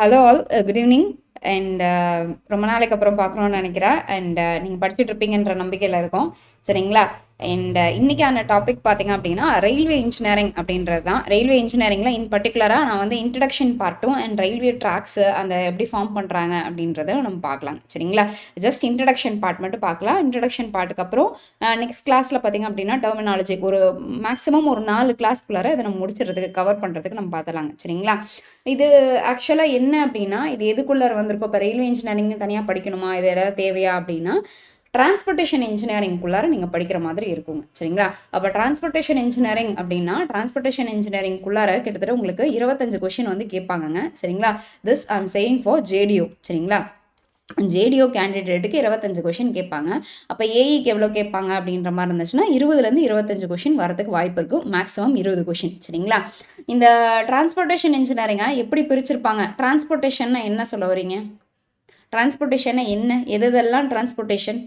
Hello all, good evening. And ரொம்ப நாளைக்கு அப்புறம் பார்க்கணுன்னு நினைக்கிறேன். அண்ட் நீங்கள் படிச்சுட்டு இருப்பீங்கன்ற நம்பிக்கையில் இருக்கோம். சரிங்களா? அண்ட் இன்னைக்கான டாபிக் பார்த்தீங்க அப்படின்னா ரயில்வே இன்ஜினியரிங் அப்படின்றது தான். ரயில்வே இன்ஜினியரிங்கில் இன் பர்டிகுலராக நான் வந்து இன்ட்ரடக்ஷன் பார்ட்டும் அண்ட் ரயில்வே ட்ராக்ஸு அந்த எப்படி ஃபார்ம் பண்ணுறாங்க அப்படின்றத நம்ம பார்க்கலாம். சரிங்களா? ஜஸ்ட் இன்ட்ரடக்ஷன் பார்ட் மட்டும் பார்க்கலாம். இன்ட்ரடக்ஷன் பார்ட்டுக்கு அப்புறம் நெக்ஸ்ட் கிளாஸில் பார்த்தீங்க அப்படின்னா டெர்மினாலஜி ஒரு மேக்ஸிமம் ஒரு 4 கிளாஸ்க்குள்ளார இதை நம்ம முடிச்சிடறதுக்கு கவர் பண்ணுறதுக்கு நம்ம பார்த்துலாங்க. சரிங்களா? இது ஆக்சுவலாக என்ன அப்படின்னா, இது எதுக்குள்ளே வந்திருக்கோம்? இப்போ ரயில்வே இன்ஜினியரிங் தனியாக படிக்கணுமா, இது ஏதாவது தேவையா அப்படின்னா, டிரான்ஸ்போர்ட்டேஷன் இன்ஜினியரிங்குள்ளார நீங்கள் படிக்கிற மாதிரி இருக்குங்க. சரிங்களா? அப்போ டிரான்ஸ்போர்ட்டேஷன் இன்ஜினியரிங் அப்படின்னா, டிரான்ஸ்போர்ட்டேஷன் இன்ஜினியரிங்குள்ளார கிட்டத்தட்ட உங்களுக்கு 25 கொஷின் வந்து கேட்பாங்கங்க. சரிங்களா? This I am saying for JDO. சரிங்களா? ஜேடிஓ கேண்டிடேட்டுக்கு 25 கொஷின் கேட்பாங்க. அப்போ ஏஇக்கு எவ்வளோ கேட்பாங்க அப்படின்ற மாதிரி இருந்துச்சுன்னா 20லேருந்து 25 கொஷின் வரதுக்கு வாய்ப்பு இருக்கும். Maximum 20 question. சரிங்களா? இந்த டிரான்ஸ்போர்ட்டேஷன் இன்ஜினியரிங்கை எப்படி பிரிச்சிருப்பாங்க? டிரான்ஸ்போர்ட்டேஷன்னா என்ன சொல்ல வரீங்க? டிரான்ஸ்போர்ட்டேஷன்னா என்ன? எதெல்லாம் டிரான்ஸ்போர்ட்டேஷன்?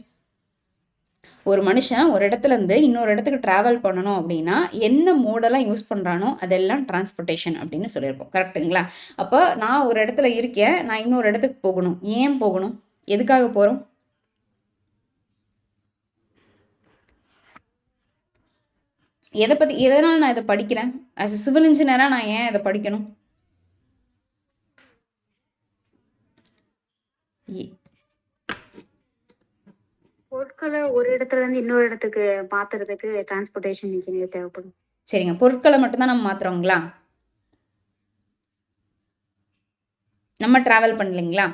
ஒரு மனுஷன் ஒரு இடத்துலேருந்து இன்னொரு இடத்துக்கு ட்ராவல் பண்ணணும் அப்படின்னா என்ன மோடெல்லாம் யூஸ் பண்ணுறானோ அதெல்லாம் டிரான்ஸ்போர்ட்டேஷன் அப்படின்னு சொல்லியிருப்போம். கரெக்டுங்களா? அப்போ நான் ஒரு இடத்துல இருக்கேன், நான் இன்னொரு இடத்துக்கு போகணும். ஏன் போகணும்? எதுக்காக போகிறோம்? எதனால் நான் இதை படிக்கிறேன்? ஆஸ் எ சிவில் இன்ஜினியராக நான் ஏன் இதை படிக்கணும்? பொருட்களை ஒரு இடத்துல இருந்து இன்னொரு இடத்துக்கு மாத்துறதுக்கு டிரான்ஸ்போர்ட்டேஷன் இன்ஜினியர் தேவைப்படும். சரிங்க, பொருட்களை மட்டும்தான் நம்ம மாத்துறோங்களா? நம்ம டிராவல் பண்ணலைங்களா?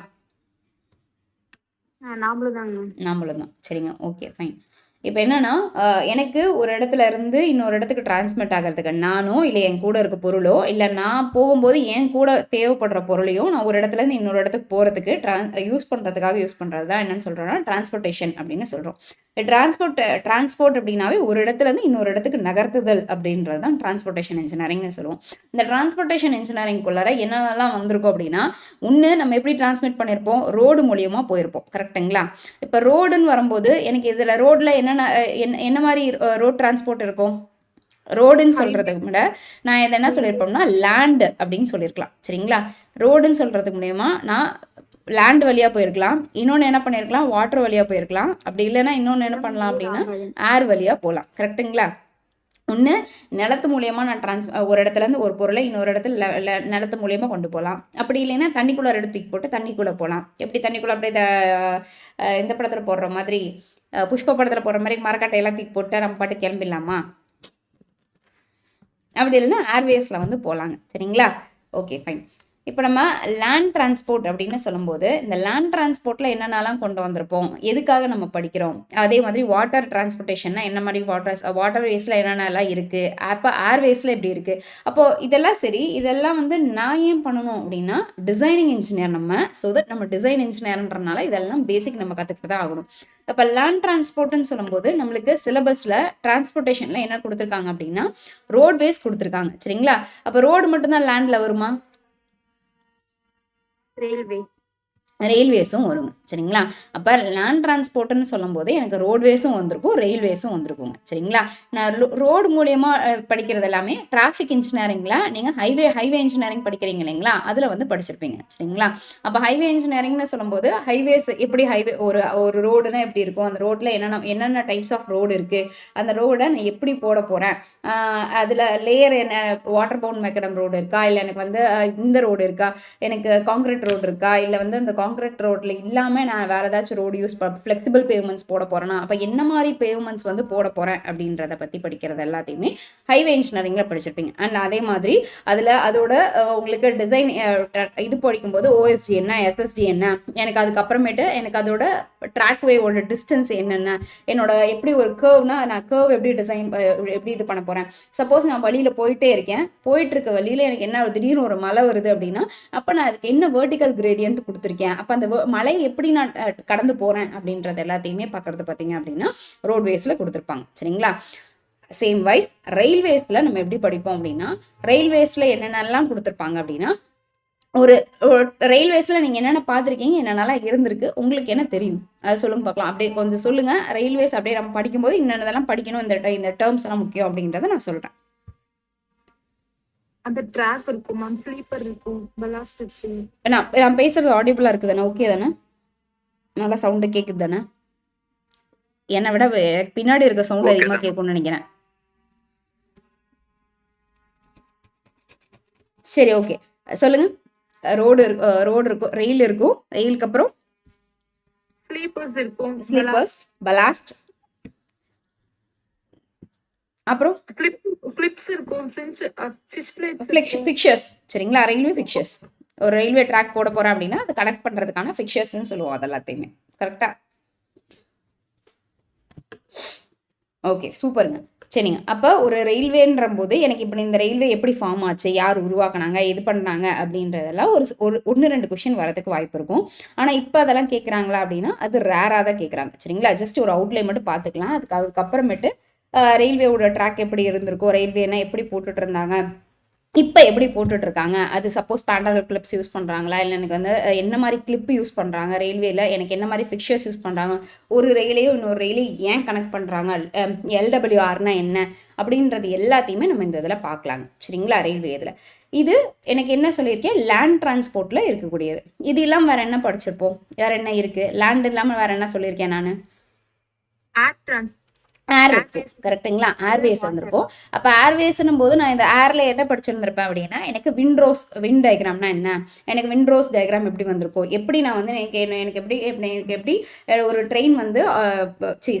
நாமளும் தாங்க. நாமளும் தான். சரிங்க, ஓகே ஃபைன். இப்போ என்னன்னா எனக்கு ஒரு இடத்துல இருந்து இன்னொரு இடத்துக்கு டிரான்ஸ்மிட் ஆகிறதுக்கு நானோ இல்லை என் கூட இருக்க பொருளோ இல்லை நான் போகும்போது என் கூட தேவைப்படுற பொருளையும் நான் ஒரு இடத்துலேருந்து இன்னொரு இடத்துக்கு போகிறதுக்கு யூஸ் பண்ணுறதுக்காக யூஸ் பண்ணுறது தான் என்னன்னு சொல்கிறோன்னா டிரான்ஸ்போர்ட்டேஷன் அப்படின்னு சொல்கிறோம். டிரான்ஸ்போர்ட் அப்படின்னாவே ஒரு இடத்துலேருந்து இன்னொரு இடத்துக்கு நகர்த்துதல் அப்படின்றது தான் டிரான்ஸ்போர்ட்டேஷன் இன்ஜினியரிங்னு சொல்லுவோம். இந்த டிரான்ஸ்போர்ட்டேஷன் இன்ஜினியரிங்குள்ளார என்னென்னலாம் வந்திருக்கும் அப்படின்னா, ஒன்று நம்ம எப்படி டிரான்ஸ்மிட் பண்ணியிருப்போம்? ரோடு மூலியமாக போயிருப்போம். கரெக்டுங்களா? இப்போ ரோடுன்னு வரும்போது எனக்கு இதில் ரோடில் என்ன மாதிரி ரோட் டிரான்ஸ்போர்ட் இருக்கும்? ரோடுன்னு சொல்கிறதுக்கு விட நான் இதை என்ன சொல்லியிருப்போம்னா லேண்டு அப்படின்னு சொல்லியிருக்கலாம். சரிங்களா? ரோடுன்னு சொல்கிறதுக்கு மூலயமா நான் லேண்ட் வழியாக போயிருக்கலாம். இன்னொன்று என்ன பண்ணியிருக்கலாம்? வாட்டர் வழியாக போயிருக்கலாம். அப்படி இல்லைன்னா இன்னொன்று என்ன பண்ணலாம் அப்படின்னா ஏர் வழியாக போகலாம். கரெக்டுங்களா? ஒன்று நிலத்து மூலியமாக நான் ஒரு இடத்துலேருந்து ஒரு பொருளை இன்னொரு இடத்துல நிலத்து மூலியமாக கொண்டு போகலாம். அப்படி இல்லைன்னா தண்ணிக்குள்ளே எடுத்துக்கி போட்டு தண்ணிக்குள்ளே போகலாம். எப்படி தண்ணிக்குள்ளே அப்படியே இந்த படத்தில் போடுற மாதிரி, புஷ்ப படத்தில் போடுற மாதிரி மரக்கட்டையெல்லாம் தூக்கி போட்டு நம்ம பாட்டு கிளம்பிடலாமா? அப்படி இல்லைன்னா ஏர்வேஸில் வந்து போகலாங்க. சரிங்களா? Okay fine. இப்போ நம்ம லேண்ட் டிரான்ஸ்போர்ட் அப்படின்னு சொல்லும்போது இந்த லேண்ட் டிரான்ஸ்போர்ட்டில் என்னென்னலாம் கொண்டு வந்திருப்போம்? எதுக்காக நம்ம படிக்கிறோம்? அதே மாதிரி வாட்டர் டிரான்ஸ்போர்ட்டேஷன்னா என்ன மாதிரி வாட்டர் வேஸில் என்னென்னலாம் இருக்குது? அப்போ ஏர்வேஸில் எப்படி இருக்குது? அப்போது இதெல்லாம் சரி, இதெல்லாம் வந்து நான் ஏன் பண்ணணும் அப்படின்னா டிசைனிங் இன்ஜினியர் நம்ம. ஸோ தட் நம்ம டிசைன் இன்ஜினியர்ன்றனால இதெல்லாம் பேசிக் நம்ம கற்றுக்கிட்டு தான் ஆகணும். இப்போ லேண்ட் டிரான்ஸ்போர்ட்னு சொல்லும்போது நம்மளுக்கு சிலபஸில் டிரான்ஸ்போர்ட்டேஷனில் என்ன கொடுத்துருக்காங்க அப்படின்னா ரோட்வேஸ் கொடுத்துருக்காங்க. சரிங்களா? அப்போ ரோடு மட்டும்தான் லேண்டில் வருமா? ரயில்வேஸும் வருங்க. சரிங்களா? அப்போ லேண்ட் டிரான்ஸ்போர்ட்னு சொல்லும்போது எனக்கு ரோட்வேஸும் வந்திருக்கும், ரயில்வேஸும் வந்திருக்குங்க. சரிங்களா? நான் ரோடு மூலியமாக படிக்கிறது எல்லாமே டிராஃபிக் இன்ஜினியரிங்கில் நீங்கள் ஹைவே இன்ஜினியரிங் படிக்கிறீங்க இல்லைங்களா? அதில் வந்து படிச்சிருப்பீங்க. சரிங்களா? அப்போ ஹைவே இன்ஜினியரிங்னு சொல்லும்போது ஹைவேஸ் எப்படி ஒரு ரோடுனா எப்படி இருக்கும்? அந்த ரோட்டில் என்னென்ன டைப்ஸ் ஆஃப் ரோடு இருக்குது? அந்த ரோடை நான் எப்படி போட போகிறேன்? அதில் லேயர் என்ன, வாட்டர் பவுண்ட் மெக்கடம் ரோடு இருக்கா, இல்லை எனக்கு வந்து இந்த ரோடு இருக்கா, எனக்கு காங்கிரீட் ரோடு இருக்கா, இல்லை வந்து இந்த காங்கிரீட் ரோட்டில் இல்லாமல் நான் வேறு ஏதாச்சும் ரோடு யூஸ் ஃப்ளெக்சிபிள் பேவ்மெண்ட்ஸ் போட போகிறேன்னா அப்போ என்ன மாதிரி பேவ்மெண்ட்ஸ் வந்து போட போகிறேன் அப்படின்றத பற்றி படிக்கிறது எல்லாத்தையுமே ஹைவே இன்ஜினியரிங்கில் படிச்சிருப்பீங்க. அண்ட் அதே மாதிரி அதோட உங்களுக்கு டிசைன் இது படிக்கும்போது ஓஎஸ்டி என்ன, எஸ்எஸ்டி என்ன, எனக்கு அதுக்கப்புறமேட்டு எனக்கு அதோட ட்ராக்வேவோட டிஸ்டன்ஸ் என்னென்ன, என்னோட எப்படி ஒரு கர்வ்னா நான் கர்வ் எப்படி எப்படி இது பண்ண போகிறேன். சப்போஸ் நான் வழியில் போயிட்டே இருக்கேன், போயிட்டு இருக்க வழியில் எனக்கு என்ன திடீர்னு ஒரு மலை வருது அப்படின்னா அப்போ நான் அதுக்கு என்ன வெர்டிக்கல் கிரேடியன்ட் கொடுத்துருக்கேன், அப்போ அந்த மலை எப்படி நான் கடந்து போகிறேன் அப்படின்றது எல்லாத்தையுமே பார்க்குறது பார்த்தீங்க அப்படின்னா ரோட்வேஸில் கொடுத்துருப்பாங்க. சரிங்களா? சேம் வைஸ் ரயில்வேஸில் நம்ம எப்படி படிப்போம் அப்படின்னா ரயில்வேஸில் என்னென்னலாம் கொடுத்துருப்பாங்க அப்படின்னா ஒரு ரயில்வேஸில் நீங்கள் என்னென்ன பார்த்துருக்கீங்க, என்னென்னலாம் இருந்திருக்கு, உங்களுக்கு என்ன தெரியும் அதை சொல்லுங்க பார்க்கலாம். அப்படியே கொஞ்சம் சொல்லுங்கள். ரயில்வேஸ் அப்படியே நம்ம படிக்கும்போது என்னென்னதெல்லாம் படிக்கணும், இந்த டேர்ம்ஸ் எல்லாம் முக்கியம் அப்படின்றத நான் சொல்கிறேன். அந்த ட்ராக் இருக்கும் மேம், ஸ்லீப்பர் இருக்கும், பலாஸ்ட் இருக்கும். நான் பேசுறது ஆடிபிளா இருக்குது தானே? ஓகே தானே? நல்லா சவுண்டு கேக்குது தானே? என்னை விட பின்னாடி இருக்க சவுண்ட் ஓகே அதிகமா தான். கேட்கும்னு நினைக்கிறேன். சரி, ஓகே. சொல்லுங்க. ரோடு இருக்கும், ரெயில் இருக்கும், ரெயிலுக்கு அப்புறம் ஸ்லீப்பர்ஸ் இருக்கும், ஸ்லீப்பர்ஸ், பலாஸ்ட், அப்புறம் கிளிப்ஸ் இருக்கும், ஃபிஷ் பிளேட்ஸ் ஃபிக்சர்ஸ். சரிங்களா? Railway fixtures. ஒரு ரயில்வே ட்ராக் போட போறேன் அப்படின்னா அதை கனெக்ட் பண்றதுக்கான ஃபிக்சர்ஸ்ன்னு சொல்லுவோம். அது எல்லாத்தையுமே கரெக்டா? ஓகே, சூப்பருங்க. சரிங்க. அப்போ ஒரு ரயில்வேன்ற போது எனக்கு இப்போ இந்த ரயில்வே எப்படி ஃபார்ம் ஆச்சு, யார் உருவாக்குனாங்க, இது பண்ணாங்க அப்படின்றதெல்லாம் ஒரு 1-2 கொஷின் வரதுக்கு வாய்ப்பு இருக்கும். ஆனால் இப்போ அதெல்லாம் கேட்குறாங்களா அப்படின்னா அது ரேராக தான் கேட்குறாங்க. சரிங்களா? ஜஸ்ட் ஒரு அவுட்லைன் மட்டும் பார்த்துக்கலாம். அதுக்கப்புறமேட்டு ரயில்வேவோட ட்ராக் எப்படி இருந்திருக்கும், ரயில்வேனா எப்படி போட்டுட்டு இருந்தாங்க, இப்போ எப்படி போட்டுட்ருக்காங்க, அது சப்போஸ் ஸ்டாண்டர்ட் கிளிப்ஸ் யூஸ் பண்ணுறாங்களா, இல்லை எனக்கு வந்து என்ன மாதிரி கிளிப் யூஸ் பண்ணுறாங்க ரயில்வேல, எனக்கு என்ன மாதிரி ஃபிக்சர்ஸ் யூஸ் பண்ணுறாங்க, ஒரு ரயிலையும் இன்னொரு ரயிலையும் ஏன் கனெக்ட் பண்ணுறாங்க, LWRனா என்ன அப்படின்றது எல்லாத்தையுமே நம்ம இந்த இதில் பார்க்கலாங்க. சரிங்களா? ரயில்வே இதில் இது எனக்கு என்ன சொல்லியிருக்கேன், லேண்ட் டிரான்ஸ்போர்ட்டில் இருக்கக்கூடியது. இது இல்லாமல் வேறு என்ன படிச்சிருப்போம், வேறு என்ன இருக்குது, லேண்ட் இல்லாமல் வேறு என்ன சொல்லியிருக்கேன் நான்? ஏர் டிரான்ஸ்போர்ட், ஏர் இருக்கும். கரெக்டுங்களா? ஏர்வேஸ் வந்திருக்கும். அப்போ ஏர்வேஸ்னும் போது நான் இந்த ஏர்ல என்ன படிச்சிருந்திருப்பேன் அப்படின்னா எனக்கு வின் டயக்ராம்னா என்ன, எனக்கு விண்ட்ரோஸ் டயக்ராம் எப்படி வந்திருக்கும், எப்படி நான் வந்து எனக்கு எப்படி ஒரு ட்ரெயின் வந்து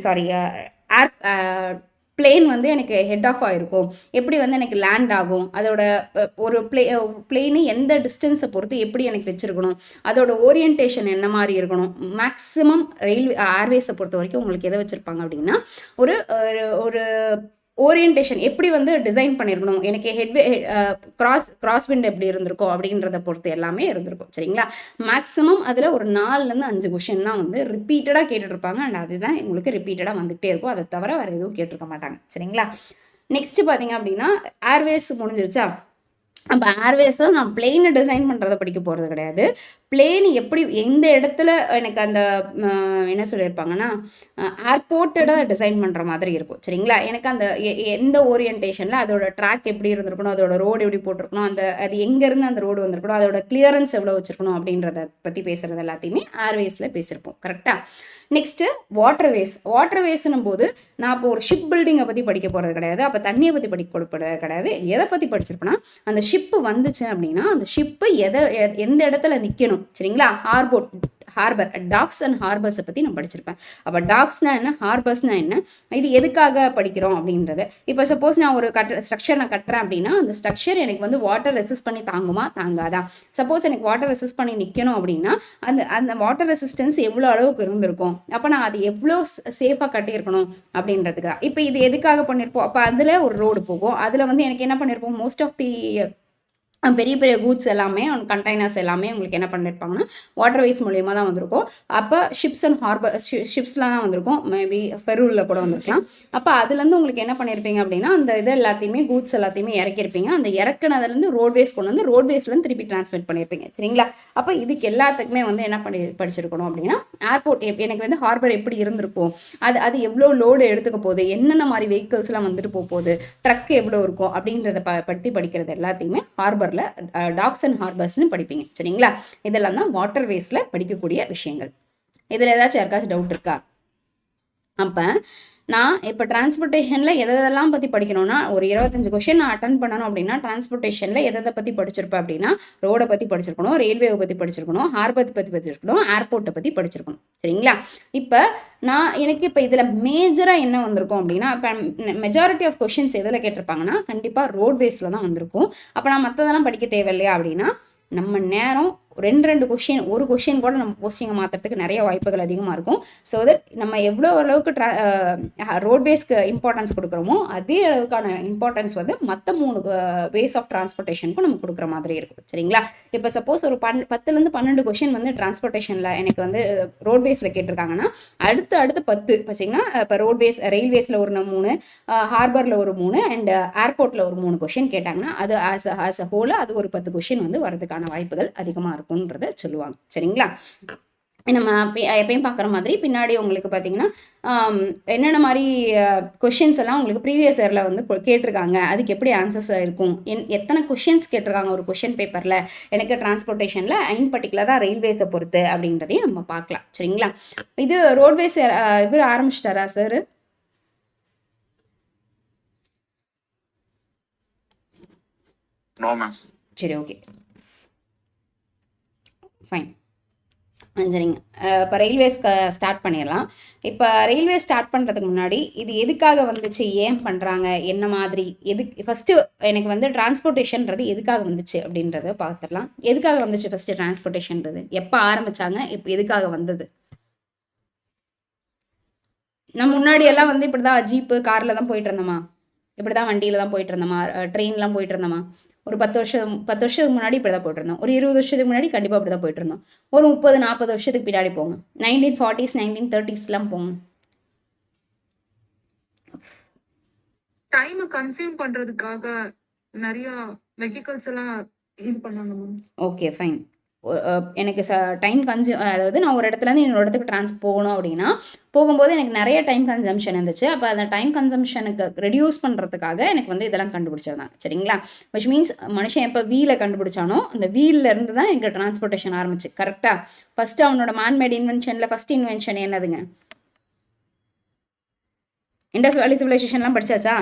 ஏர் பிளேன் வந்து எனக்கு ஹெட் ஆஃப் ஆகிருக்கும், எப்படி வந்து எனக்கு லேண்ட் ஆகும், அதோட ஒரு பிளேனு எந்த டிஸ்டன்ஸை பொறுத்து எப்படி எனக்கு வச்சுருக்கணும், அதோட ஓரியன்டேஷன் என்ன மாதிரி இருக்கணும். மேக்ஸிமம் ரயில்வே ஏர்வேஸை பொறுத்த வரைக்கும் உங்களுக்கு எதை வச்சுருப்பாங்க அப்படின்னா ஒரு ஒரு ஓரியன்டேஷன் எப்படி வந்து டிசைன் பண்ணியிருக்கணும், எனக்கு கிராஸ் விண்ட் எப்படி இருந்திருக்கும் அப்படின்றத பொறுத்து எல்லாமே இருந்திருக்கும். சரிங்களா? மேக்ஸிமம் அதில் ஒரு 4-5 கொஷின் தான் வந்து ரிப்பீட்டடாக கேட்டுட்ருப்பாங்க. அண்ட் அதுதான் உங்களுக்கு ரிப்பீட்டடாக வந்துகிட்டே இருக்கும். அதை தவிர வேறு எதுவும் கேட்டிருக்க மாட்டாங்க. சரிங்களா? நெக்ஸ்ட்டு பார்த்தீங்க அப்படின்னா ஏர்வேஸ் முடிஞ்சிருச்சா? அப்போ ஏர்வேஸை நான் பிளேனை டிசைன் பண்ணுறதை படிக்க போகிறது கிடையாது. பிளேன் எப்படி எந்த இடத்துல எனக்கு அந்த என்ன சொல்லியிருப்பாங்கன்னா ஏர்போர்ட்டடாக டிசைன் பண்ணுற மாதிரி இருக்கும். சரிங்களா? எனக்கு அந்த எந்த ஓரியன்டேஷனில் அதோட ட்ராக் எப்படி இருந்திருக்கணும், அதோட ரோடு எப்படி போட்டிருக்கணும், அது எங்கேருந்து அந்த ரோடு வந்திருக்கணும், அதோட கிளியரன்ஸ் எவ்வளோ வச்சுருக்கணும் அப்படின்றத பற்றி பேசுகிறது எல்லாத்தையுமே ஏர்வேஸில் பேசியிருப்போம். கரெக்டாக? நெக்ஸ்ட்டு வாட்டர்வேஸ்னும் போது நான் இப்போ ஒரு ஷிப் பில்டிங்கை பற்றி படிக்க போகிறது கிடையாது. அப்போ தண்ணியை பற்றி படிக்க போகிறது கிடையாது. எதை பற்றி படிச்சிருப்பேன்னா அந்த ஷிப்பு வந்துச்சு அப்படின்னா அந்த ஷிப்பு எந்த இடத்துல நிற்கணும். சரிங்களா? ஹார்பர், டாக்ஸ் அண்ட் ஹார்பர்ஸை பற்றி நான் படிச்சிருப்பேன். அப்போ டாக்ஸ்னா என்ன, ஹார்பர்ஸ்னா என்ன, இது எதுக்காக படிக்கிறோம் அப்படின்றது. இப்போ சப்போஸ் நான் ஒரு ஸ்ட்ரக்சர் நான் கட்டுறேன் அப்படின்னா அந்த ஸ்ட்ரக்சர் எனக்கு வந்து வாட்டர் ரெசிஸ்ட் பண்ணி தாங்குமா தாங்காதா. சப்போஸ் எனக்கு வாட்டர் ரெசிஸ்ட் பண்ணி நிற்கணும் அப்படின்னா அந்த வாட்டர் ரெசிஸ்டன்ஸ் எவ்வளோ அளவுக்கு இருந்திருக்கும், அப்போ நான் அது எவ்வளோ சேஃபாக கட்டியிருக்கணும் அப்படின்றதுக்கு தான். இப்போ இது எதுக்காக பண்ணியிருப்போம், அப்போ அதில் ஒரு ரோடு போகும். அதில் வந்து எனக்கு என்ன பண்ணியிருப்போம், மோஸ்ட் ஆஃப் தி பெரிய பெரிய கூட்ஸ் எல்லாமே கண்டெய்னர்ஸ் எல்லாமே உங்களுக்கு என்ன பண்ணியிருப்பாங்கன்னா வாட்டர்வேஸ் மூலியமாக தான் வந்திருக்கும். அப்போ ஷிப்ஸ் அண்ட் ஷிப்ஸ்லாம் தான் வந்திருக்கும். மேபி ஃபெரூலில் கூட வந்திருக்கலாம். அப்போ அதுலேருந்து உங்களுக்கு என்ன பண்ணியிருப்பீங்க அப்படின்னா அந்த இது எல்லாத்தையுமே கூட்ஸ் எல்லாத்தையுமே இறக்கியிருப்பீங்க. அந்த இறக்குனதுலேருந்து ரோட்வேஸ் கொண்டு வந்து ரோட்வேஸ்லேருந்து திருப்பி டிரான்ஸ்மிட் பண்ணியிருப்பீங்க. சரிங்களா? அப்போ இதுக்கு எல்லாத்துக்குமே வந்து என்ன படிச்சிருக்கணும் அப்படின்னா ஏர்போர்ட் எனக்கு வந்து ஹார்பர் எப்படி இருந்திருக்கும், அது எவ்வளோ லோடு எடுத்துக்க போகுது, என்னென்ன மாதிரி வெஹிக்கிள்ஸ்லாம் வந்துட்டு போகுது, ட்ரக் எவ்வளோ இருக்கும் அப்படின்றத பற்றி படிக்கிறது எல்லாத்தையுமே ஹார்பர் டாக்ஸ் அண்ட் ஹார்பர்ஸ்னு படிப்பீங்க. சரிங்களா? இதெல்லாம் தான் வாட்டர்வேஸ்ல படிக்கக்கூடிய விஷயங்கள். இதில் ஏதாச்சும் யாருக்காச்சும் டவுட் இருக்கா? அப்போ நான் இப்போ டிரான்ஸ்போர்ட்டேஷனில் எதெல்லாம் பற்றி படிக்கணும்னா ஒரு 25 கொஷின் நான் அட்டன் பண்ணணும் அப்படின்னா டிரான்ஸ்போர்ட்டேஷனில் எதை பற்றி படிச்சிருப்பேன் அப்படின்னா ரோடை பற்றி படிச்சிருக்கணும், ரயில்வேவை பற்றி படிச்சிருக்கணும், ஹார்பர் பற்றி படிச்சிருக்கணும், ஏர்போர்ட்டை பற்றி படிச்சிருக்கணும். சரிங்களா? இப்போ எனக்கு இப்போ இதில் மேஜராக என்ன வந்திருக்கும் அப்படின்னா இப்போ மெஜாரிட்டி ஆஃப் கொஷின்ஸ் எதில் கேட்டிருப்பாங்கன்னா கண்டிப்பாக ரோட்வேஸில் தான் வந்திருக்கும். அப்போ நான் மற்றதெல்லாம் படிக்க தேவையில்லையா அப்படின்னா நம்ம நேரம் 2 கொஷின், ஒரு கொஷின் கூட நம்ம போஸ்டிங்கை மாற்றுறதுக்கு நிறைய வாய்ப்புகள் அதிகமாக இருக்கும். ஸோ தட் நம்ம எவ்வளோ அளவுக்கு ரோட்வேஸ்க்கு இம்பார்ட்டன்ஸ் கொடுக்குறோமோ அதே அளவுக்கான இம்பார்ட்டன்ஸ் வந்து மற்ற 3 வேஸ் ஆஃப் டிரான்ஸ்போர்ட்டேஷனுக்கும் நம்ம கொடுக்குற மாதிரி இருக்கும். சரிங்களா? இப்போ சப்போஸ் ஒரு 10லேருந்து 12 கொஷின் வந்து டிரான்ஸ்போர்ட்டேஷனில் எனக்கு வந்து ரோட்வேஸில் கேட்டிருக்காங்கன்னா அடுத்து 10 பார்த்தீங்கன்னா இப்போ ரயில்வேஸில் ஒரு 3, ஹார்பரில் ஒரு 3 அண்ட் ஏர்போர்ட்டில் ஒரு 3 கொஷின் கேட்டாங்கன்னா அது ஆஸ் அ ஹோலாக அது ஒரு 10 கொஷின் வந்து வரதுக்கான வாய்ப்புகள் அதிகமாக இருக்கும்ன்றத சொல்லுவாங்க. சரிங்களா? நம்ம எப்பயும் பார்க்குற மாதிரி பின்னாடி உங்களுக்கு பார்த்தீங்கன்னா என்னென்ன மாதிரி கொஷின்ஸ் எல்லாம் உங்களுக்கு ப்ரீவியஸ் இயரில் வந்து கேட்டிருக்காங்க, அதுக்கு எப்படி ஆன்சர்ஸ் இருக்கும், எத்தனை கொஷின்ஸ் கேட்டிருக்காங்க ஒரு கொஷின் பேப்பரில் எனக்கு டிரான்ஸ்போர்ட்டேஷனில் இன் பர்டிகுலராக ரயில்வேஸை பொறுத்து அப்படின்றதையும் நம்ம பார்க்கலாம். சரிங்களா? இது ரோட்வேஸ் இவர் ஆரம்பிச்சிட்டாரா சார்? சரி, ஓகே, ஃபைன். சரிங்க. இப்போ ரயில்வேஸ் ஸ்டார்ட் பண்ணிடலாம். இப்போ ரயில்வே ஸ்டார்ட் பண்ணுறதுக்கு முன்னாடி இது எதுக்காக வந்துச்சு, ஏன் பண்ணுறாங்க, என்ன மாதிரி, ஃபஸ்ட்டு எனக்கு வந்து டிரான்ஸ்போர்ட்டேஷன்றது எதுக்காக வந்துச்சு அப்படின்றத பார்த்துடலாம். எதுக்காக வந்துச்சு ஃபஸ்ட்டு டிரான்ஸ்போர்ட்டேஷன்றது, எப்போ ஆரம்பித்தாங்க, இப்போ எதுக்காக வந்தது? நம்ம முன்னாடி எல்லாம் வந்து இப்படி தான் ஜீப்பு காரில் தான் போயிட்டு இருந்தோமா, இப்படி தான் வண்டியில் தான் போயிட்டு இருந்தோமா, ட்ரெயின்லாம் போயிட்டு இருந்தோமா? ஒரு 10 வருஷத்துக்கு முன்னாடி இப்படி தான் போயிட்டு இருந்தோம். ஒரு 20 வருஷத்துக்கு முன்னாடி கண்டிப்பாக இப்படி தான் போயிட்டு இருந்தோம். ஒரு 30-40 வருஷத்துக்கு பின்னாடி போங்க, 1940s 1930sலாம் போங்க. டைம் கன்சியூம் பண்றதுக்காக நிறைய வெஹிக்கல்ஸ் எல்லாம் இது பண்ணாங்க மேம். Okay, fine. எனக்கு டைம் அதாவது நான் ஒரு இடத்துலேருந்து இன்னொரு இடத்துக்கு போகணும் அப்படின்னா போகும்போது எனக்கு நிறைய டைம் கன்சம்ஷன் இருந்துச்சு. அப்போ அந்த டைம் கன்சம்ஷனுக்கு ரெடியூஸ் பண்ணுறதுக்காக எனக்கு வந்து இதெல்லாம் கண்டுபிடிச்சிருந்தாங்க. சரிங்களா? விச் மீன்ஸ் மனுஷன் எப்போ வீலை கண்டுபிடிச்சானோ அந்த வீலில் இருந்து தான் எனக்கு டிரான்ஸ்போர்ட்டேஷன் ஆரம்பிச்சு. கரெக்டாக? ஃபஸ்ட்டு அவனோட மேன்மேட் இன்வென்ஷனில் ஃபஸ்ட் இன்வென்ஷன் என்னதுங்க? இண்டஸ் வேலி சிவிலைசேஷன்லாம் படிச்சாச்சா?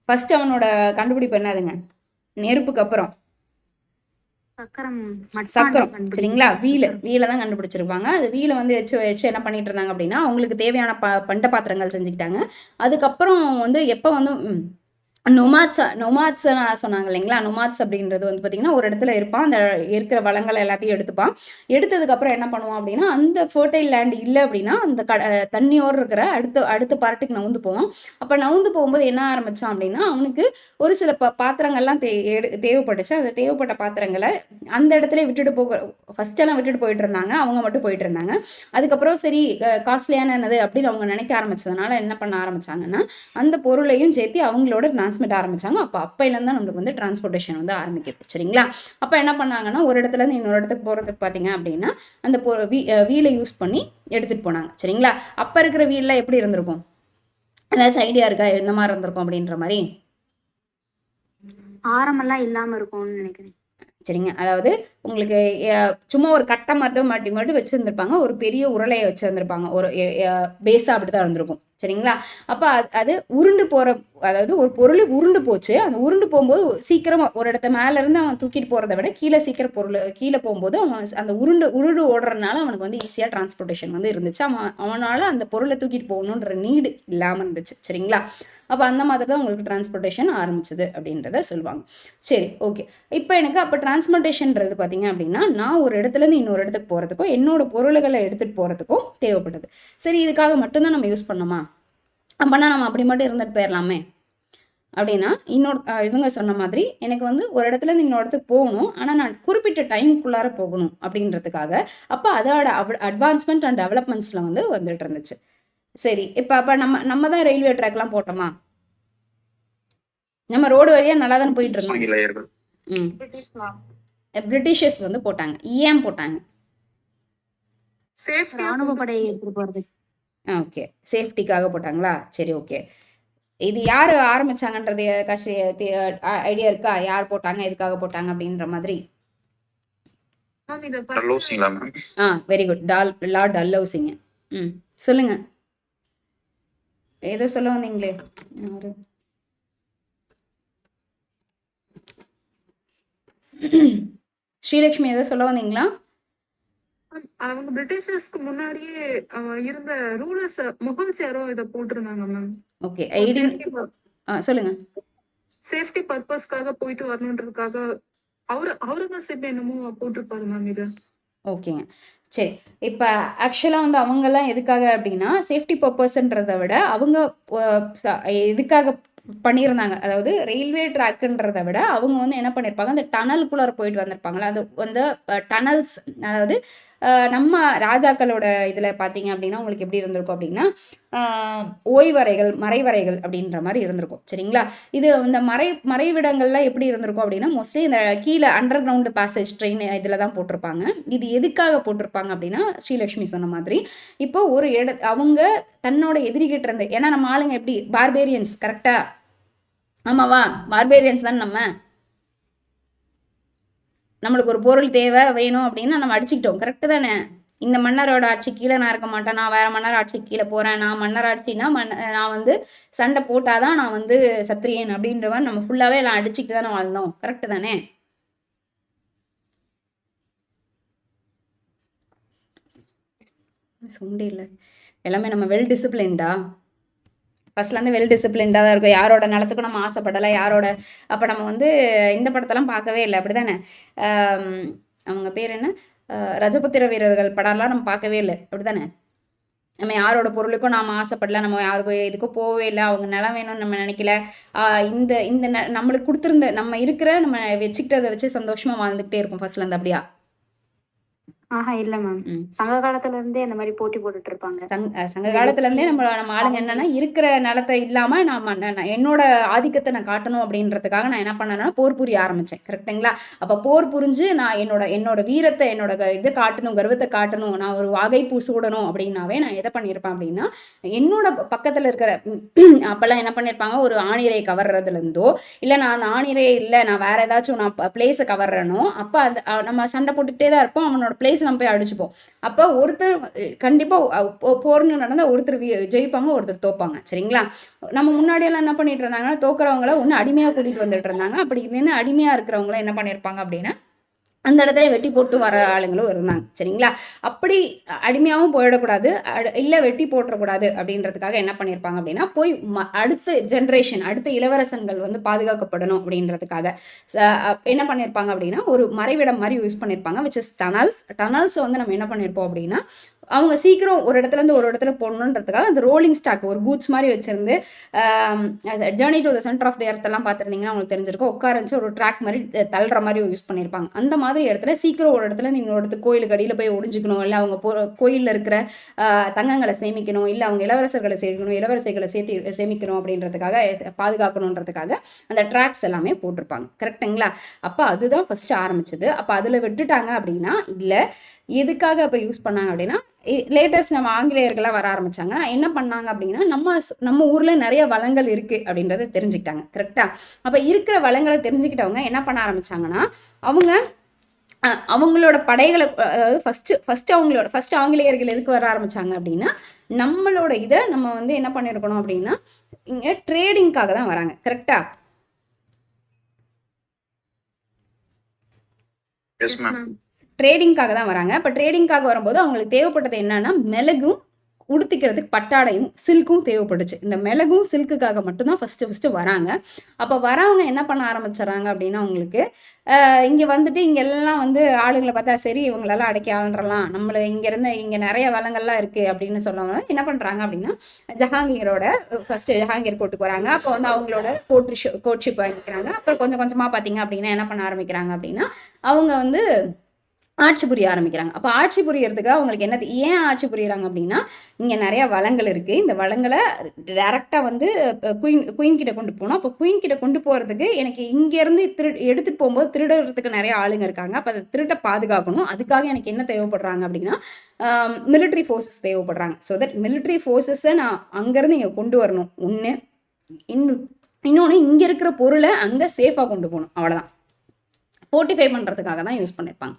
ஃபஸ்ட்டு அவனோட கண்டுபிடிப்பு என்னதுங்க? நெருப்புக்கு அப்புறம் சக்கரம். சரிங்களா? வீலை தான் கண்டுபிடிச்சிருப்பாங்க. அது வீலை வந்து வச்சு என்ன பண்ணிட்டு இருந்தாங்க அப்படின்னா அவங்களுக்கு தேவையான பண்ட பாத்திரங்கள் செஞ்சுக்கிட்டாங்க. அதுக்கப்புறம் வந்து எப்போ வந்து நொமாட்ஸ் சொன்னாங்க இல்லைங்களா? நொமாட்ஸ் அப்படின்றது வந்து பார்த்திங்கன்னா ஒரு இடத்துல இருப்பான், அந்த இருக்கிற வளங்களை எல்லாத்தையும் எடுத்துப்பான். எடுத்ததுக்கப்புறம் என்ன பண்ணுவான் அப்படின்னா அந்த ஃபர்டைல் லேண்ட் இல்லை அப்படின்னா அந்த தண்ணியோடு இருக்கிற அடுத்த பார்ட்டுக்கு நவுந்து போவான். அப்போ நவுந்து போகும்போது என்ன ஆரம்பித்தான் அப்படின்னா அவனுக்கு ஒரு சில பாத்திரங்கள்லாம் தேவைப்பட்டுச்சு. அந்த தேவைப்பட்ட பாத்திரங்களை அந்த இடத்துல ஃபஸ்ட்டெல்லாம் விட்டுட்டு போயிட்டு இருந்தாங்க, அவங்க மட்டும் போயிட்டு இருந்தாங்க. அதுக்கப்புறம் சரி காஸ்ட்லியானது அப்படின்னு அவங்க நினைக்க ஆரம்பிச்சதுனால என்ன பண்ண ஆரம்பிச்சாங்கன்னா அந்த பொருளையும் சேர்த்து அவங்களோட டிரான்ஸ்மிட் ஆரம்பிச்சாங்க. அப்பையிலேருந்து தான் நம்மளுக்கு வந்து டிரான்ஸ்போர்ட்டேஷன் வந்து ஆரம்பிக்குது. சரிங்களா? அப்போ என்ன பண்ணாங்கன்னா ஒரு இடத்துலேருந்து இன்னொரு இடத்துக்கு போகிறதுக்கு பார்த்தீங்க அப்படின்னா அந்த வீலை யூஸ் பண்ணி எடுத்துகிட்டு போனாங்க. சரிங்களா? அப்போ இருக்கிற வீல்லாம் எப்படி இருந்திருக்கும், ஏதாச்சும் ஐடியா இருக்கா எந்த மாதிரி இருந்திருக்கும் அப்படின்ற மாதிரி? ஆரமெல்லாம் இல்லாமல் இருக்கும்னு நினைக்கிறேன். சரிங்க. அதாவது உங்களுக்கு சும்மா ஒரு கட்டை மட்டும் வச்சுருந்துருப்பாங்க, ஒரு பெரிய உருளையை வச்சுருந்துருப்பாங்க, ஒரு பேஸாக அப்படி தான் இருந்திருக்கும். சரிங்களா? அப்போ அது உருண்டு போகிற, அதாவது ஒரு பொருள் உருண்டு போச்சு. அந்த உருண்டு போகும்போது சீக்கிரமாக ஒரு இடத்த மேலேருந்து அவன் தூக்கிட்டு போகிறத விட கீழே போகும்போது அவன் அந்த உருண்டு ஓடுறதுனால அவனுக்கு வந்து ஈஸியாக டிரான்ஸ்போர்ட்டேஷன் வந்து இருந்துச்சு. அவனால் அந்த பொருளை தூக்கிட்டு போகணுன்ற நீடு இல்லாமல் இருந்துச்சு. சரிங்களா? அப்போ அந்த மாதிரி தான் உங்களுக்கு டிரான்ஸ்போர்ட்டேஷன் ஆரம்பிச்சது அப்படின்றத சொல்லுவாங்க. சரி, ஓகே. இப்போ டிரான்ஸ்போர்ட்டேஷன்றது பார்த்தீங்க அப்படின்னா நான் ஒரு இடத்துலேருந்து இன்னொரு இடத்துக்கு போகிறதுக்கும் என்னோட பொருள்களை எடுத்துகிட்டு போகிறதுக்கும் தேவைப்பட்டது. சரி, இதுக்காக மட்டும்தான் நம்ம யூஸ் பண்ணோமா? அப்போனா நம்ம அப்படி மட்டும் இருந்துட்டு போயிடலாமே அப்படின்னா இவங்க சொன்ன மாதிரி எனக்கு வந்து ஒரு இடத்துலேருந்து இன்னொரு இடத்துக்கு போகணும், ஆனால் நான் குறிப்பிட்ட டைமுக்குள்ளார போகணும் அப்படின்றதுக்காக அப்போ அதோட அட்வான்ஸ்மெண்ட் அண்ட் டெவலப்மெண்ட்ஸில் வந்து வந்துட்டு இருந்துச்சு. சரி, அப்போ நம்ம தான் ரயில்வே ட்ராக்லாம் போட்டோமா? நம்ம ரோடு வழியாக நல்லா தானே போயிட்டு இருந்தோம். பிரிட்டிஷர்ஸ் வந்து போட்டாங்க. ஏன் போட்டாங்க? ராணுவப்படை எடுத்துட்டு போறது. ஓகே, சேஃப்டிக்காக போட்டாங்களா? சரி, ஓகே. இது யார் ஆரம்பிச்சாங்கன்றது ஐடியா இருக்கா? யார் போட்டாங்க, எதுக்காக போட்டாங்க அப்படின்ற மாதிரி? வெரி குட், லார்ட் டல்ஹௌசிங்க. சொல்லுங்க, ஏதோ சொல்ல வந்தீங்களே. ஸ்ரீலட்சுமி ஏதோ சொல்ல வந்தீங்களா? அவங்க பிரிட்டிஷர்ஸ்க்கு முன்னாடியே இருந்த ரூலர்ஸ் முகல்ஸ் யாரோ இத போட்டிருந்தாங்க மேம். ஓகே, சொல்லுங்க. சேஃப்டி பர்பஸ்க்காக போயிட்டு வரணுன்றதுக்காக அவுரங்கசீப் என்னமோ போட்டிருப்பாரு மேம் இது. ஓகேங்க, சரி. இப்போ ஆக்சுவலாக வந்து அவங்கெல்லாம் எதுக்காக அப்படின்னா சேஃப்டி பர்பஸ்ன்றதை விட அவங்க எதுக்காக பண்ணியிருந்தாங்க. அதாவது ரயில்வே ட்ராக்குன்றத விட அவங்க வந்து என்ன பண்ணியிருப்பாங்க, அந்த டனலுக்குள்ளார போயிட்டு வந்திருப்பாங்கல்ல, அது வந்து டனல்ஸ். அதாவது நம்ம ராஜாக்களோட இதில் பார்த்தீங்க அப்படின்னா உங்களுக்கு எப்படி இருந்திருக்கும் அப்படின்னா, ஓய்வறைகள், மறைவறைகள் அப்படின்ற மாதிரி இருந்திருக்கும். சரிங்களா? இது இந்த மறைவிடங்கள்லாம் எப்படி இருந்திருக்கும் அப்படின்னா, மோஸ்ட்லி இந்த கீழே அண்டர் கிரவுண்டு பேசேஜ் ட்ரெயின் இதில் தான் போட்டிருப்பாங்க. இது எதுக்காக போட்டிருப்பாங்க அப்படின்னா, ஸ்ரீலக்ஷ்மி சொன்ன மாதிரி, இப்போ ஒரு அவங்க தன்னோட எதிரிகிட்ட இருந்து, ஏன்னா நம்ம ஆளுங்க எப்படி பார்பேரியன்ஸ், கரெக்டா? ஆமாவா? பார்பேரியன்ஸ் தான் நம்மளுக்கு ஒரு பொருள் தேவை வேணும் அப்படின்னா நம்ம அடிச்சுக்கிட்டோம். கரெக்டு தானே? இந்த மன்னரோட ஆட்சி கீழே நான் இருக்க மாட்டேன், நான் வேற மன்னர் ஆட்சிக்கு கீழே போகிறேன், நான் மன்னர் ஆட்சின்னா நான் வந்து சண்டை போட்டாதான் நான் வந்து சத்திரியன் அப்படின்றவன் நம்ம ஃபுல்லாகவே எல்லாம் அடிச்சுக்கிட்டு தானே வாழ்ந்தோம். கரெக்டு தானே? சவுண்டே இல்லை. எல்லாமே நம்ம வெல் டிசிப்ளின்டா. ஃபர்ஸ்ட்லேருந்து வெல் டிசிப்ளின்டாக தான் இருக்கும். யாரோட நிலத்துக்கும் நம்ம ஆசைப்படலை, யாரோட. அப்போ நம்ம வந்து இந்த படத்தெல்லாம் பார்க்கவே இல்லை, அப்படி தானே? அவங்க பேர் என்ன, ரஜபுத்திர வீரர்கள் படம்லாம் நம்ம பார்க்கவே இல்லை, அப்படி தானே? நம்ம யாரோட பொருளுக்கும் நாம் ஆசைப்படல, நம்ம யாருக்கும் எதுக்கும் போகவே இல்லை, அவங்க நிலம் வேணும்னு நம்ம நினைக்கல. இந்த இந்த நம்மளுக்கு கொடுத்துருந்த நம்ம இருக்கிற நம்ம வச்சுக்கிட்டதை வச்சு சந்தோஷமாக வாழ்ந்துக்கிட்டே இருக்கும் ஃபர்ஸ்ட்லேருந்து. அப்படியா? இல்ல மேம். சங்க காலத்துல இருந்தே அந்த மாதிரி போட்டி போட்டுட்டு இருப்பாங்க. சங்க காலத்துல இருந்தே நம்ம ஆளுங்க என்னன்னா, இருக்கிற நிலத்தை இல்லாம என்னோட ஆதிக்கத்தை நான் காட்டணும் அப்படின்றதுக்காக நான் என்ன பண்ணேன்னா போர் புரிய ஆரம்பிச்சேன். கரெக்டுங்களா? அப்ப போர் புரிஞ்சு நான் என்னோட வீரத்தை, என்னோட இதை காட்டணும், கர்வத்தை காட்டணும், நான் ஒரு வாகைப்பூ சூடணும் அப்படின்னாவே நான் எதை பண்ணியிருப்பேன் அப்படின்னா, என்னோட பக்கத்துல இருக்கிற அப்பெல்லாம் என்ன பண்ணியிருப்பாங்க, ஒரு ஆணிரை கவர்றதுல இருந்தோ இல்லை நான் அந்த ஆணிரே இல்லை நான் வேற ஏதாச்சும் நான் பிளேஸை கவர்றனோ, அப்போ அந்த நம்ம சண்டை போட்டுக்கிட்டே தான் இருப்போம், அவனோட பிளேஸ் நம்ம போய் அடிச்சுப்போம். அப்போ ஒருத்தர் கண்டிப்பாக போர்னு நடந்தால் ஒருத்தர் ஜெயிப்பாங்க, ஒருத்தர் தோப்பாங்க. சரிங்களா? நம்ம முன்னாடியெல்லாம் என்ன பண்ணிட்டு இருந்தாங்கன்னா, தோக்குறவங்கள ஒன்று அடிமையாக கூட்டிகிட்டு வந்துட்டு இருந்தாங்க. அப்படி இல்லைன்னா அடிமையாக இருக்கிறவங்கள என்ன பண்ணியிருப்பாங்க அப்படின்னா அந்த இடத்துல வெட்டி போட்டு வர ஆளுங்களும் இருந்தாங்க. சரிங்களா? அப்படி அடிமையாகவும் போயிடக்கூடாது, இல்லை வெட்டி போட்டுறக்கூடாது அப்படின்றதுக்காக என்ன பண்ணியிருப்பாங்க அப்படின்னா, போய் அடுத்த ஜென்ரேஷன், அடுத்த இளவரசன்கள் வந்து பாதுகாக்கப்படணும் அப்படின்றதுக்காக என்ன பண்ணியிருப்பாங்க அப்படின்னா, ஒரு மறைவிடம் மாதிரி யூஸ் பண்ணியிருப்பாங்க, விச் இஸ் டனல்ஸ் வந்து நம்ம என்ன பண்ணியிருப்போம் அப்படின்னா, அவங்க சீக்கிரம் ஒரு இடத்துலேருந்து ஒரு இடத்துல போடணுன்றதுக்காக அந்த ரோலிங் ஸ்டாக் ஒரு பூட்ஸ் மாதிரி வச்சிருந்து, journey to the centre of the எர்த்தெல்லாம் பார்த்துருந்தீங்கன்னா உங்களுக்கு தெரிஞ்சிருக்கும், உட்காரச்சு ஒரு ட்ராக் மாதிரி தள்ளுற மாதிரி யூஸ் பண்ணியிருப்பாங்க. அந்த மாதிரி இடத்துல சீக்கிரம் ஒரு இடத்துல இன்னொரு இடத்துக்கு கோயிலுக்கு அடியில் போய் ஒழிஞ்சிக்கணும், இல்லை அவங்க கோயிலில் இருக்கிற தங்கங்களை சேமிக்கணும், இல்லை அவங்க இளவரசர்களை சேர்க்கணும், இளவரசிகளை சேமிக்கணும் அப்படின்றதுக்காக, பாதுகாக்கணுன்றதுக்காக அந்த ட்ராக்ஸ் எல்லாமே போட்டிருப்பாங்க. கரெக்டுங்களா? அப்போ அதுதான் ஃபர்ஸ்ட் ஆரம்பிச்சது. அப்போ அதில் விட்டுட்டாங்க அப்படின்னா, இல்லை எதுக்காக இப்போ யூஸ் பண்ணாங்க அப்படின்னா, லேட்டஸ்ட் நம்ம ஆங்கிலேயர்கள்லாம் வர ஆரம்பிச்சாங்க. என்ன பண்ணாங்க அப்படின்னா, நம்ம ஊரில் நிறைய வளங்கள் இருக்குது அப்படின்றத தெரிஞ்சுக்கிட்டாங்க. கரெக்டாக? அப்போ இருக்கிற வளங்களை தெரிஞ்சுக்கிட்டவங்க என்ன பண்ண ஆரம்பிச்சாங்கன்னா, அவங்களோட படைகளை, அதாவது ஃபர்ஸ்ட் ஆங்கிலேயர்கள் எதுக்கு வர ஆரம்பிச்சாங்க அப்படின்னா, நம்மளோட இதை நம்ம வந்து என்ன பண்ணியிருக்கணும் அப்படின்னா, இங்கே ட்ரேடிங்காக தான் வராங்க. கரெக்டா? ட்ரேடிங்காக தான் வராங்க. இப்போ ட்ரேடிங்காக வரும்போது அவங்களுக்கு தேவைப்பட்டது என்னன்னா, மிளகும் உடுத்திக்கிறதுக்கு பட்டாடையும் சில்க்கும் தேவைப்பட்டுச்சு. இந்த மிளகும் சில்க்குக்காக மட்டும்தான் ஃபஸ்ட்டு வராங்க. அப்போ வரவங்க என்ன பண்ண ஆரம்பிச்சிடறாங்க அப்படின்னா, அவங்களுக்கு இங்கே வந்துட்டு இங்கெல்லாம் வந்து ஆளுங்களை பார்த்தா சரி இவங்களெல்லாம் அடக்கி ஆளுன்றலாம், நம்மளை இங்கே நிறைய வளங்கள்லாம் இருக்குது அப்படின்னு சொல்லவங்க என்ன பண்ணுறாங்க அப்படின்னா, ஜஹாங்கீர் கோர்ட்டுக்கு வராங்க. அப்போ வந்து அவங்களோட கோர்ட்ஷிப் வாங்கிக்கிறாங்க. அப்புறம் கொஞ்சம் கொஞ்சமாக பார்த்தீங்க அப்படின்னா என்ன பண்ண ஆரம்பிக்கிறாங்க அப்படின்னா, அவங்க வந்து ஆட்சி புரிய ஆரம்பிக்கிறாங்க. அப்போ ஆட்சி புரியறதுக்கு அவங்களுக்கு என்னது, ஏன் ஆட்சி புரியுறாங்க அப்படின்னா, இங்கே நிறைய வளங்கள் இருக்குது, இந்த வளங்களை டேரெக்டாக வந்து குயின் கிட்ட கொண்டு போகணும். அப்போ குயின் கிட்ட கொண்டு போகிறதுக்கு எனக்கு இங்கேருந்து எடுத்துகிட்டு போகும்போது திருடுறதுக்கு நிறைய ஆளுங்க இருக்காங்க. அப்போ அதை திருட்டை பாதுகாக்கணும். அதுக்காக எனக்கு என்ன தேவைப்படுறாங்க அப்படின்னா, மிலிட்ரி ஃபோர்ஸஸ் தேவைப்படுறாங்க. ஸோ தட் மிலிட்ரி ஃபோர்ஸஸை நான் அங்கேருந்து இங்கே கொண்டு வரணும். இன்னொன்று இங்கே இருக்கிற பொருளை அங்கே சேஃபாக கொண்டு போகணும். அவ்வளோதான். ஃபோர்ட்டிஃபை பண்ணுறதுக்காக தான் யூஸ் பண்ணியிருப்பாங்க.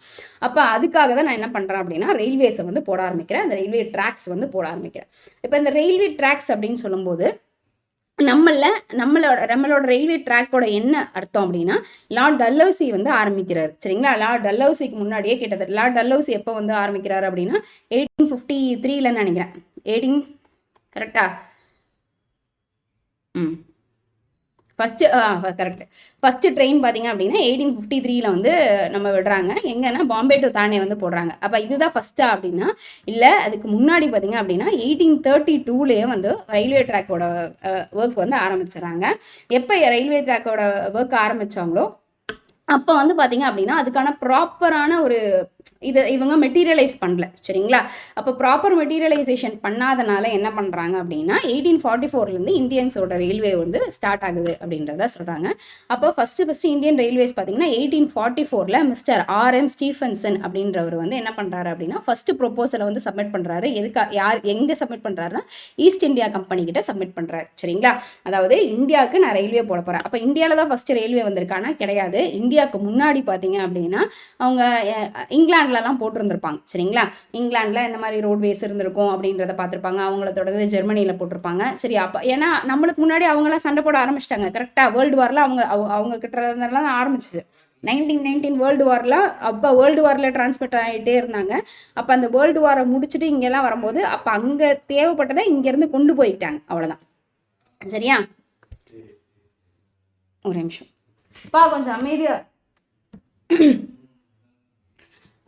அப்போ அதுக்காக தான் நான் என்ன பண்ணுறேன் அப்படின்னா, ரயில்வேஸை வந்து போட ஆரம்பிக்கிறேன், அந்த ரயில்வே ட்ராக்ஸ் வந்து போட ஆரம்பிக்கிறேன். இப்போ இந்த ரயில்வே ட்ராக்ஸ் அப்படின்னு சொல்லும்போது நம்மளோட ரயில்வே ட்ராக்கோட என்ன அர்த்தம் அப்படின்னா, லார்ட் டல்ஹௌசி வந்து ஆரம்பிக்கிறார். சரிங்களா? லார்ட் டல்ஹௌசிக்கு முன்னாடியே கிட்டத்தட்ட லார்ட் டல்ஹௌசி எப்போ வந்து ஆரம்பிக்கிறாரு அப்படின்னா 1853 நினைக்கிறேன். 18 கரெக்டா? கரெக்ட். ஃபர்ஸ்ட் ட்ரெயின் பார்த்தீங்க அப்படின்னா 1853 வந்து நம்ம விடுறாங்க. எங்கன்னா பாம்பே டு தானே வந்து போடுறாங்க. அப்போ இதுதான் ஃபர்ஸ்டா அப்படின்னா இல்லை, அதுக்கு முன்னாடி பார்த்தீங்க அப்படின்னா 1832 வந்து ரயில்வே ட்ராக்கோட ஒர்க் வந்து ஆரம்பிச்சிடறாங்க. எப்போ ரயில்வே ட்ராக்கோட ஒர்க் ஆரம்பித்தாங்களோ அப்போ வந்து பார்த்தீங்க அப்படின்னா அதுக்கான ப்ராப்பரான ஒரு இவங்க மெட்டீரியலைஸ் பண்ணல. சரிங்களா? அப்போ ப்ராப்பர் மெட்டீரியலைசேஷன் பண்ணாதனால என்ன பண்ணுறாங்க அப்படின்னா 1844 இந்தியன்ஸோட ரயில்வே வந்து ஸ்டார்ட் ஆகுது அப்படின்றத சொல்கிறாங்க. அப்போ ஃபஸ்ட்டு இந்தியன் ரயில்வேஸ் பார்த்தீங்கன்னா 1844 மிஸ்டர் ஆர்எம் ஸ்டீஃபன்சன் அப்படின்றவர் வந்து என்ன பண்ணுறாரு அப்படின்னா ஃபஸ்ட்டு ப்ரொப்போசலை வந்து சப்மிட் பண்ணுறாரு. எங்கே சப்மிட் பண்ணுறாருன்னா ஈஸ்ட் இந்தியா கம்பெனி கிட்ட சப்மிட் பண்ணுறாரு. சரிங்களா? அதாவது இந்தியாவுக்கு நான் ரயில்வே போட போகிறேன். அப்போ இந்தியாவில் தான் ஃபஸ்ட்டு ரயில்வே வந்திருக்கானா? கிடையாது. இந்தியாவுக்கு முன்னாடி பார்த்தீங்க அப்படின்னா அவங்க இங்கிலாந்துலலாம் போட்டிருந்துருப்பாங்க. சரிங்களா? இங்கிலாண்டில் இந்த மாதிரி ரோட்வேஸ் இருந்திருக்கும் அப்படின்றத பார்த்துருப்பாங்க. அவங்கள தொடர்ந்து ஜெர்மனியில் போட்டிருப்பாங்க. சரி, அப்போ ஏன்னா நம்மளுக்கு முன்னாடி அவங்களாம் சண்டை போட ஆரம்பிச்சிட்டாங்க. கரெக்டாக வேர்ல்டு வாரில் அவங்க கிட்ட இருந்தெல்லாம் ஆரம்பிச்சிச்சு. 1919 வேர்ல்டு வாரில் அப்போ வேர்ல்டு வாரில் டிரான்ஸ்போர்ட் ஆகிட்டே இருந்தாங்க. அப்போ அந்த வேர்ல்டு வாரை முடிச்சுட்டு இங்கெல்லாம் வரும்போது அப்போ அங்கே தேவைப்பட்டதை இங்கேருந்து கொண்டு போயிட்டாங்க. அவ்வளோதான். சரியா? ஒரு நிமிஷம் பா, கொஞ்சம் அமைதியா.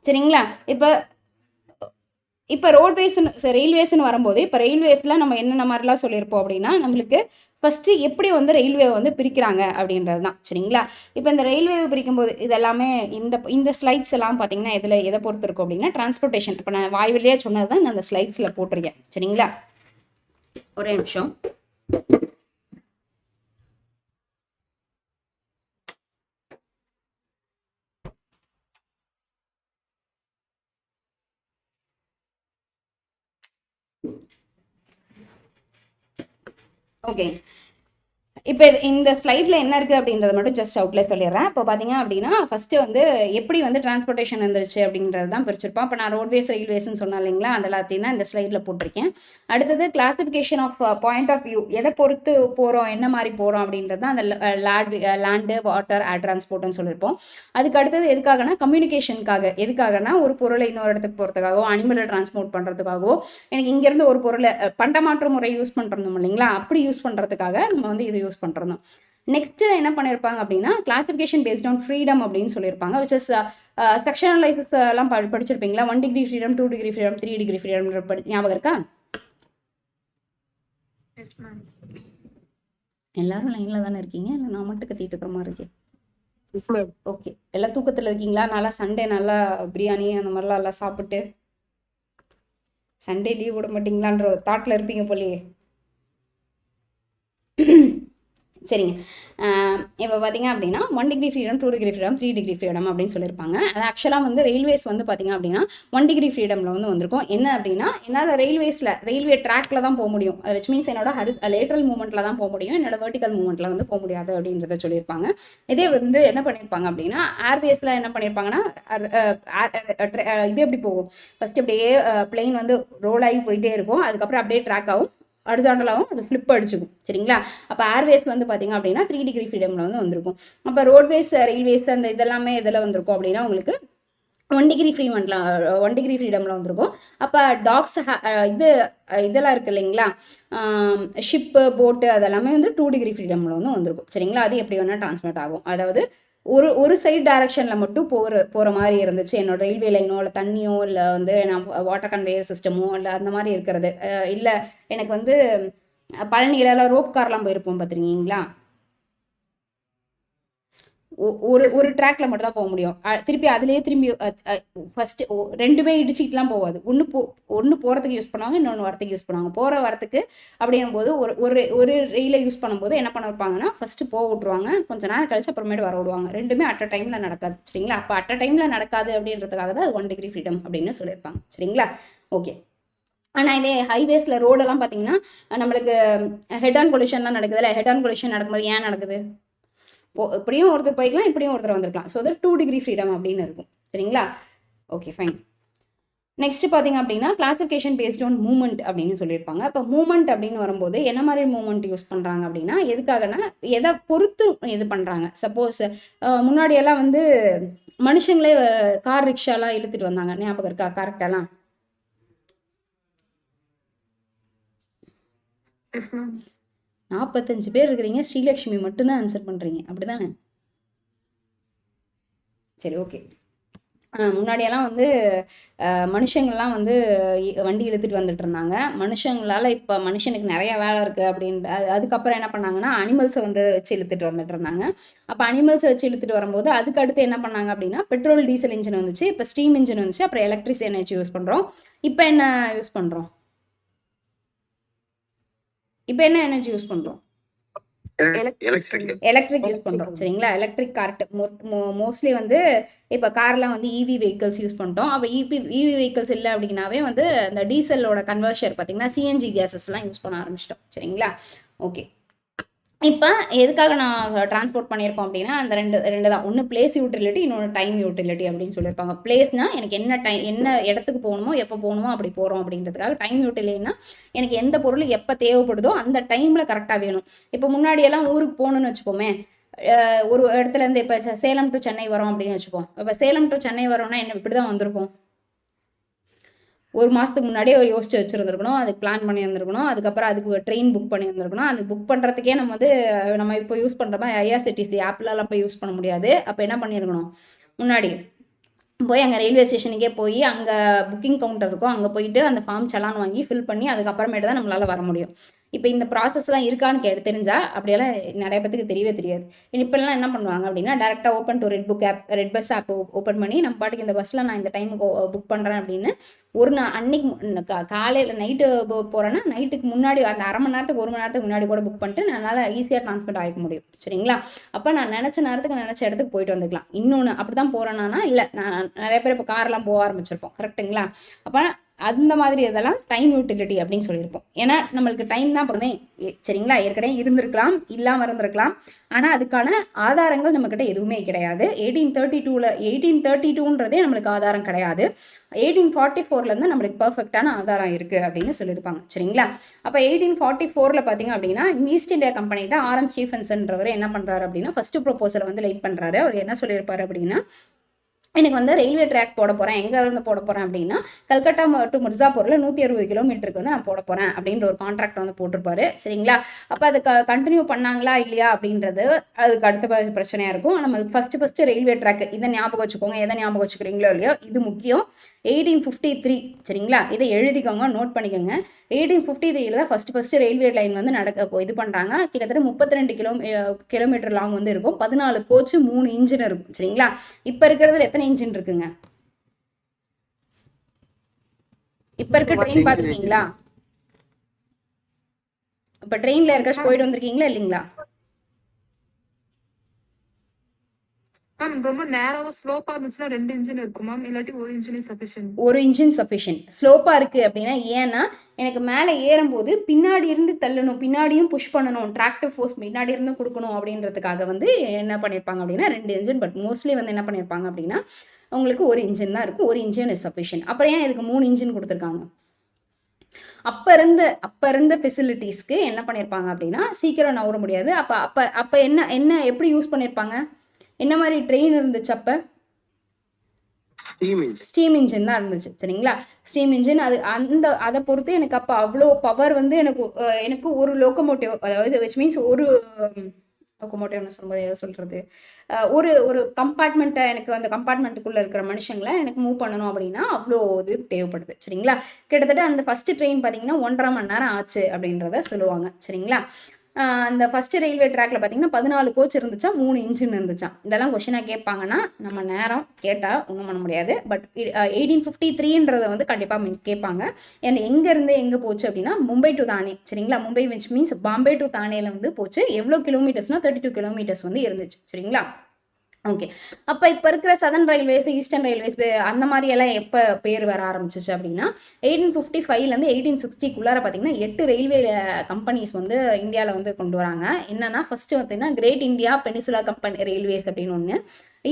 சரிங்களா? இப்போ ரோட்வேஸ்ன்னு ரயில்வேஸ்ன்னு வரும்போது இப்போ ரயில்வேஸில் நம்ம என்னென்ன மாதிரிலாம் சொல்லியிருப்போம் அப்படின்னா நம்மளுக்கு ஃபஸ்ட்டு எப்படி வந்து ரயில்வே வந்து பிரிக்கிறாங்க அப்படின்றது தான். சரிங்களா? இப்போ இந்த ரயில்வே பிரிக்கும்போது இதெல்லாமே இந்த ஸ்லைட்ஸ் எல்லாம் பார்த்தீங்கன்னா எதை பொறுத்து இருக்கும் அப்படின்னா டிரான்ஸ்போர்ட்டேஷன். இப்போ நான் வாய்வழியே சொன்னது தான் நான் அந்த ஸ்லைட்ஸில் போட்டிருக்கேன். சரிங்களா? ஒரே நிமிஷம். ஓகே, இப்போ இந்த ஸ்லைடில் என்ன இருக்குது அப்படின்றத மட்டும் ஜஸ்ட் அவுட்ல சொல்லிடுறேன். இப்போ பார்த்தீங்க அப்படின்னா ஃபஸ்ட்டு வந்து எப்படி வந்து டிரான்ஸ்போர்ட்டேஷன் வந்துருச்சு அப்படின்றது தான் பிரிச்சிருப்போம். இப்போ நான் ரோட்வேஸ் ரயில்வேஸ்ன்னு சொன்னேன் இல்லைங்களா? அது எல்லாத்தையும் தான் இந்த ஸ்லைடில் போட்டிருக்கேன். அடுத்தது classification of point of view, எதை பொறுத்து போகிறோம், என்ன மாதிரி போகிறோம் அப்படின்றது தான் அந்த லேண்டு, வாட்டர், ஏர் டிரான்ஸ்போர்ட்னு சொல்லியிருப்போம். அதுக்கு அடுத்தது எதுக்காகனா கம்யூனிகேஷனுக்காக. எதுக்காகனா ஒரு பொருளை இன்னொரு இடத்துக்கு போகிறதுக்காகவோ, அனிமலை டிரான்ஸ்போர்ட் பண்ணுறதுக்காகவோ, எனக்கு இங்கேருந்து ஒரு பொருளை பண்டமாற்று முறை யூஸ் பண்ணுறோம் இல்லைங்களா? அப்படி யூஸ் பண்ணுறதுக்காக நம்ம வந்து இது யூஸ் பண்ணுறோம். நெக்ஸ்ட் என்ன பண்ணியிருப்பாங்க அப்படின்னா கிளாசிஃபிகேஷன் பேஸ்ட் ஆன் ஃப்ரீடம் அப்படின்னு சொல்லியிருப்பாங்க. விச் இஸ் செக்ஷனலைசஸ் எல்லாம் படிச்சிருப்பீங்களா? 1 degree freedom, 2 degree freedom, 3 degree freedom ஞாபகம் இருக்கா? எல்லாரும் லைன்ல தானே இருக்கீங்க? இல்லை நான் மட்டும் கத்திட்டு இருக்கிற மாதிரி இருக்கேன். ஓகே, எல்லாம் தூக்கத்தில் இருக்கீங்களா? நல்லா சண்டே நல்லா பிரியாணி அந்த மாதிரிலாம் எல்லாம் சாப்பிட்டு சண்டே லீவ் விட மாட்டீங்களான்ற ஒரு தாட்டில் இருப்பீங்க போலயே. சரிங்க, இப்போ பார்த்தீங்க அப்படின்னா 1 degree freedom, 2 degree freedom, 3 degree freedom அப்படின்னு சொல்லியிருப்பாங்க. அது ஆக்சுவலாக வந்து ரயில்வேஸ் வந்து பார்த்தீங்க அப்படின்னா 1 டிகிரி ஃப்ரீடமில் வந்து வந்திருக்கும். என்ன அப்படின்னா என்னால் ரயில்வே ட்ராக்ல தான் போக முடியும். விச் மீன்ஸ் என்னோட லேட்ரல் மூவ்மெண்ட்டில் தான் போக முடியும். என்னோட வெர்டிக்கல் மூவ்மெண்ட்டில் வந்து போக முடியாது அப்படின்றத சொல்லியிருப்பாங்க. இதே வந்து என்ன பண்ணியிருப்பாங்க அப்படின்னா ஏர்வேஸில் என்ன பண்ணியிருப்பாங்கன்னா இது எப்படி போகும், ஃபஸ்ட்டு அப்படியே பிளெயின் வந்து ரோல் ஆகி போயிட்டே இருக்கும். அதுக்கப்புறம் அப்படியே ட்ராக் ஆகும், ஹாரிசாண்டலாகவும் அது ஃப்ளிப் அடிச்சுக்கும். சரிங்களா? அப்போ ஏர்வேஸ் வந்து பார்த்தீங்க அப்படின்னா 3 டிகிரி ஃப்ரீடமில் வந்து வந்திருக்கும். அப்போ ரோட்வேஸ், ரயில்வேஸ் அந்த இதெல்லாமே இதில் வந்திருக்கும் அப்படின்னா உங்களுக்கு 1 டிகிரி ஃப்ரீடமில் வந்திருக்கும். அப்போ டாக்ஸ் இதெல்லாம் இருக்குது இல்லைங்களா? ஷிப்பு, போட்டு அதெல்லாமே வந்து 2 டிகிரி ஃப்ரீடமில் வந்து வந்திருக்கும். சரிங்களா? அது எப்படி வேணால் டிரான்ஸ்மிட் ஆகும். அதாவது ஒரு சைடு டைரக்ஷனில் மட்டும் போகிற மாதிரி இருந்துச்சு என்னோட ரயில்வே லைனோ, இல்லை தண்ணியோ, இல்லை வந்து நான் வாட்டர் கன்வேயர் சிஸ்டமோ, இல்லை அந்த மாதிரி இருக்கிறது. இல்லை எனக்கு வந்து பழனியிலலாம் ரோப் கார்லாம் போயிருப்போம் பார்த்துருக்கீங்களா? ஒரு ட்ராக்ல மட்டும் தான் போக முடியும். திருப்பி அதுலேயே திரும்பி ஃபர்ஸ்ட் ரெண்டுமே இடிச்சிக்கிட்டுலாம் போகாது. ஒன்று போகிறதுக்கு யூஸ் பண்ணுவாங்க, இன்னொன்று வரத்துக்கு யூஸ் பண்ணுவாங்க. போகிற வரத்துக்கு அப்படிங்கும் போது ஒரு ரயிலை யூஸ் பண்ணும்போது என்ன பண்ண வைப்பாங்கன்னா ஃபஸ்ட்டு போக விட்ருவாங்க, கொஞ்சம் நேரம் கழிச்சு அப்புறமேட்டு வர விடுவாங்க. ரெண்டுமே அட் அ டைமில் நடக்காது. சரிங்களா? அப்போ அட் அ டைமில் நடக்காது அப்படின்றதுக்காக தான் அது 1 டிகிரி ஃப்ரீடம் அப்படின்னு சொல்லியிருப்பாங்க. சரிங்களா? ஓகே. ஆனால் இதே ஹைவேஸில் ரோடெல்லாம் பார்த்தீங்கன்னா நம்மளுக்கு ஹெட் ஆன் கொலிஷன்லாம் நடக்குது இல்லை? ஹெட் ஆன் கொலிஷன் நடக்கும்போது ஏன் நடக்குது? இப்படியும் ஒருத்தர் போய்க்கலாம், இப்படியும் ஒருத்தர் வந்திருக்கலாம். ஸோ அது 2 டிகிரி ஃப்ரீடம் அப்படின்னு இருக்கும். சரிங்களா? Okay, fine. நெக்ஸ்ட் பார்த்தீங்க அப்படின்னா கிளாசிஃபிகேஷன் பேஸ்ட் ஆன் மூவ்மெண்ட் அப்படின்னு சொல்லியிருப்பாங்க. இப்போ மூவ்மெண்ட் அப்படின்னு வரும்போது என்ன மாதிரி மூவ்மெண்ட் யூஸ் பண்ணுறாங்க அப்படின்னா எதுக்காகனா எதை பொறுத்து இது பண்ணுறாங்க. சப்போஸ் முன்னாடியெல்லாம் வந்து மனுஷங்களே கார் ரிக்ஷாலாம் இழுத்துட்டு வந்தாங்க, ஞாபகம் இருக்கா? கரெக்டாலாம் 45 பேர் இருக்கிறீங்க, ஸ்ரீலக்ஷ்மி மட்டும்தான் ஆன்சர் பண்ணுறீங்க, அப்படிதானே? சரி, ஓகே. முன்னாடியெல்லாம் வந்து மனுஷங்கள்லாம் வந்து வண்டி இழுத்துட்டு வந்துட்டு இருந்தாங்க. மனுஷங்களால் இப்போ மனுஷனுக்கு நிறைய வேலை இருக்குது அப்படின்ட்டு அதுக்கப்புறம் என்ன பண்ணாங்கன்னா அனிமல்ஸை வந்து வச்சு இழுத்துட்டு வந்துட்டு இருந்தாங்க. அப்போ அனிமல்ஸை வச்சு இழுத்துட்டு வரும்போது அதுக்கு அடுத்து என்ன பண்ணாங்க அப்படின்னா பெட்ரோல் டீசல் இன்ஜின் வந்துச்சு, இப்போ ஸ்டீம் இன்ஜின் வந்துச்சு, அப்புறம் எலக்ட்ரிக் எனர்ஜி யூஸ் பண்ணுறோம். இப்போ என்ன யூஸ் பண்ணுறோம்? இப்போ என்ன எனர்ஜி யூஸ் பண்ணுறோம்? எலக்ட்ரிக் யூஸ் பண்ணுறோம். சரிங்களா? எலக்ட்ரிக் கார்ட்டு மோஸ்ட்லி வந்து இப்போ கார்லாம் வந்து இவி வெஹிக்கல்ஸ் யூஸ் பண்ணிட்டோம். அப்போ இவி வெஹிக்கல்ஸ் இல்லை அப்படின்னாவே வந்து இந்த டீசலோட கன்வர்ஷர் பார்த்தீங்கன்னா சிஎன்ஜி கேஸஸ்லாம் யூஸ் பண்ண ஆரம்பிச்சிட்டோம். சரிங்களா? ஓகே. இப்போ எதுக்காக நான் டிரான்ஸ்போர்ட் பண்ணியிருப்போம் அப்படின்னா அந்த ரெண்டு தான். ஒன்று பிளேஸ் யூட்டிலிட்டி, இன்னொன்று டைம் யூட்டிலிட்டி அப்படின்னு சொல்லியிருப்பாங்க. பிளேஸ்னால் எனக்கு என்ன இடத்துக்கு போகணுமோ எப்போ போகணுமோ அப்படி போகிறோம் அப்படின்றதுக்காக. டைம் யூட்டிலிட்டினா எனக்கு எந்த பொருள் எப்போ தேவைப்படுதோ அந்த டைமில் கரெக்டாக வேணும். இப்போ முன்னாடியெல்லாம் ஊருக்கு போகணுன்னு வச்சுப்போமே, ஒரு இடத்துலேருந்து இப்போ சேலம் டு சென்னை வரோம் அப்படின்னு வச்சுப்போம். இப்போ சேலம் டு சென்னை வரோம்னா என்ன இப்படி தான் வந்திருப்போம். ஒரு மாதத்துக்கு முன்னாடியே ஒரு யோசிச்சு வச்சுருந்துருக்கணும், அதுக்கு பிளான் பண்ணி இருந்திருக்கணும், அதுக்கப்புறம் அதுக்கு ட்ரெயின் புக் பண்ணி இருந்திருக்கணும். அது புக் பண்ணுறதுக்கே நம்ம இப்போ யூஸ் பண்ணுற மாதிரி ஐஆர்சிடிசி ஆப்லலாம் போய் யூஸ் பண்ண முடியாது. அப்போ என்ன பண்ணியிருக்கணும், முன்னாடி போய் அங்கே ரயில்வே ஸ்டேஷனுக்கே போய் அங்கே புக்கிங் கவுண்டர் இருக்கும், அங்கே போயிட்டு அந்த ஃபார்ம் சலான் வாங்கி ஃபில் பண்ணி அதுக்கப்புறமேட்டு தான் நம்மளால் வர முடியும். இப்போ இந்த ப்ராசஸ்லாம் இருக்கான்னு தெரிஞ்சால் அப்படியெல்லாம் நிறைய பேத்துக்கு தெரியவே தெரியாது. இப்போல்லாம் என்ன பண்ணுவாங்க அப்படின்னா டேரெக்டாக open the redBus app open பண்ணி நம்ம பாட்டுக்கு இந்த பஸ்ஸில் நான் இந்த டைமுக்கு புக் பண்ணுறேன் அப்படின்னு ஒரு நாள் அன்னைக்கு காலையில் நைட்டு போகிறேன்னா நைட்டுக்கு முன்னாடி அந்த அரை மணி நேரத்துக்கு 1 மணி நேரத்துக்கு முன்னாடி கூட புக் பண்ணிட்டு என்னால் ஈஸியாக ட்ரான்ஸ்போர்ட் ஆகிக்க முடியும். சரிங்களா? அப்போ நான் நினச்ச நேரத்துக்கு நினச்ச இடத்துக்கு போயிட்டு வந்துக்கலாம். இன்னொன்று அப்படி தான் போகிறேன்னா இல்லை, நான் நிறைய பேர் இப்போ கார்லாம் போக ஆரம்பிச்சிருப்போம். கரெக்டுங்களா? அப்போ அந்த மாதிரி இதெல்லாம் டைம் யூட்டிலிட்டி அப்படின்னு சொல்லியிருப்போம். ஏன்னா நம்மளுக்கு டைம் தான் போதுமே. சரிங்களா? ஏற்கனவே இருந்திருக்கலாம், இல்லாமல் இருந்திருக்கலாம், ஆனால் அதுக்கான ஆதாரங்கள் நம்மக்கிட்ட எதுவுமே கிடையாது. 1832ன்றதே நம்மளுக்கு ஆதாரம் கிடையாது. 1844 நம்மளுக்கு பர்ஃபெக்டான ஆதாரம் இருக்குது அப்படின்னு சொல்லியிருப்பாங்க. சரிங்களா? அப்போ 1844 பார்த்தீங்க அப்படின்னா ஈஸ்ட் இந்தியா கம்பெனிகிட்ட ஆர்எம் ஸ்டீஃபன்சன்றவர் என்ன பண்ணுறாரு அப்படின்னா ஃபர்ஸ்ட் ப்ரொபோசலை வந்து லைட் பண்ணுறாரு. அவர் என்ன சொல்லியிருப்பாரு அப்படின்னா எனக்கு வந்து ரயில்வே ட்ராக் போட போகிறேன். எங்கே இருந்து போட போகிறேன் அப்படின்னா கல்கட்டா டு மிர்சாப்பூரில் 160 கிலோமீட்டருக்கு வந்து நான் போட போகிறேன் அப்படின்ற ஒரு கான்ட்ராக்ட் வந்து போட்டிருப்பாரு. சரிங்களா? அப்போ அது கண்டினியூ பண்ணாங்களா இல்லையா அப்படின்றது அதுக்கு அடுத்த பிரச்சனையாக இருக்கும். நம்ம ஃபஸ்ட்டு ரயில்வே ட்ராக் இதை ஞாபகம் வச்சுக்கோங்க. எதை ஞாபகம் வச்சுக்கிறீங்களோ இல்லையோ இது முக்கியம். 1853. சரிங்களா? இதை எழுதிக்கோங்க, நோட் பண்ணிக்கோங்க. 1853 தான் ஃபஸ்ட்டு ரயில்வே லைன் வந்து இது பண்ணுறாங்க. கிட்டத்தட்ட 32 கிலோமீட்டர் லாங் வந்து இருக்கும். 14 கோச்சு 3 இன்ஜின் இருக்கும். சரிங்களா? இப்போ இருக்கிறதுல எத்தனை இன்ஜின் இருக்குங்க? இப்ப இருக்க ட்ரெயின் பாத்துருக்கீங்களா? இப்ப ட்ரெயின்ல இருக்காச்சு போயிட்டு வந்திருக்கீங்களா இல்லீங்களா? மேம் ரொம்ப நேரவா ஸ்லோப்பா இருந்துச்சுன்னா 2 இன்ஜின் இருக்கும் மேம், இல்லாட்டி 1 இன்ஜின் சஃபிஷியன்ட். 1 engine sufficient. ஸ்லோப்பா இருக்கு அப்படின்னா ஏன்னா எனக்கு மேலே ஏறும்போது பின்னாடி இருந்து தள்ளணும், பின்னாடியும் புஷ் பண்ணணும், ட்ராக்டிவ் ஃபோர்ஸ் பின்னாடி இருந்தும் கொடுக்கணும் அப்படின்றதுக்காக வந்து என்ன பண்ணியிருப்பாங்க அப்படின்னா 2 இன்ஜின். பட் மோஸ்ட்லி வந்து என்ன பண்ணியிருப்பாங்க அப்படின்னா உங்களுக்கு 1 இன்ஜின் தான் இருக்கும். 1 இன்ஜின் இஸ் சஃபிஷியன்ட். அப்புறம் ஏன் இதுக்கு 3 இன்ஜின் கொடுத்துருக்காங்க? அப்போ இருந்த ஃபெசிலிட்டிஸ்க்கு என்ன பண்ணியிருப்பாங்க அப்படின்னா சீக்கிரம் நவர முடியாது. அப்போ என்ன எப்படி யூஸ் பண்ணியிருப்பாங்க? என்ன மாதிரி ட்ரெயின் இருந்துச்சு அப்போ? ஸ்டீம் இன்ஜின் தான் இருந்துச்சு. சரிங்களா? ஸ்டீம் இன்ஜின் அதை பொறுத்து எனக்கு அப்போ அவ்வளோ பவர் வந்து எனக்கு ஒரு லோக்கோமோட்டிவ், அதாவது விச் மீன்ஸ் ஒரு லோக்கோமோட்டிவ்னு சொல்லும்போது எதை சொல்கிறது, ஒரு கம்பார்ட்மெண்ட்டை எனக்கு அந்த கம்பார்ட்மெண்ட்டுக்குள்ளே இருக்கிற மனுஷங்களை எனக்கு மூவ் பண்ணணும் அப்படின்னா அவ்வளோ இது தேவைப்படுது. சரிங்களா? கிட்டத்தட்ட அந்த ஃபஸ்ட்டு ட்ரெயின் பார்த்தீங்கன்னா 1.5 மணி நேரம் ஆச்சு அப்படின்றத சொல்லுவாங்க. சரிங்களா? அந்த ஃபஸ்ட்டு ரயில்வே ட்ராக்ல பார்த்தீங்கன்னா 14 கோச் இருந்துச்சா, 3 இன்ஜின் இருந்துச்சான். இதெல்லாம் கொஷினாக கேட்பாங்கன்னா நம்ம நேரம் கேட்டால் ஒன்றும் பண்ண முடியாது. பட் 1853ன்றதை வந்து கண்டிப்பாக கேட்பாங்க. ஏன்னா எங்கேருந்து எங்கே போச்சு அப்படின்னா மும்பை டு தானே. சரிங்களா? Mumbai which means Bombay to தானேல வந்து போச்சு. எவ்வளோ கிலோமீட்டர்ஸ்னால் 32 கிலோமீட்டர்ஸ் வந்து இருந்துச்சு. சரிங்களா? ஓகே. அப்போ இப்போ இருக்கிற சதர்ன் ரயில்வேஸ், ஈஸ்டர்ன் ரயில்வேஸ் அந்த மாதிரியெல்லாம் எப்போ பேர் வர ஆரம்பிச்சிச்சு அப்படின்னா 1855லேருந்து 1860க்குள்ளார பார்த்தீங்கன்னா 8 ரயில்வே கம்பெனிஸ் வந்து இந்தியாவில் வந்து கொண்டு வராங்க. என்னென்னா ஃபஸ்ட்டு பார்த்தீங்கன்னா great India peninsula company railways அப்படின்னு ஒன்று,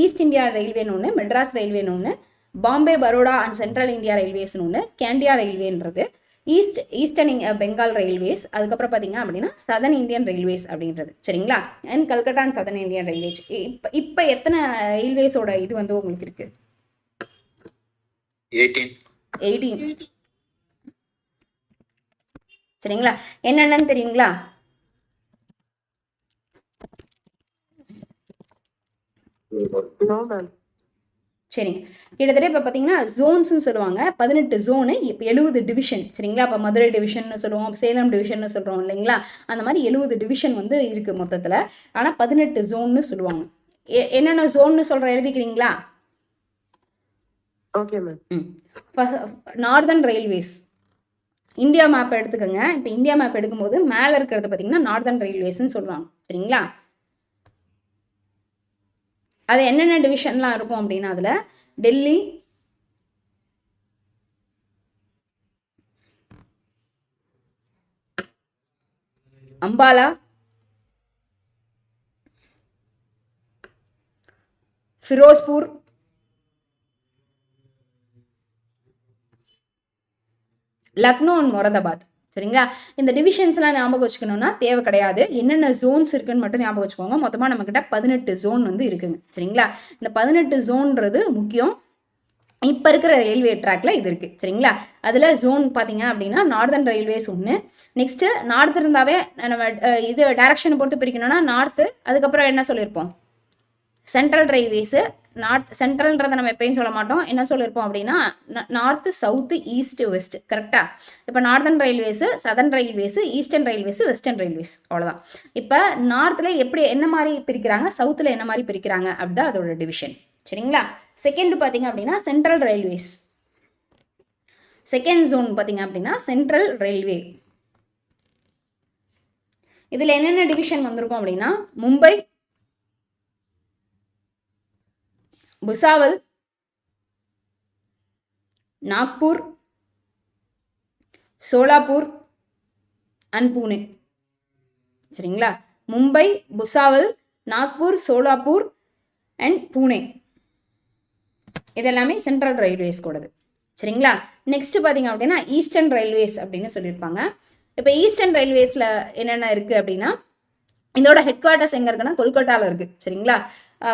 ஈஸ்ட் இந்தியா ரயில்வேன்னு ஒன்று, மெட்ராஸ் ரயில்வேன்னு ஒன்று, Bombay Baroda and central India ரயில்வேஸ்னு ஒன்று, ஸ்கேண்டியா ரயில்வேன்றது, ஈஸ்டர்ன் பெங்கால் ரயில்வேஸ், அதுக்கப்புறம் பார்த்தீங்க அப்படின்னா சதர்ன் இந்தியன் ரயில்வேஸ் அப்படின்றது. சரிங்களா? And Calcutta and southern Indian railways. இப்போ எத்தனை ரயில்வேஸோட இது வந்து உங்களுக்கு இருக்கு? 18. சரிங்களா? என்னென்னு தெரியுங்களா? No ma'am. சரிங்க. கிட்டத்தட்ட இப்போ பார்த்தீங்கன்னா ஜோன்ஸ்னு சொல்லுவாங்க. 18 ஜோனு, இப்போ 70 டிவிஷன். சரிங்களா? இப்போ மதுரை டிவிஷன்னு சொல்லுவோம், சேலம் டிவிஷன்னு சொல்கிறோம் இல்லைங்களா? அந்த மாதிரி 70 டிவிஷன் வந்து இருக்குது மொத்தத்தில். ஆனால் 18 ஜோன்னு சொல்லுவாங்க. என்னென்ன ஜோன்னு சொல்கிற எழுதிக்கிறீங்களா? Okay ma'am. Northern railways. India map எடுத்துக்கோங்க. இப்போ இந்தியா மேப் எடுக்கும்போது மேலே இருக்கிறது பார்த்தீங்கன்னா நார்தர்ன் ரயில்வேஸ்ன்னு சொல்லுவாங்க. சரிங்களா? அது என்னென்ன டிவிஷன்லாம் இருக்கும் அப்படின்னா அதில் டெல்லி, அம்பாலா, ஃபிரோஸ்பூர், லக்னோ அண்ட் மொரதாபாத். சரிங்களா? இந்த டிவிஷன்ஸ்லாம் ஞாபகம் வச்சுக்கணும்னா தேவை கிடையாது. என்னென்ன ஜோன்ஸ் இருக்குன்னு மட்டும் ஞாபகம் வச்சுக்கோங்க. மொத்தமாக நம்மக்கிட்ட 18 ஜோன் வந்து இருக்குங்க. சரிங்களா? இந்த 18 ஜோன்றது முக்கியம். இப்போ இருக்கிற ரயில்வே ட்ராக்ல இது இருக்குது. சரிங்களா? அதில் ஜோன் பார்த்தீங்க அப்படின்னா நார்தர்ன் ரயில்வேஸ் ஒன்று. நெக்ஸ்ட்டு நார்த் இருந்தாவே நம்ம இது டைரக்ஷனை பொறுத்து பிரிக்கணும்னா நார்த்து, அதுக்கப்புறம் என்ன சொல்லியிருப்போம், சென்ட்ரல் ரயில்வேஸு. நார்த் சென்ட்ரல்ன்றதை நம்ம எப்பயும் சொல்ல மாட்டோம். என்ன சொல்லியிருப்போம் அப்படின்னா நார்த்து, சவுத்து, ஈஸ்ட், வெஸ்ட். கரெக்டாக? இப்போ northern railways, southern railways, eastern railways, western railways. அவ்வளோதான். இப்போ நார்த்தில் எப்படி என்ன மாதிரி பிரிக்கிறாங்க, சவுத்தில் என்ன மாதிரி பிரிக்கிறாங்க அப்படிதான் அதோட டிவிஷன். சரிங்களா? செகண்ட் பார்த்தீங்க அப்படின்னா சென்ட்ரல் ரயில்வேஸ். செகண்ட் ஜோன் பார்த்தீங்க அப்படின்னா சென்ட்ரல் ரயில்வே. இதில் என்னென்ன டிவிஷன் வந்திருக்கும் அப்படின்னா மும்பை, புசாவல், நாக்பூர், சோலாப்பூர் அண்ட் பூனே. சரிங்களா? மும்பை, புசாவல், நாக்பூர், சோலாப்பூர் அண்ட் பூனே. இதெல்லாமே சென்ட்ரல் ரயில்வேஸ் கூடது. சரிங்களா? நெக்ஸ்ட் பார்த்தீங்க அப்படின்னா ஈஸ்டர்ன் ரயில்வேஸ் அப்படின்னு சொல்லியிருப்பாங்க. இப்போ ஈஸ்டர்ன் ரயில்வேஸில் என்னென்ன இருக்குது அப்படின்னா இதோட ஹெட் குவார்ட்டர்ஸ் எங்கே இருக்குன்னா கொல்கட்டாவில் இருக்குது. சரிங்களா?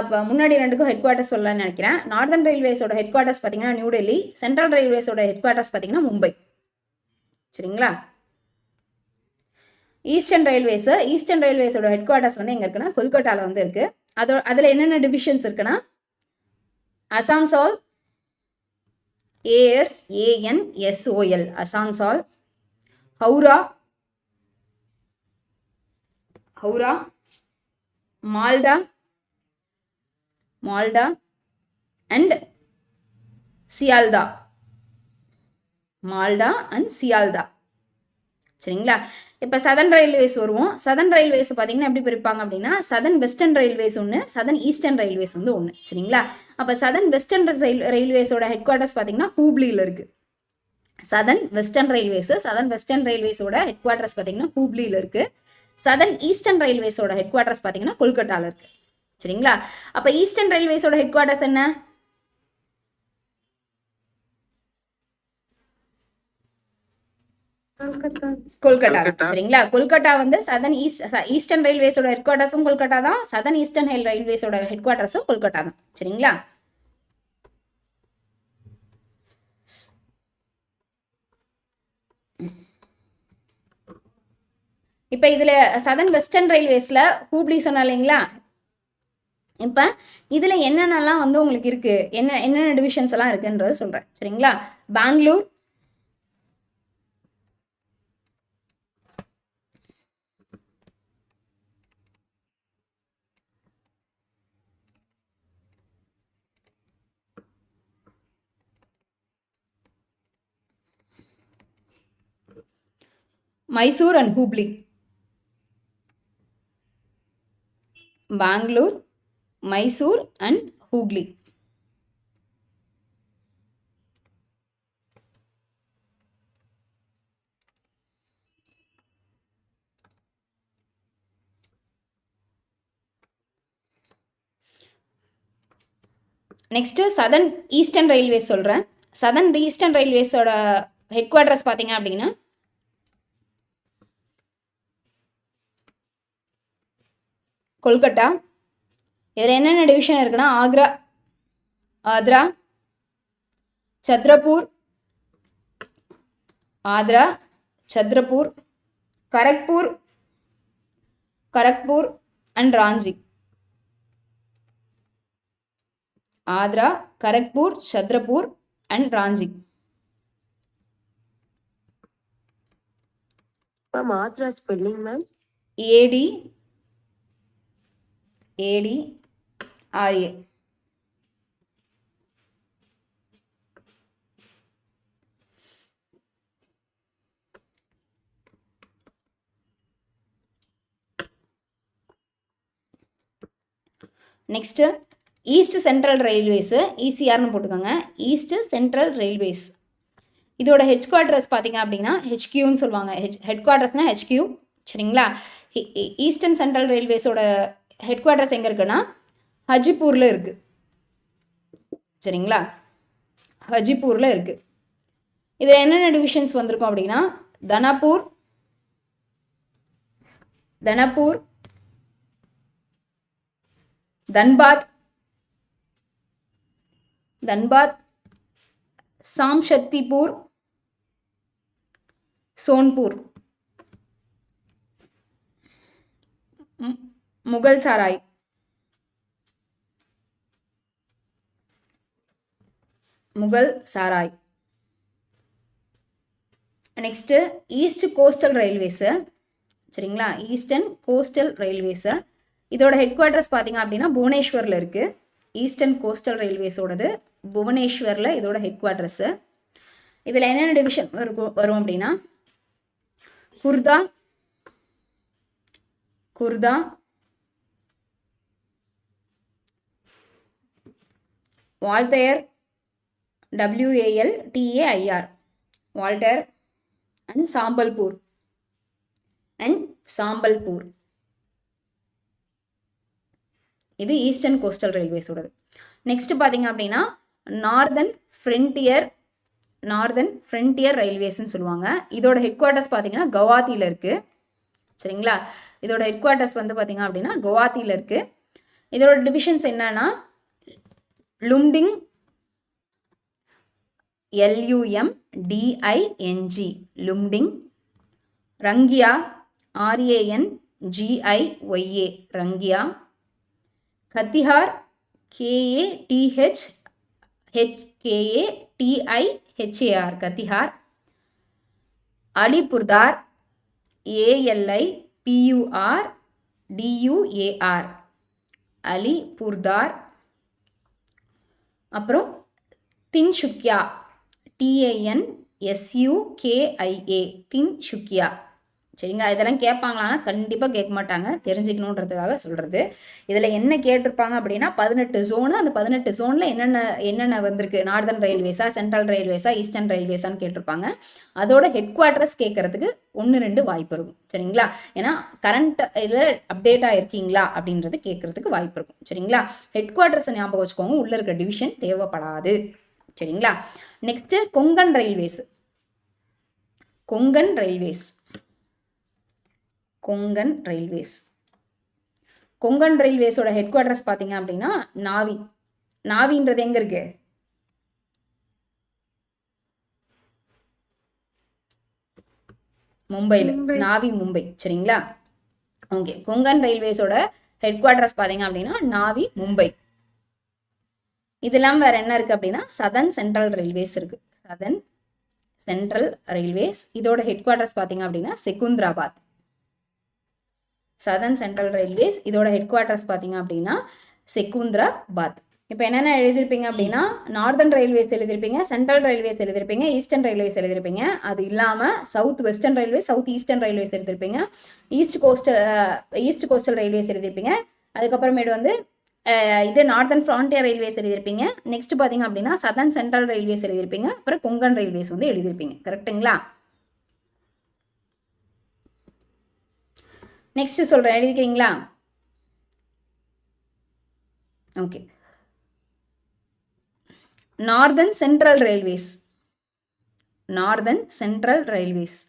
இப்போ முன்னாடி ரெண்டுக்கும் ஹெட் குவார்ட்டர்ஸ் சொல்லலாம்னு நினைக்கிறேன். நார்தர்ன் ரயில்வேஸோட ஹெட் குவார்ட்டர்ஸ் பார்த்தீங்கன்னா நியூ டெல்லி, சென்ட்ரல் ரயில்வேஸோட ஹெட் குவார்ட்டர்ஸ் பார்த்தீங்கன்னா மும்பை. சரிங்களா? ஈஸ்டர்ன் ரயில்வேஸோட ஹெட் குவார்ட்டர்ஸ் வந்து எங்கே இருக்குன்னா கொல்கட்டாவில் வந்து இருக்குது. அதில் என்னென்ன டிவிஷன்ஸ் இருக்குன்னா அசான்சால், ASANSOL, அசான்சால், ஹவுரா, மால்டா அண்ட் சியால்தா. சரிங்களா? இப்போ சதர்ன் ரயில்வேஸ் வருவோம். சதர்ன் ரயில்வேஸ் பார்த்தீங்கன்னா எப்படி பிரிப்பாங்க அப்படின்னா சதர்ன் வெஸ்டர்ன் ரயில்வேஸ் ஒன்று, சதர்ன் ஈஸ்டர்ன் ரயில்வேஸ் வந்து ஒன்று. சரிங்களா? அப்போ சதர்ன் வெஸ்டர்ன் ரயில்வேஸோட ஹெட் குவார்ட்டர்ஸ் பார்த்தீங்கன்னா ஹூப்ளியில் இருக்குது. சதர்ன் வெஸ்டர்ன் ரயில்வேஸோட ஹெட் குவார்ட்டர்ஸ் பார்த்தீங்கன்னா ஹூப்ளியில் இருக்குது. சதர்ன் ஈஸ்டர்ன் ரயில்வேஸோட ஹெட் குவார்ட்டர்ஸ் பார்த்தீங்கன்னா கொல்கட்டாவில் இருக்குது. சரிங்களா? அப்போ ஈஸ்டர்ன் ரயில்வேஸோட ஹெட் குவார்ட்டர்ஸ் என்ன? கொல்கட்டா. சரிங்களா? கொல்கட்டா வந்து சதர்ன் ஈஸ்டர்ன் ரயில்வேஸோட ஹெட் குவார்ட்டர்ஸும் கொல்கட்டா தான், சதர்ன் ஈஸ்டர்ன் ரயில்வேஸோட ஹெட் குவார்ட்டர்ஸும் கொல்கட்டா தான். சரிங்களா? இப்போ இதில் சதர்ன் வெஸ்டர்ன் ரயில்வேஸில் ஹூப்ளி சொன்னா இல்லைங்களா? இப்போ இதில் என்னென்னலாம் வந்து உங்களுக்கு இருக்குது, என்னென்ன டிவிஷன்ஸ் எல்லாம் இருக்குன்றது சொல்கிறேன். சரிங்களா? Bangalore, Mysore and Hubli. Bangalore, Mysore and Hooghly. Next southern eastern railways சொல்கிறேன். சதர்ன் ஈஸ்டர்ன் ரயில்வேஸோட ஹெட் குவார்ட்டர்ஸ் பார்த்தீங்க அப்படின்னா கொல்கட்டா. இதில் என்னென்ன டிவிஷன் இருக்குன்னா Agra, Chatrapur, Kharagpur and Ranchi. Agra, Kharagpur, Chatrapur and Ranchi. Ma'am Agra spelling ma'am? AD RA. Next east central railways, ECRனு போட்டுக்கோங்க. ஈஸ்ட் சென்ட்ரல் ரயில்வேஸ் இதோட ஹெட் குவார்ட்டர்ஸ் பார்த்தீங்க அப்படின்னா HQன்னு சொல்லுவாங்க. ஹெட் குவார்ட்டர்ஸ்னால் HQ, சரிங்களா? ஈஸ்டர்ன் சென்ட்ரல் ரயில்வேஸோட ஹெட் குவார்ட்டர்ஸ் எங்கே இருக்குன்னா ஹஜிப்பூரில் இருக்குது, சரிங்களா? ஹஜிப்பூரில் இருக்குது. இதில் என்னென்ன டிவிஷன்ஸ் வந்திருக்கும் அப்படின்னா Danapur, Dhanbad, Samastipur, Sonpur, Mughal Sarai, next east coastal railways, சரிங்களா? ஈஸ்டர்ன் கோஸ்டல் ரயில்வேஸு இதோட ஹெட் குவார்ட்டர்ஸ் பார்த்தீங்க அப்படின்னா புவனேஸ்வரில் இருக்குது. ஈஸ்டர்ன் கோஸ்டல் ரயில்வேஸோடது புவனேஸ்வரில் இதோட ஹெட் குவார்ட்டர்ஸு. இதில் என்னென்ன டிவிஷன் வரும் அப்படின்னா குர்தா, வால்டயர், WALTAIR, வால்டர் அண்ட் சாம்பல்பூர் இது ஈஸ்டர்ன் கோஸ்டல் ரயில்வேஸோடது. நெக்ஸ்ட் பார்த்தீங்க அப்படின்னா நார்தன் ஃப்ரண்டியர் ரயில்வேஸ்ன்னு சொல்லுவாங்க. இதோட ஹெட் குவார்ட்டர்ஸ் பார்த்தீங்கன்னா கவுஹாத்தியில் இருக்குது, சரிங்களா? இதோட ஹெட் குவார்ட்டர்ஸ் வந்து பார்த்தீங்க அப்படின்னா கவுஹாத்தியில் இருக்குது. இதோட டிவிஷன்ஸ் என்னன்னா Lumding, LUMDING, Lumding, Rangia, RANGIYA, Rangia, Katihar, KATHAR, Katihar, அலிபுர்தார், ALIPURDUAR, அலிபுர்தார். அப்புறம் தின்சுக்கியா, TINSUKIA, தின்சுக்கியா, சரிங்களா? இதெல்லாம் கேட்பாங்களான்னா கண்டிப்பாக கேட்க மாட்டாங்க, தெரிஞ்சுக்கணுன்றதுக்காக சொல்கிறது. இதில் என்ன கேட்டிருப்பாங்க அப்படின்னா 18 ஜோனு, அந்த 18 ஜோனில் என்னென்ன வந்திருக்கு, நார்தர்ன் ரயில்வேஸா, சென்ட்ரல் ரயில்வேஸா, ஈஸ்டர்ன் ரயில்வேஸான்னு கேட்டிருப்பாங்க. அதோட ஹெட் குவார்ட்டர்ஸ் கேட்கறதுக்கு 1-2 வாய்ப்பு இருக்கும், சரிங்களா? ஏன்னா கரண்ட் இதில் அப்டேட்டாக இருக்கீங்களா அப்படின்றது கேட்கறதுக்கு வாய்ப்பு இருக்கும், சரிங்களா? ஹெட் குவார்ட்டர்ஸை ஞாபகம் வச்சுக்கோங்க, உள்ளே இருக்க டிவிஷன் தேவைப்படாது, சரிங்களா? நெக்ஸ்ட்டு கொங்கன் ரயில்வேஸோட ஹெட் குவார்ட்டர்ஸ் பார்த்தீங்க அப்படின்னா நாவின்றது எங்க இருக்கு? மும்பையில், நாவி மும்பை, சரிங்களா? ஓகே, கொங்கன் ரயில்வேஸோட ஹெட் குவார்ட்டர்ஸ் பார்த்தீங்க அப்படின்னா நாவி மும்பை. இதெல்லாம் வேற என்ன இருக்கு அப்படின்னா சதர்ன் சென்ட்ரல் ரயில்வேஸ் இருக்கு. சதர்ன் சென்ட்ரல் ரயில்வேஸ் இதோட ஹெட் குவார்ட்டர்ஸ் பார்த்தீங்க அப்படின்னா செகுந்திராபாத். சதர்ன் சென்ட்ரல் ரயில்வேஸ் இதோட ஹெட் குவார்ட்டர்ஸ் பார்த்தீங்க அப்படின்னா செகுந்திராபாத். இப்போ என்னென்ன எழுதியிருப்பீங்க அப்படின்னா நார்தர்ன் ரயில்வேஸ் எழுதியிருப்பீங்க, சென்ட்ரல் ரயில்வேஸ் எழுதியிருப்பீங்க, ஈஸ்டர்ன் ரயில்வேஸ் எழுதியிருப்பீங்க. அது இல்லாமல் south western railways, south eastern railways எழுதியிருப்பீங்க, ஈஸ்ட் கோஸ்டல் ரயில்வேஸ் எழுதியிருப்பீங்க. அதுக்கப்புறமேட்டு வந்து இது நார்தர்ன் ஃப்ரான்டியர் ரயில்வேஸ் எழுதியிருப்பீங்க. நெக்ஸ்ட் பார்த்தீங்க அப்படின்னா சதர்ன் சென்ட்ரல் ரயில்வேஸ் எழுதியிருப்பீங்க. அப்புறம் கொங்கன் ரயில்வேஸ் வந்து எழுதியிருப்பீங்க. கரெக்டுங்களா? நெக்ஸ்ட் சொல்கிறேன், எழுதிக்கிறீங்களா? ஓகே. நார்தர்ன் சென்ட்ரல் ரயில்வேஸ்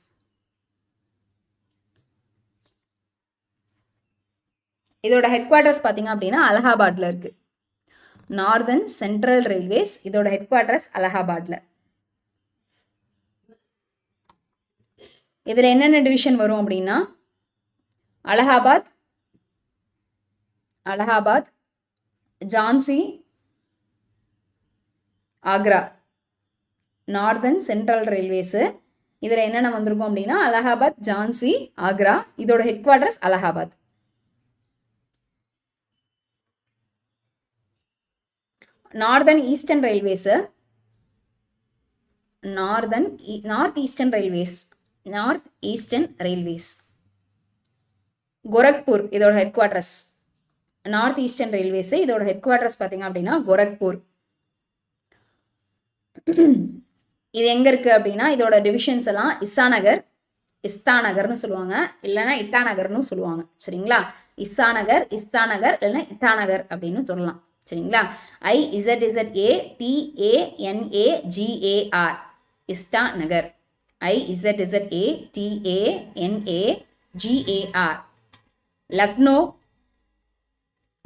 இதோட ஹெட் குவார்ட்டர்ஸ் பார்த்தீங்க அப்படின்னா அலகாபாத்தில் இருக்குது. நார்தர்ன் சென்ட்ரல் ரயில்வேஸ் இதோட ஹெட் குவார்ட்டர்ஸ் அலகாபாத்தில். இதில் என்னென்ன டிவிஷன் வரும் அப்படின்னா Allahabad, Jhansi, Agra. Northern central railways. இதில் என்னென்ன வந்திருக்கும் அப்படின்னா அலகாபாத், ஜான்சி, ஆக்ரா. இதோட headquarters Allahabad. Northern eastern railways. North eastern railways. Gorakhpur இதோட headquarters. North eastern railways. இதோட ஹெட் குவார்ட்டர்ஸ் பார்த்தீங்க அப்படின்னா கோரக்பூர். இது எங்கே இருக்குது அப்படின்னா இதோட டிவிஷன்ஸ் எல்லாம் இஸ்தாநகர்னு சொல்லுவாங்க, இல்லைன்னா இட்டாநகர்னு சொல்லுவாங்க. சரிங்களா? இஸ்தாநகர், இல்லைன்னா இட்டாநகர் அப்படின்னு சொல்லலாம். சரிங்களா? IZZATANAGAR இஸ்டாநகர். IZZATANAGAR.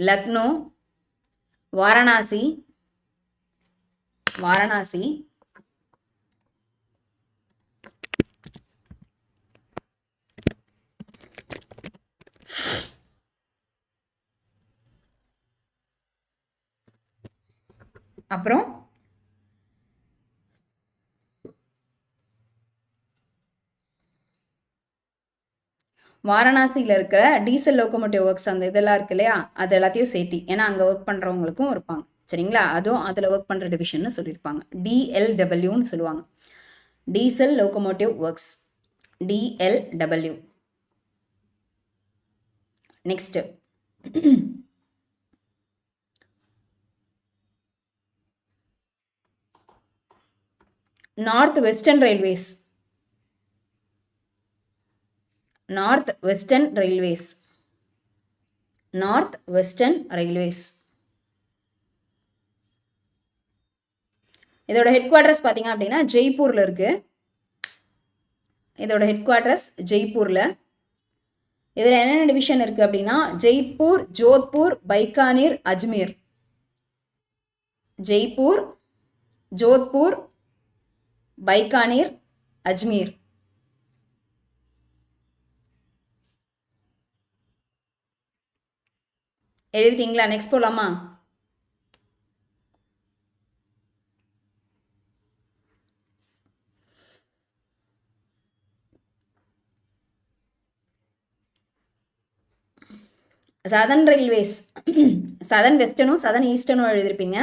லக்னோ, வாரணாசி. அப்புறம் வாரணாசியில் இருக்கிற டீசல் லோகோமோட்டிவ் ஒர்க்ஸ் அந்த இதெல்லாம் இருக்கு இல்லையா, அது எல்லாத்தையும் சேர்த்தி, ஏன்னா அங்கே ஒர்க் பண்ணுறவங்களுக்கும் இருப்பாங்க. சரிங்களா? அதுவும் அதில் ஒர்க் பண்ணுற டிவிஷன்னு சொல்லியிருப்பாங்க. DLWன்னு சொல்லுவாங்க. Diesel locomotive works. DLW. Next north western railways. இதோட ஹெட் குவார்ட்டர்ஸ் பார்த்தீங்க அப்படின்னா ஜெய்ப்பூரில் இருக்குது. இதில் என்னென்ன டிவிஷன் இருக்குது அப்படின்னா ஜெய்ப்பூர், ஜோத்பூர், பைக்கானீர், அஜ்மீர். ஜெய்ப்பூர், ஜோத்பூர், பைக்கானீர், அஜ்மீர். எழுதிட்டீங்களா? நெக்ஸ்ட் போலாமா? Southern railways. சதர்ன் வெஸ்டர்னும் சதர்ன் ஈஸ்டர்னும் எழுதிருப்பீங்க.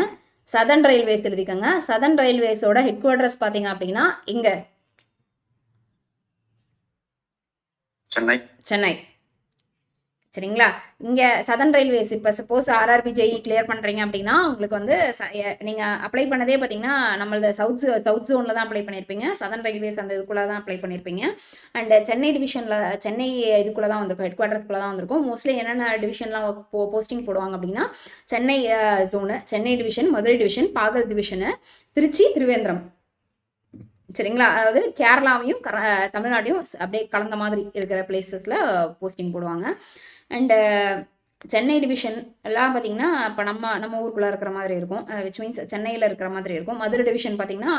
சதர்ன் ரயில்வேஸ் எழுதிக்கோங்க. சதர்ன் ரயில்வேஸோட ஹெட் குவார்ட்டர்ஸ் பார்த்தீங்க அப்படின்னா இங்க சென்னை. சரிங்களா? இங்கே சதர்ன் ரயில்வேஸ் இப்போ சப்போஸ் RRB JEE கிளியர் பண்ணுறீங்க அப்படின்னா உங்களுக்கு வந்து நீங்கள் அப்ளை பண்ணதே பார்த்தீங்கன்னா நம்மளது சவுத் ஜோனில் தான் அப்ளை பண்ணியிருப்பீங்க. சதர்ன் ரயில்வேஸ் அந்த இதுக்குள்ளே தான் அப்ளை பண்ணியிருப்பீங்க. அண்ட் சென்னை டிவிஷனில் சென்னை இதுக்குள்ளே தான் வந்திருக்கும், ஹெட் குவார்ட்டர்ஸ்குள்ளே தான் வந்திருக்கும். மோஸ்ட்லி என்னென்ன டிவிஷன்லாம் போஸ்டிங் போடுவாங்க அப்படின்னா Chennai zone, Chennai division, Madurai division, பாகல் டிவிஷனு, திருச்சி, திருவேந்திரம். சரிங்களா? அதாவது கேரளாவையும் தமிழ்நாட்டையும் அப்படியே கலந்த மாதிரி இருக்கிற பிளேஸஸில் போஸ்டிங் போடுவாங்க. அண்டு சென்னை டிவிஷன் எல்லாம் பார்த்தீங்கன்னா இப்போ நம்ம ஊருக்குள்ளே இருக்கிற மாதிரி இருக்கும், விச் மீன்ஸ் சென்னையில் இருக்கிற மாதிரி இருக்கும். மதுரை டிவிஷன் பார்த்தீங்கன்னா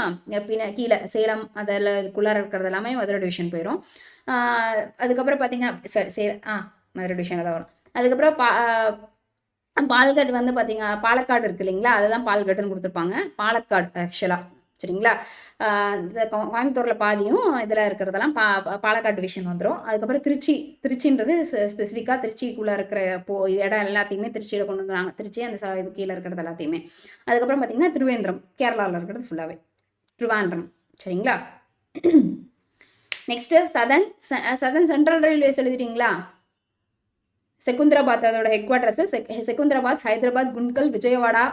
கீழே சேலம் அதில் இதுக்குள்ளார இருக்கிறது எல்லாமே மதுரை டிவிஷன் போயிடும். அதுக்கப்புறம் பார்த்தீங்கன்னா மதுரை டிவிஷனில் தான் வரும். அதுக்கப்புறம் பால்காடு வந்து பார்த்தீங்க, பாலக்காடு இருக்குது இல்லைங்களா, அதுதான் பால்காடுன்னு கொடுத்துருப்பாங்க. பாலக்காடு ஆக்சுவலாக. சரிங்களா? கோயம்புத்தூரில் பாதியும் இதில் இருக்கிறதெல்லாம் பாலக்காடு டிவிஷன் வந்துடும். அதுக்கப்புறம் திருச்சின்றது ஸ்பெசிஃபிக்காக திருச்சிக்குள்ளே இருக்கிற இடம் எல்லாத்தையுமே திருச்சியில் கொண்டு வந்துடுவாங்க. திருச்சி அந்த இது கீழே இருக்கிறது எல்லாத்தையுமே. அதுக்கப்புறம் பார்த்திங்கன்னா திருவேந்திரம், கேரளாவில் இருக்கிறது ஃபுல்லாகவே திருவாண்டம். சரிங்களா? நெக்ஸ்ட்டு சதர்ன் சென்ட்ரல் ரயில்வேஸ் எழுதிட்டிங்களா? செகுந்திராபாத் அதோட ஹெட் குவார்ட்டர்ஸு. செகுந்திராபாத், ஹைதராபாத், குன்கல், விஜயவாடா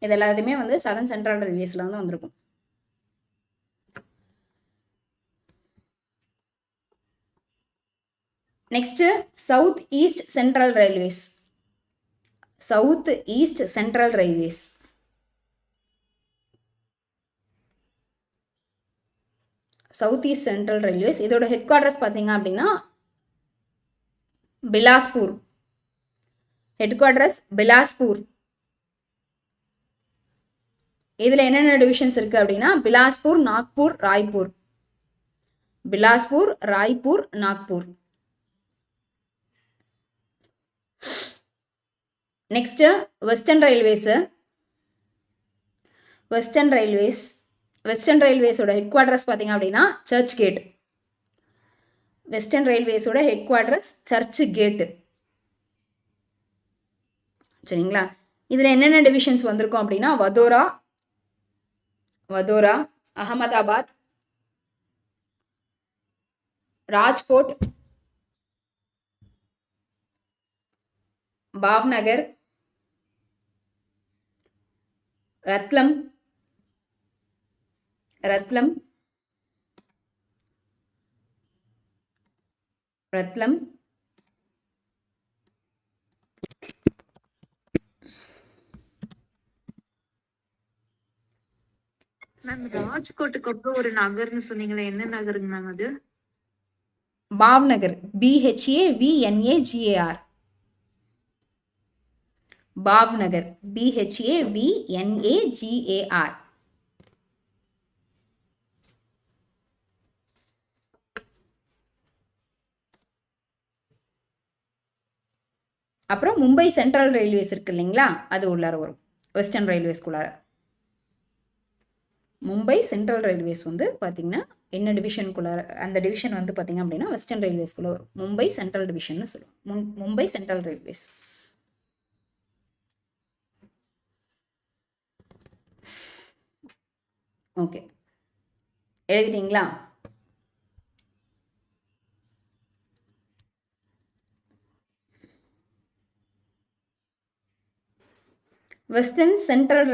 இது எல்லாத்தையுமே வந்து சதர்ன் சென்ட்ரல் ரயில்வேஸில் வந்து வந்திருக்கும். Next south east central railways. இதோட ஹெட் குவார்ட்டர்ஸ் பார்த்தீங்க அப்படின்னா பிலாஸ்பூர். இதில் என்னென்ன டிவிஷன்ஸ் இருக்குது அப்படின்னா Bilaspur, Raipur, Nagpur. Next western railways. Western ரயில்வேஸோட ஹெட் குவார்ட்டர்ஸ் பார்த்தீங்க அப்படின்னா சர்ச் கேட். வெஸ்டர்ன் ரயில்வேஸோட ஹெட் குவார்ட்டர்ஸ் சர்ச் கேட்டு. சரிங்களா? இதில் என்னென்ன டிவிஷன்ஸ் வந்திருக்கும் அப்படின்னா வதோரா, அகமதாபாத், ராஜ்கோட், பாவ்நகர், ரத்லம், மேம் ராஜ்கோட்டுக்கு அப்புறம் ஒரு நகர்னு சொன்னீங்களே, என்ன நகருங்க மேம் அது? பாவ்நகர். BHAVNAGAR. பாவ்நகர். BHAVNAGAR. அப்புறம் மும்பை சென்ட்ரல் ரயில்வேஸ் இருக்கு இல்லைங்களா, அது உள்ளார வரும் வெஸ்டர்ன் ரயில்வேஸ்குள்ளார. மும்பை சென்ட்ரல் ரயில்வேஸ் வந்து பார்த்தீங்கன்னா என்ன டிவிஷனுக்குள்ளார, அந்த டிவிஷன் வந்து பார்த்தீங்க அப்படின்னா வெஸ்டர்ன் ரயில்வேஸ்குள்ளே வரும். மும்பை சென்ட்ரல் டிவிஷன்னு சொல்லுவோம். Mumbai central railways. ஓகே, எழுதிட்டீங்களா? வெஸ்டர்ன் சென்ட்ரல்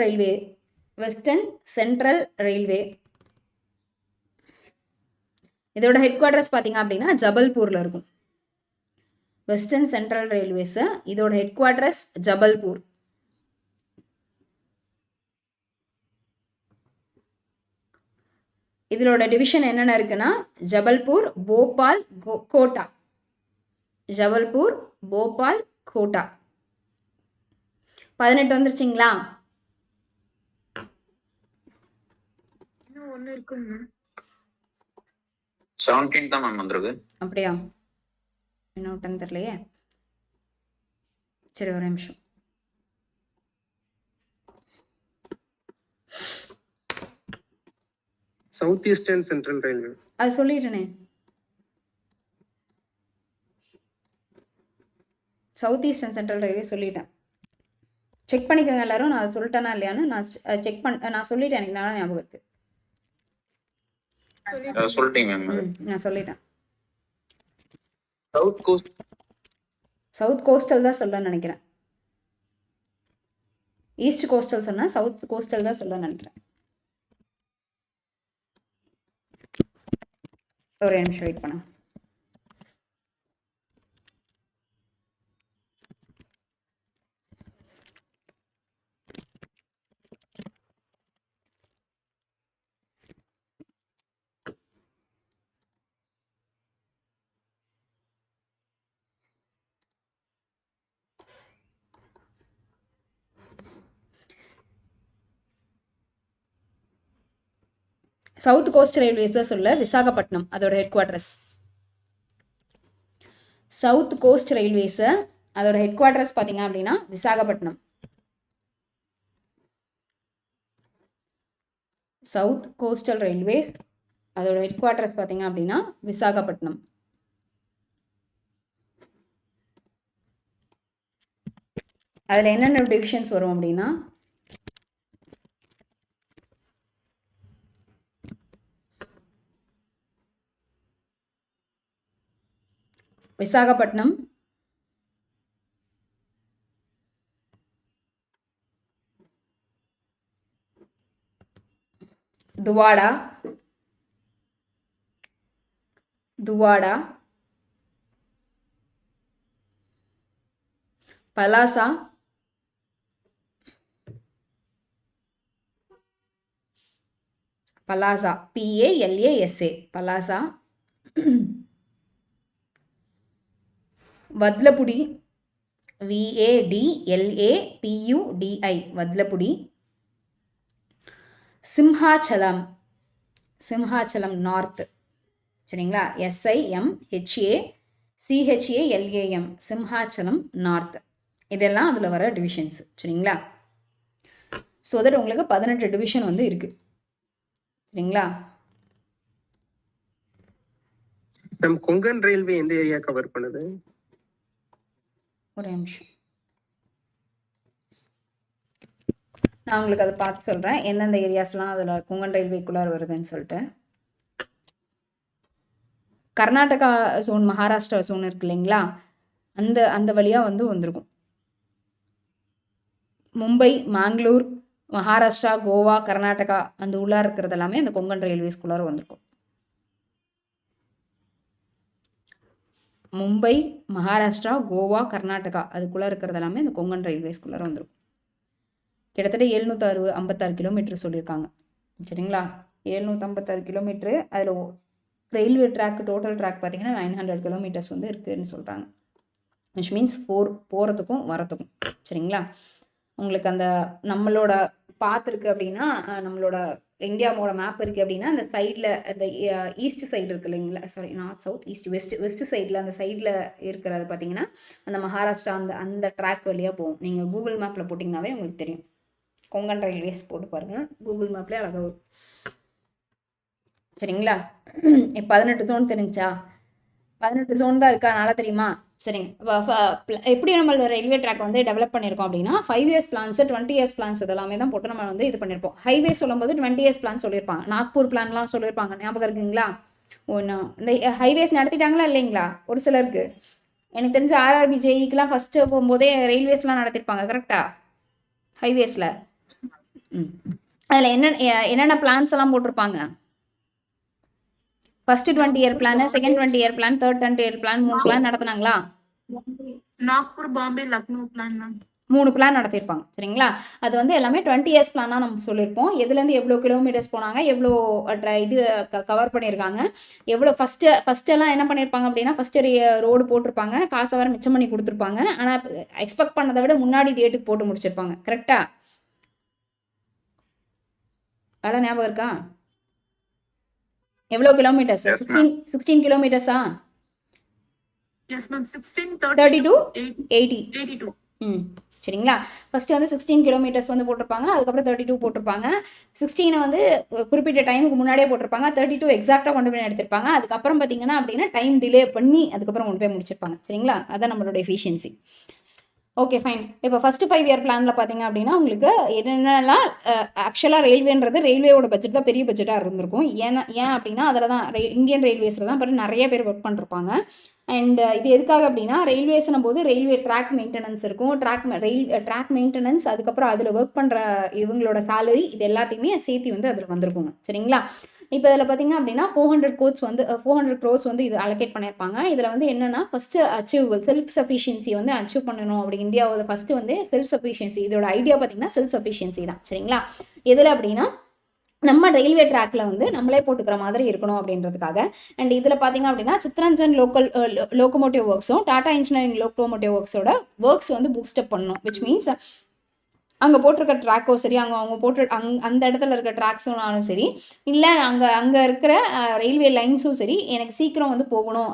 ரயில்வே இதோட ஹெட் குவார்ட்டர்ஸ் பார்த்தீங்க அப்படின்னா ஜபல்பூரில் இருக்கும். வெஸ்டர்ன் சென்ட்ரல் ரயில்வேஸ் இதோட ஹெட் குவார்ட்டர்ஸ் ஜபல்பூர். இதோட டிவிஷன் என்னென்ன இருக்குன்னா ஜபல்பூர், போபால், கோட்டா. ஜபல்பூர், போபால், கோட்டா. 18 வந்துருச்சிங்களா? இன்னும் ஒண்ணு இருக்குங்க மேம். 17 தான் மேம் வந்திருக்கு. அப்படியா? இன்னும் தெரியலையே. சரி, ஒரு நிமிஷம். South eastern central railway. அது சொல்லிட்டேனே. சவுத் ஈஸ்டர்ன் சென்ட்ரல் ரயில்வே சொல்லிட்டேன். செக் பண்ணிக்கோங்க எல்லாரும், நான் சொல்லிட்டேனா இல்லையான்னு. நான் சொல்லிட்டேன், எனக்கு நல்லா ஞாபகம் இருக்கு. சொல்லிட்டீங்க மேம். நான் சொல்லிட்டேன். சவுத் கோஸ்டல் தான் சொல்ல நினைக்கிறேன். ஈஸ்ட் கோஸ்டல் சொன்னா சவுத் கோஸ்டல் தான் சொல்ல நினைக்கிறேன். ஒரு நிமிஷம் வெயிட் பண்ண. சவுத் கோஸ்ட் ரயில்வேஸ் தான் சொல்ல. விசாகப்பட்டினம் அதோட headquarters. South coast railways அதோட ஹெட் குவார்ட்டர்ஸ் பார்த்தீங்க அப்படின்னா விசாகப்பட்டினம். சவுத் கோஸ்டல் ரயில்வேஸ் அதோட ஹெட் குவார்ட்டர்ஸ் பார்த்தீங்க அப்படின்னா விசாகப்பட்டினம். அதில் என்னென்ன டிவிஷன்ஸ் வரும் அப்படின்னா Visakhapatnam, Duvvada, Palasa, PALASA, Palasa, Vadlapudi, VADLAPUDI, Vadlapudi, Simhachalam north. சரிங்களா? SIMHACHALAM, Simhachalam north. இதெல்லாம் அதில் வர டிவிஷன்ஸ். சரிங்களா? ஸோ தட் உங்களுக்கு 18 டிவிஷன் வந்து இருக்குது. சரிங்களா? மேம் கொங்கன் ரயில்வே எந்த ஏரியா கவர் பண்ணுது? ஒரு நிமிஷம், நான் உங்களுக்கு அதை பார்த்து சொல்கிறேன் எந்தெந்த ஏரியாஸ்லாம் அதில் கொங்கன் ரயில்வேக்குள்ளார வருதுன்னு சொல்லிட்டு. கர்நாடகா ஜோன், மகாராஷ்டிரா ஜோன் இருக்கு இல்லைங்களா, அந்த அந்த வழியாக வந்து வந்திருக்கும். மும்பை, மேங்களூர், மகாராஷ்டிரா, கோவா, கர்நாடகா அந்த உள்ளார இருக்கிறது எல்லாமே அந்த கொங்கன் ரயில்வேஸ்குள்ளார வந்திருக்கும். மும்பை, மகாராஷ்டிரா, கோவா, கர்நாடகா அதுக்குள்ளே இருக்கிறது எல்லாமே இந்த கொங்கன் ரயில்வேஸ்குள்ளார வந்திருக்கும். கிட்டத்தட்ட 756 கிலோமீட்டர் சொல்லியிருக்காங்க. சரிங்களா? 756 கிலோமீட்ரு. அதில் ரயில்வே ட்ராக் டோட்டல் ட்ராக் பார்த்தீங்கன்னா 900 கிலோமீட்டர்ஸ் வந்து இருக்குதுன்னு சொல்கிறாங்க. விச் மீன்ஸ் போகிறதுக்கும் வரத்துக்கும். சரிங்களா? உங்களுக்கு அந்த நம்மளோட பாத் இருக்குது அப்படின்னா, நம்மளோட இந்தியாவோட மேப் இருக்குது அப்படின்னா, அந்த சைடில் அந்த ஈஸ்ட் சைடு இருக்குது இல்லைங்களா, sorry north south east west சைடில் அந்த சைடில் இருக்கிறது பார்த்தீங்கன்னா அந்த மகாராஷ்டிரா அந்த ட்ராக் வழியாக போகும். நீங்கள் கூகுள் மேப்பில் போட்டிங்கனாவே உங்களுக்கு தெரியும். கொங்கன் ரயில்வேஸ் போட்டு பாருங்கள், கூகுள் மேப்லேயே அழகாக வரும். சரிங்களா? 18 ஜோன் தெரிஞ்சா? 18 ஜோன் தான் இருக்கா, நல்லா தெரியுமா? சரிங்க. எப்படி நம்ம ரயில்வே ட்ராக் வந்து டெவலப் பண்ணியிருக்கோம் அப்படின்னா 5 இயர்ஸ் பிளான்ஸு 20 இயர்ஸ் பிளான்ஸ் இதெல்லாமே தான் போட்டு நம்ம வந்து இது பண்ணியிருப்போம். ஹைவே சொல்லும்போது 20 இயர்ஸ் பிளான் சொல்லியிருப்பாங்க, நாக்பூர் பிளான்லாம் சொல்லியிருப்பாங்க, ஞாபகம் இருக்குங்களா? ஒன்று ஹைவேஸ் நடத்திட்டாங்களா இல்லைங்களா ஒரு சிலருக்கு? எனக்கு தெரிஞ்ச ஆர்ஆர்பி ஜேஇக்கெலாம் ஃபஸ்ட்டு போகும்போதே ரயில்வேஸ்லாம் நடத்திருப்பாங்க கரெக்டாக, ஹைவேஸில். அதில் என்னென்ன பிளான்ஸ் எல்லாம் போட்டிருப்பாங்க? First 20 year plan, second 20 year plan, third 20 year plan, 3 plan நடத்தினாங்களா? Nagpur, Bombay, Lucknow plan ma'am. 3 plan நடத்திருப்பாங்க. சரிங்களா? அது வந்து எல்லாமே 20 இயர்ஸ் பிளானாக நம்ம சொல்லியிருப்போம். எதுலேருந்து எவ்வளோ கிலோமீட்டர்ஸ் போனாங்க, எவ்வளோ இது கவர் பண்ணியிருக்காங்க, எவ்வளோ ஃபஸ்ட்டெல்லாம் என்ன பண்ணியிருப்பாங்க அப்படின்னா ஃபஸ்ட்டு ரோடு போட்டிருப்பாங்க, காசை வர மிச்சம் பண்ணி கொடுத்துருப்பாங்க. ஆனால் எக்ஸ்பெக்ட் பண்ணதை விட முன்னாடி டேட்டுக்கு போட்டு முடிச்சிருப்பாங்க. கரெக்டாக? அவ்வளோ ஞாபகம் இருக்கா? எவ்வளோ கிலோமீட்டர்ஸ்? 16 கிலோமீட்டர்ஸா? Yes ma'am. 16, 30 to 80. 82. சரிங்களா? ஃபஸ்ட்டு வந்து 16 கிலோமீட்டர்ஸ் வந்து போட்டிருப்பாங்க, அதுக்கப்புறம் 32 போட்டிருப்பாங்க. 16 வந்து குறிப்பிட்ட டைமுக்கு முன்னாடியே போட்டிருப்பாங்க, 32 எக்ஸாக்டாக கொண்டு போய் எடுத்திருப்பாங்க. அதுக்கப்புறம் பார்த்தீங்கன்னா அப்படின்னா டைம் டிலே பண்ணி அதுக்கப்புறம் கொண்டு போய் முடிச்சிருப்பாங்க. சரிங்களா? அதான் நம்மளோட எஃபிஷியன்சி. Okay fine. இப்போ ஃபஸ்ட்டு 5 இயர் பிளானில் பார்த்தீங்க அப்படின்னா உங்களுக்கு என்னென்னலாம் ஆக்சுவலாக ரயில்வேயோட பட்ஜெட் தான் பெரிய பட்ஜெட்டாக இருந்திருக்கும். ஏன் அப்படின்னா அதில் தான் இந்தியன் ரயில்வேஸில் தான் பிறகு நிறைய பேர் ஒர்க் பண்ணிருப்பாங்க. அண்ட் இது எதுக்காக அப்படின்னா ரயில்வேஸ்னும் போது ரயில்வே ட்ராக் மெயின்டெனன்ஸ் இருக்கும், ட்ராக் மெயின்டெனன்ஸ், அதுக்கப்புறம் அதில் ஒர்க் பண்ணுற இவங்களோட சேலரி, இது எல்லாத்தையுமே சேர்த்து வந்து அதில் வந்திருக்குங்க. சரிங்களா? இப்போ இதில் பார்த்தீங்க அப்படின்னா 400 க்ரோஸ் வந்து இது அலோகேட் பண்ணியிருப்பாங்க. இதில் வந்து என்னென்னா ஃபஸ்ட்டு செல்ஃப் சஃபிஷியன்சி வந்து அச்சீவ் பண்ணணும் அப்படி இந்தியாவோட ஃபஸ்ட்டு வந்து செல்ஃப் சஃபிஷியன்சி. இதோட ஐடியா பார்த்தீங்கன்னா செல்ஃப் சஃபிஷியன்சி தான். சரிங்களா? எதில் அப்படின்னா நம்ம ரயில்வே ட்ராக்ல வந்து நம்மளே போட்டுக்கிற மாதிரி இருக்கணும் அப்படின்றதுக்காக. அண்ட் இதில் பார்த்தீங்க அப்படின்னா சித்ரஞ்சன் லோக்கோமோட்டிவ் ஒர்க்ஸும் டாடா இன்ஜினியரிங் லோக்கோமோட்டிவ் ஒர்க்ஸோட ஒர்க்ஸ் வந்து பூஸ்டப் பண்ணணும். விச் மீன்ஸ் அங்கே போட்டிருக்க ட்ராக்கோ சரி, அவங்க போட்டு அந்த இடத்துல இருக்க ட்ராக்ஸுனாலும் சரி, இல்லை அங்கே இருக்கிற ரயில்வே லைன்ஸும் சரி, எனக்கு சீக்கிரம் வந்து போகணும்,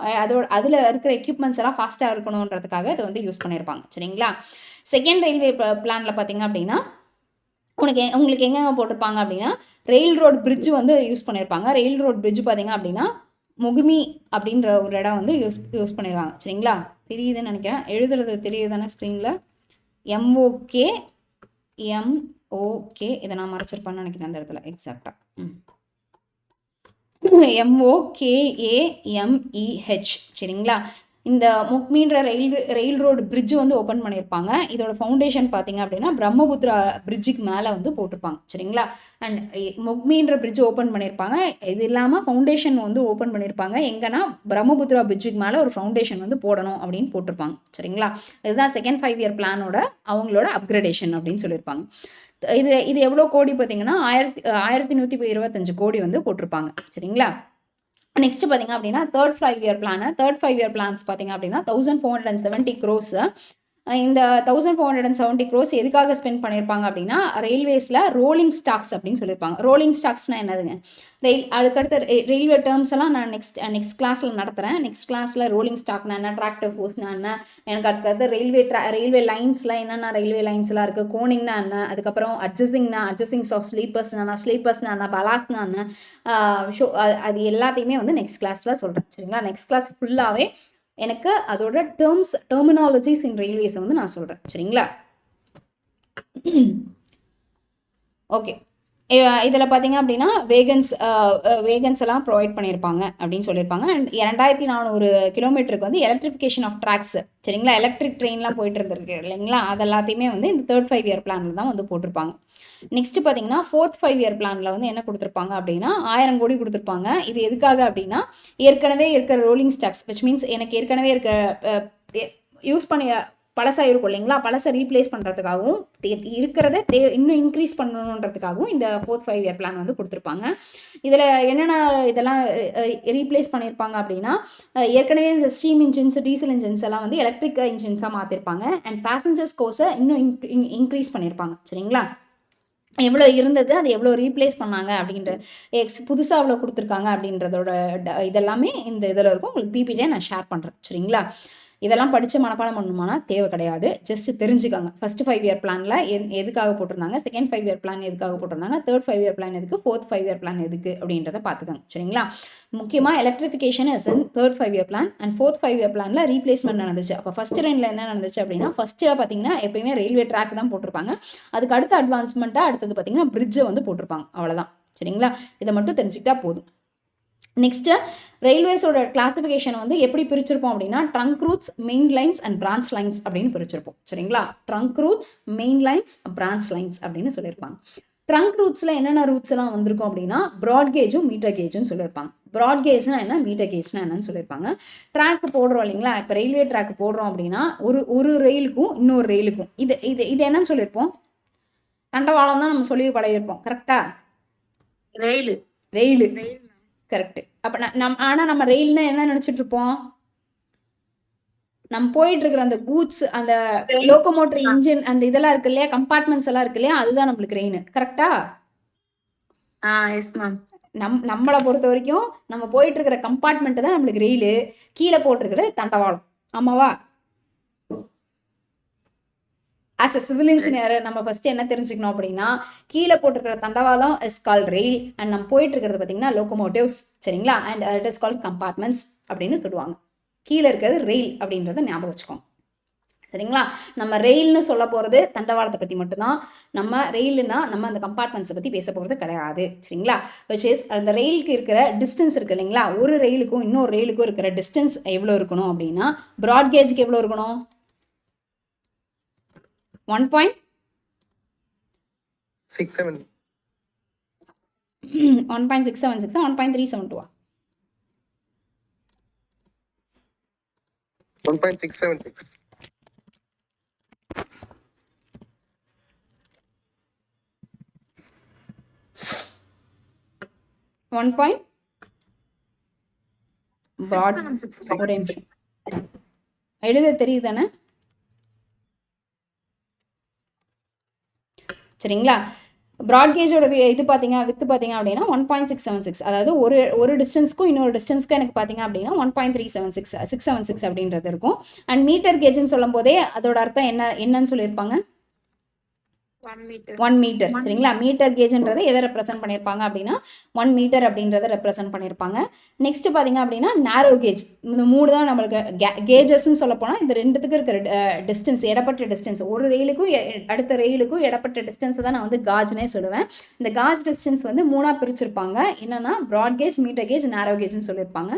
அதில் இருக்கிற எக்யூப்மெண்ட்ஸ் எல்லாம் ஃபாஸ்ட்டாக இருக்கணுன்றதுக்காக இதை வந்து யூஸ் பண்ணியிருப்பாங்க. சரிங்களா? செகண்ட் ரயில்வே பிளானில் பார்த்தீங்க அப்படின்னா உங்களுக்கு எங்கெங்க போட்டிருப்பாங்க அப்படின்னா ரெயில் ரோடு பிரிட்ஜு வந்து யூஸ் பண்ணியிருப்பாங்க. ரெயில் ரோடு பிரிட்ஜு பார்த்தீங்க அப்படின்னா முகுமி அப்படின்ற ஒரு இடம் வந்து யூஸ் பண்ணிடுவாங்க. சரிங்களா? தெரியுதுன்னு நினைக்கிறேன், எழுதுறது தெரியுதுதானே ஸ்க்ரீனில்? MOK இதை நான் மறைச்சிருப்பான்னு நினைக்கிறேன் அந்த இடத்துல எக்ஸாக்டாக. MOKAMEH. சரிங்களா? இந்த முக்மின்ற ரயில் ரோடு பிரிட்ஜு வந்து ஓப்பன் பண்ணியிருப்பாங்க. இதோட ஃபவுண்டேஷன் பார்த்தீங்க அப்படின்னா பிரம்மபுத்திரா பிரிட்ஜுக்கு மேலே வந்து போட்டிருப்பாங்க. சரிங்களா? அண்ட் முக்மின்ற பிரிட்ஜ் ஓப்பன் பண்ணியிருப்பாங்க. இது இல்லாமல் ஃபவுண்டேஷன் வந்து ஓப்பன் பண்ணியிருப்பாங்க. எங்கன்னா பிரம்மபுத்திரா பிரிட்ஜுக்கு மேலே ஒரு ஃபவுண்டேஷன் வந்து போடணும் அப்படின்னு போட்டிருப்பாங்க. சரிங்களா? இதுதான் செகண்ட் 5 இயர் பிளானோட அவங்களோட அப்கிரேடேஷன் அப்படின்னு சொல்லியிருப்பாங்க. இது எவ்வளோ கோடி பார்த்தீங்கன்னா 1125 கோடி வந்து போட்டிருப்பாங்க. சரிங்களா? நெக்ஸ்ட் பார்த்தீங்க அப்படின்னா தேர்ட் 5 இயர் பிளான்ஸ் பார்த்தீங்க அப்படின்னா 1470 crores. இந்த 1470 crores எதுக்காக ஸ்பெண்ட் பண்ணியிருப்பாங்க அப்படின்னா ரயில்வேஸில் ரோலிங் ஸ்டாக்ஸ் அப்படின்னு சொல்லியிருப்பாங்க. ரோலிங் ஸ்டாக்ஸ்னால் என்னதுங்க? அதுக்கடுத்த ரயில்வே டேர்ம்ஸ் எல்லாம் நான் நெக்ஸ்ட் கிளாஸில் நடத்துகிறேன். நெக்ஸ்ட் கிளாஸில் ரோலிங் ஸ்டாக்னா என்ன, ட்ராக்டர் ஃபோர்ஸ்னா என்ன, எனக்கு அடுத்தது ரயில்வே லைன்ஸில் என்னென்ன ரயில்வே லைன்ஸ்லாம் இருக்குது, கோனிங்னா என்ன, அதுக்கப்புறம் அட்ஜஸ்டிங்ஸ் ஆஃப் ஸ்லீப்பர்ஸ்னா என்ன, பலாஸ்னா என்ன, அது எல்லாத்தையுமே வந்து நெக்ஸ்ட் கிளாஸில் சொல்கிறேன். சரிங்களா? நெக்ஸ்ட் கிளாஸ் ஃபுல்லாகவே எனக்கு அதோட டெர்மினாலஜிஸ் இன் ரயில்வேஸ் வந்து நான் சொல்கிறேன். சரிங்களா? ஓகே, இதில் பார்த்தீங்க அப்படின்னா வேகன்ஸ் எல்லாம் ப்ரொவைட் பண்ணியிருப்பாங்க அப்படின்னு சொல்லியிருப்பாங்க. அண்ட் 2400 கிலோமீட்டருக்கு வந்து எலக்ட்ரிஃபிகேஷன் ஆஃப் ட்ராக்ஸ், சரிங்களா, எலக்ட்ரிக் ட்ரெயின்லாம் போயிட்டு இருந்திருக்கு இல்லைங்களா, அது எல்லாத்தையுமே வந்து இந்த 3rd 5-year பிளானில் தான் வந்து போட்டிருப்பாங்க. நெக்ஸ்ட் பார்த்தீங்கன்னா 4th 5-year பிளானில் வந்து என்ன கொடுத்துருப்பாங்க அப்படின்னா 1000 கோடி கொடுத்துருப்பாங்க. இது எதுக்காக அப்படின்னா ஏற்கனவே இருக்கிற ரோலிங் ஸ்டாக்ஸ், விச் மீன்ஸ் எனக்கு ஏற்கனவே யூஸ் பண்ணி பழசாக இருக்கும் இல்லைங்களா, பழசை ரீப்ளேஸ் பண்ணுறதுக்காகவும் இருக்கிறத இன்னும் இன்க்ரீஸ் பண்ணணுன்றதுக்காகவும் இந்த 4th 5-year பிளான் வந்து கொடுத்துருப்பாங்க. இதில் என்னென்ன இதெல்லாம் ரீப்ளேஸ் பண்ணியிருப்பாங்க அப்படின்னா ஏற்கனவே இந்த ஸ்டீம் இன்ஜின்ஸ், டீசல் இன்ஜின்ஸ் எல்லாம் வந்து எலக்ட்ரிக் இன்ஜின்ஸாக மாற்றிருப்பாங்க. அண்ட் பேசஞ்சர்ஸ் கோர்ஸை இன்னும் இன்க்ரீஸ் பண்ணியிருப்பாங்க. சரிங்களா? எவ்வளோ இருந்தது, அது எவ்வளோ ரீப்ளேஸ் பண்ணாங்க அப்படின்ற புதுசாக எவ்வளோ கொடுத்துருக்காங்க அப்படின்றதோட இதெல்லாமே இந்த இதில் இருக்கும். உங்களுக்கு பிபிடியை நான் ஷேர் பண்ணுறேன். சரிங்களா? இதெல்லாம் படித்து மனப்பாடம் பண்ணணுமானா தேவை கிடையாது, ஜஸ்ட் தெரிஞ்சுக்காங்க. ஃபர்ஸ்ட் 5-year பிளானில் எதுக்காக போட்டிருந்தாங்க, செகண்ட் 5-year பிளான் எதுக்காக போட்டிருந்தாங்க, 3rd 5-year பிளான் எதுக்கு, 4th 5-year பிளான் எதுக்கு அப்படின்றத பார்த்துக்காங்க. சரிங்களா? முக்கியமாக electrification is in 3rd 5-year plan and 4th 5-year பிளானில் ரீப்ளேஸ்மெண்ட் நடந்துச்சு. அப்போ ஃபர்ஸ்ட் ரெண்டில் என்ன நடந்துச்சு அப்படின்னா ஃபர்ஸ்ட்டில் பார்த்தீங்கன்னா எப்பயுமே ரயில்வே ட்ராக் தான் போட்டிருப்பாங்க. அதுக்கு அடுத்த அட்வான்ஸ்மெண்ட்டாக அடுத்தது பார்த்தீங்கன்னா பிரிட்ஜை வந்து போட்டிருப்பாங்க. அவ்வளோதான். சரிங்களா? இதை மட்டும் தெரிஞ்சுக்கிட்டா போதும். நெக்ஸ்ட்டு ரயில்வேஸோட கிளாசிஃபிகேஷன் வந்து எப்படி பிரிச்சிருப்போம் அப்படின்னா trunk routes, main lines and branch lines அப்படின்னு பிரிச்சிருப்போம். சரிங்களா? Trunk routes, main lines, branch lines அப்படின்னு சொல்லியிருப்பாங்க. ட்ரங்க் ரூட்ஸில் என்னென்ன ரூட்ஸ் எல்லாம் வந்திருக்கும் அப்படின்னா ப்ராட் கேஜும் மீட்டர் கேஜும் சொல்லியிருப்பாங்க. ப்ராட் கேஜ்னா என்ன, மீட்டர் கேஜ்னா என்னன்னு சொல்லியிருப்பாங்க. ட்ராக் போடுறோம் இல்லைங்களா, இப்போ ரயில்வே ட்ராக் போடுறோம் அப்படின்னா ஒரு ரயிலுக்கும் இன்னொரு ரயிலுக்கும் இது என்னன்னு சொல்லியிருப்போம், தண்டவாளம் தான் நம்ம சொல்லி பழகிருப்போம். கரெக்டா? Rail correct. அப்போ ஆனால் நம்ம ரயில்னா என்ன நினச்சிட்டு இருப்போம், நம்ம போயிட்டு இருக்கிற அந்த கூட்ஸ், அந்த லோகோமோட்டர் இன்ஜின், அந்த இதெல்லாம் இருக்கு இல்லையா, கம்பார்ட்மெண்ட்ஸ் எல்லாம் இருக்கு இல்லையா, அதுதான் நம்மளுக்கு ரெயின். கரெக்டா? Yes ma'am. நம்மளை பொறுத்த வரைக்கும் நம்ம போயிட்டு இருக்கிற கம்பார்ட்மெண்ட் தான் நம்மளுக்கு ரெயிலு, கீழே போட்டிருக்கிற தண்டவாளம். ஆமாவா? ஆஸ் அ சிவில் இன்ஜினியர் நம்ம ஃபர்ஸ்ட் என்ன தெரிஞ்சுக்கணும் அப்படின்னா கீழே போட்டிருக்கிற தண்டவாளம் இஸ் கால்ட் ரெயில் அண்ட் நம்ம போயிட்டு இருக்கிறது பார்த்தீங்கன்னா லோகோமோட்டிவ்ஸ். சரிங்களா? And it is called compartments அப்படின்னு சொல்லுவாங்க. கீழே இருக்கிறது ரெயில் அப்படின்றத ஞாபகம் வச்சுக்கோங்க. சரிங்களா? நம்ம ரெயில்னு சொல்ல போகிறது தண்டவாளத்தை பற்றி மட்டும்தான். நம்ம ரெயிலுனா நம்ம அந்த கம்பார்ட்மெண்ட்ஸை பற்றி பேச போகிறது கிடையாது. சரிங்களா? விச் இஸ் அந்த ரெயிலுக்கு இருக்கிற டிஸ்டன்ஸ் இருக்குது இல்லைங்களா, ஒரு ரெயிலுக்கும் இன்னொரு ரெயிலுக்கும் இருக்கிற டிஸ்டன்ஸ் எவ்வளோ இருக்கணும் அப்படின்னா ப்ராட் கேஜுக்கு எவ்வளோ இருக்கணும், 1.67 1.372 1.676 ப்ராட் ஒரு நிமிஷம் எழுத தெரியுது தானே? சரிங்களா? ப்ராட்கேஜோட இது பார்த்தீங்க அப்படின்னா 1.676, அதாவது ஒரு டிஸ்டன்ஸ்க்கும் இன்னொரு டிஸ்டன்ஸ்க்கும் எனக்கு பார்த்தீங்க அப்படின்னா 1.376 அப்படின்றது இருக்கும். அண்ட் மீட்டர் கேஜ்னு சொல்லும் போதே அதோட அர்த்தம் என்னன்னு சொல்லியிருப்பாங்க, 1 மீட்டர். சரிங்களா? மீட்டர் கேஜ்ன்றதை எதை ரெப்ரசென்ட் பண்ணியிருப்பாங்க அப்படின்னா 1 மீட்டர் அப்படின்றத ரெப்ரசென்ட் பண்ணியிருப்பாங்க. நெக்ஸ்ட் பார்த்தீங்க அப்படின்னா நேரோ கேஜ். இந்த 3 தான் நம்மளுக்கு கேஜஸ்ன்னு சொல்ல போனால் இந்த ரெண்டுத்துக்கு இருக்கிற டிஸ்டன்ஸ், இடப்பட்ட டிஸ்டன்ஸ், ஒரு ரெயிலுக்கும் அடுத்த ரெயிலுக்கும் இடப்பட்ட டிஸ்டன்ஸை தான் நான் வந்து காஜ்னே சொல்லுவேன். இந்த காஜ் டிஸ்டன்ஸ் வந்து 3ஆக பிரிச்சிருப்பாங்க. என்னன்னா ப்ராட் கேஜ், மீட்டர் கேஜ், நேரோ கேஜ்னு சொல்லியிருப்பாங்க.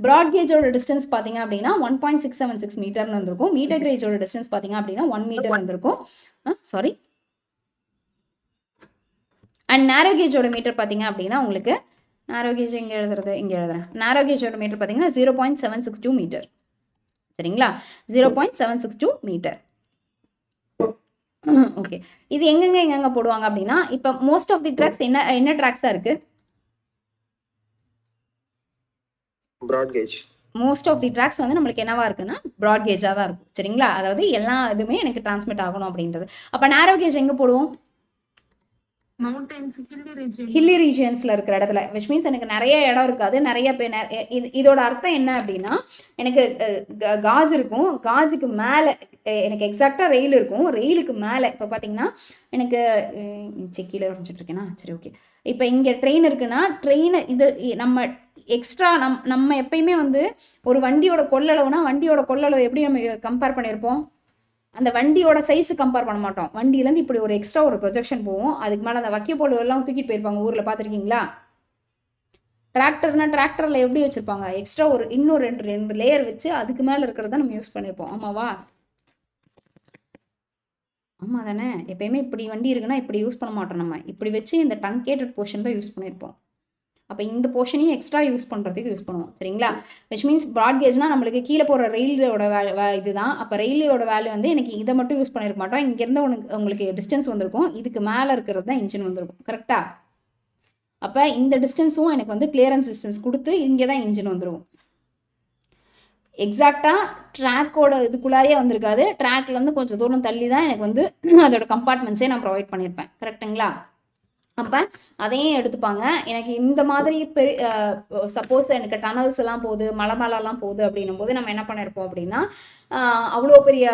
ப்ராட் கேஜோட டிஸ்டன்ஸ் பார்த்தீங்க அப்படின்னா 1.676 மீட்டர்னு வந்திருக்கும். மீட்டர் கேஜோட டிஸ்டன்ஸ் பார்த்தீங்க அப்படின்னா 1 மீட்டர் வந்திருக்கும். சாரி. அண்ட் நேரோ கேஜோட மீட்டர் பார்த்தீங்க அப்படின்னா உங்களுக்கு நேரோ கேஜ் இங்கே எழுதுறேன். நேரோ கேஜோட மீட்டர் பார்த்தீங்கன்னா 0.762 மீட்டர். சரிங்களா? 0.762 மீட்டர். ஓகே. இது எங்கெங்க போடுவாங்க அப்படின்னா இப்போ மோஸ்ட் ஆஃப் தி ட்ராக்ஸ் என்ன ட்ராக்ஸாக இருக்கு, மோஸ்ட் ஆஃப் தி ட்ராக்ஸ் வந்து நம்மளுக்கு என்னவா இருக்குன்னா ப்ராட் கேஜாக தான் இருக்கும். சரிங்களா? அதாவது எல்லா இதுவுமே எனக்கு டிரான்ஸ்மிட் ஆகணும் அப்படின்றது. அப்போ நேரோ கேஜ் எங்கே போடுவோம்? மவுண்டன்ஸ், ஹில்லி ரீஜியன்ஸில் இருக்கிற இடத்துல, விச் மீன்ஸ் எனக்கு நிறைய இடம் இருக்காது. நிறைய பேர் இதோட அர்த்தம் என்ன அப்படின்னா, எனக்கு காஜ் இருக்கும், காஜுக்கு மேலே எனக்கு எக்ஸாக்டாக ரெயில் இருக்கும், ரெயிலுக்கு மேலே இப்போ பார்த்தீங்கன்னா எனக்கு கீழே வரைஞ்சிட்டு இருக்கேன்னா சரி ஓகே. இப்போ இங்கே ட்ரெயின் இருக்குன்னா ட்ரெயினை இது நம்ம எக்ஸ்ட்ரா நம்ம எப்பயுமே வந்து ஒரு வண்டியோட கொள்ளளவுனா வண்டியோட கொள்ளளவு எப்படி நம்ம கம்பேர் பண்ணியிருப்போம்? அந்த வண்டியோட சைஸு கம்பேர் பண்ண மாட்டோம். வண்டியிலேருந்து இப்படி ஒரு எக்ஸ்ட்ரா ஒரு ப்ரொஜெக்ஷன் போகும். அதுக்கு மேலே அந்த வக்கியப்போல் எல்லாம் தூக்கிட்டு போயிருப்பாங்க ஊரில், பார்த்துருக்கீங்களா? டிராக்டர்னா டிராக்டரில் எப்படி வச்சுருப்பாங்க? எக்ஸ்ட்ரா ஒரு இன்னும் ரெண்டு லேயர் வச்சு அதுக்கு மேலே இருக்கிறத நம்ம யூஸ் பண்ணியிருப்போம். ஆமாவா? ஆமாம் தானே? எப்பயுமே இப்படி வண்டி இருக்குன்னா இப்படி யூஸ் பண்ண மாட்டோம். நம்ம இப்படி வச்சு இந்த டங்கேட்டட் போர்ஷன் தான் யூஸ் பண்ணியிருப்போம். அப்போ இந்த போர்ஷனையும் எக்ஸ்ட்ரா யூஸ் பண்ணுறதுக்கு யூஸ் பண்ணுவோம். சரிங்களா? விச் மீன்ஸ் ப்ராட் கேஜ்னால் நம்மளுக்கு கீழே போகிற ரெயிலோட இதுதான். அப்போ ரெயிலோட வேல்யூ வந்து எனக்கு இதை மட்டும் யூஸ் பண்ணியிருக்க மாட்டோம். இங்கேருந்து உங்களுக்கு டிஸ்டன்ஸ் வந்திருக்கும், இதுக்கு மேலே இருக்கிறது தான் இன்ஜின் வந்திருக்கும். கரெக்டாக? அப்போ இந்த டிஸ்டன்ஸும் எனக்கு வந்து கிளியரன்ஸ் டிஸ்டன்ஸ் கொடுத்து இங்கே தான் இன்ஜின் வந்துடும். எக்ஸாக்டாக ட்ராக்கோட இதுக்குள்ளாரியே வந்திருக்காது. ட்ராக்லேருந்து கொஞ்சம் தூரம் தள்ளி தான் எனக்கு வந்து அதோட கம்பார்ட்மெண்ட்ஸே நான் ப்ரொவைட் பண்ணியிருப்பேன். கரெக்டுங்களா? அப்போ அதையும் எடுத்துப்பாங்க. எனக்கு இந்த மாதிரி சப்போஸ் எனக்கு டனல்ஸ் எல்லாம் போகுது, மலை மேலெல்லாம் போகுது அப்படின்னும் போது நம்ம என்ன பண்ணியிருப்போம் அப்படின்னா, அவ்வளோ பெரிய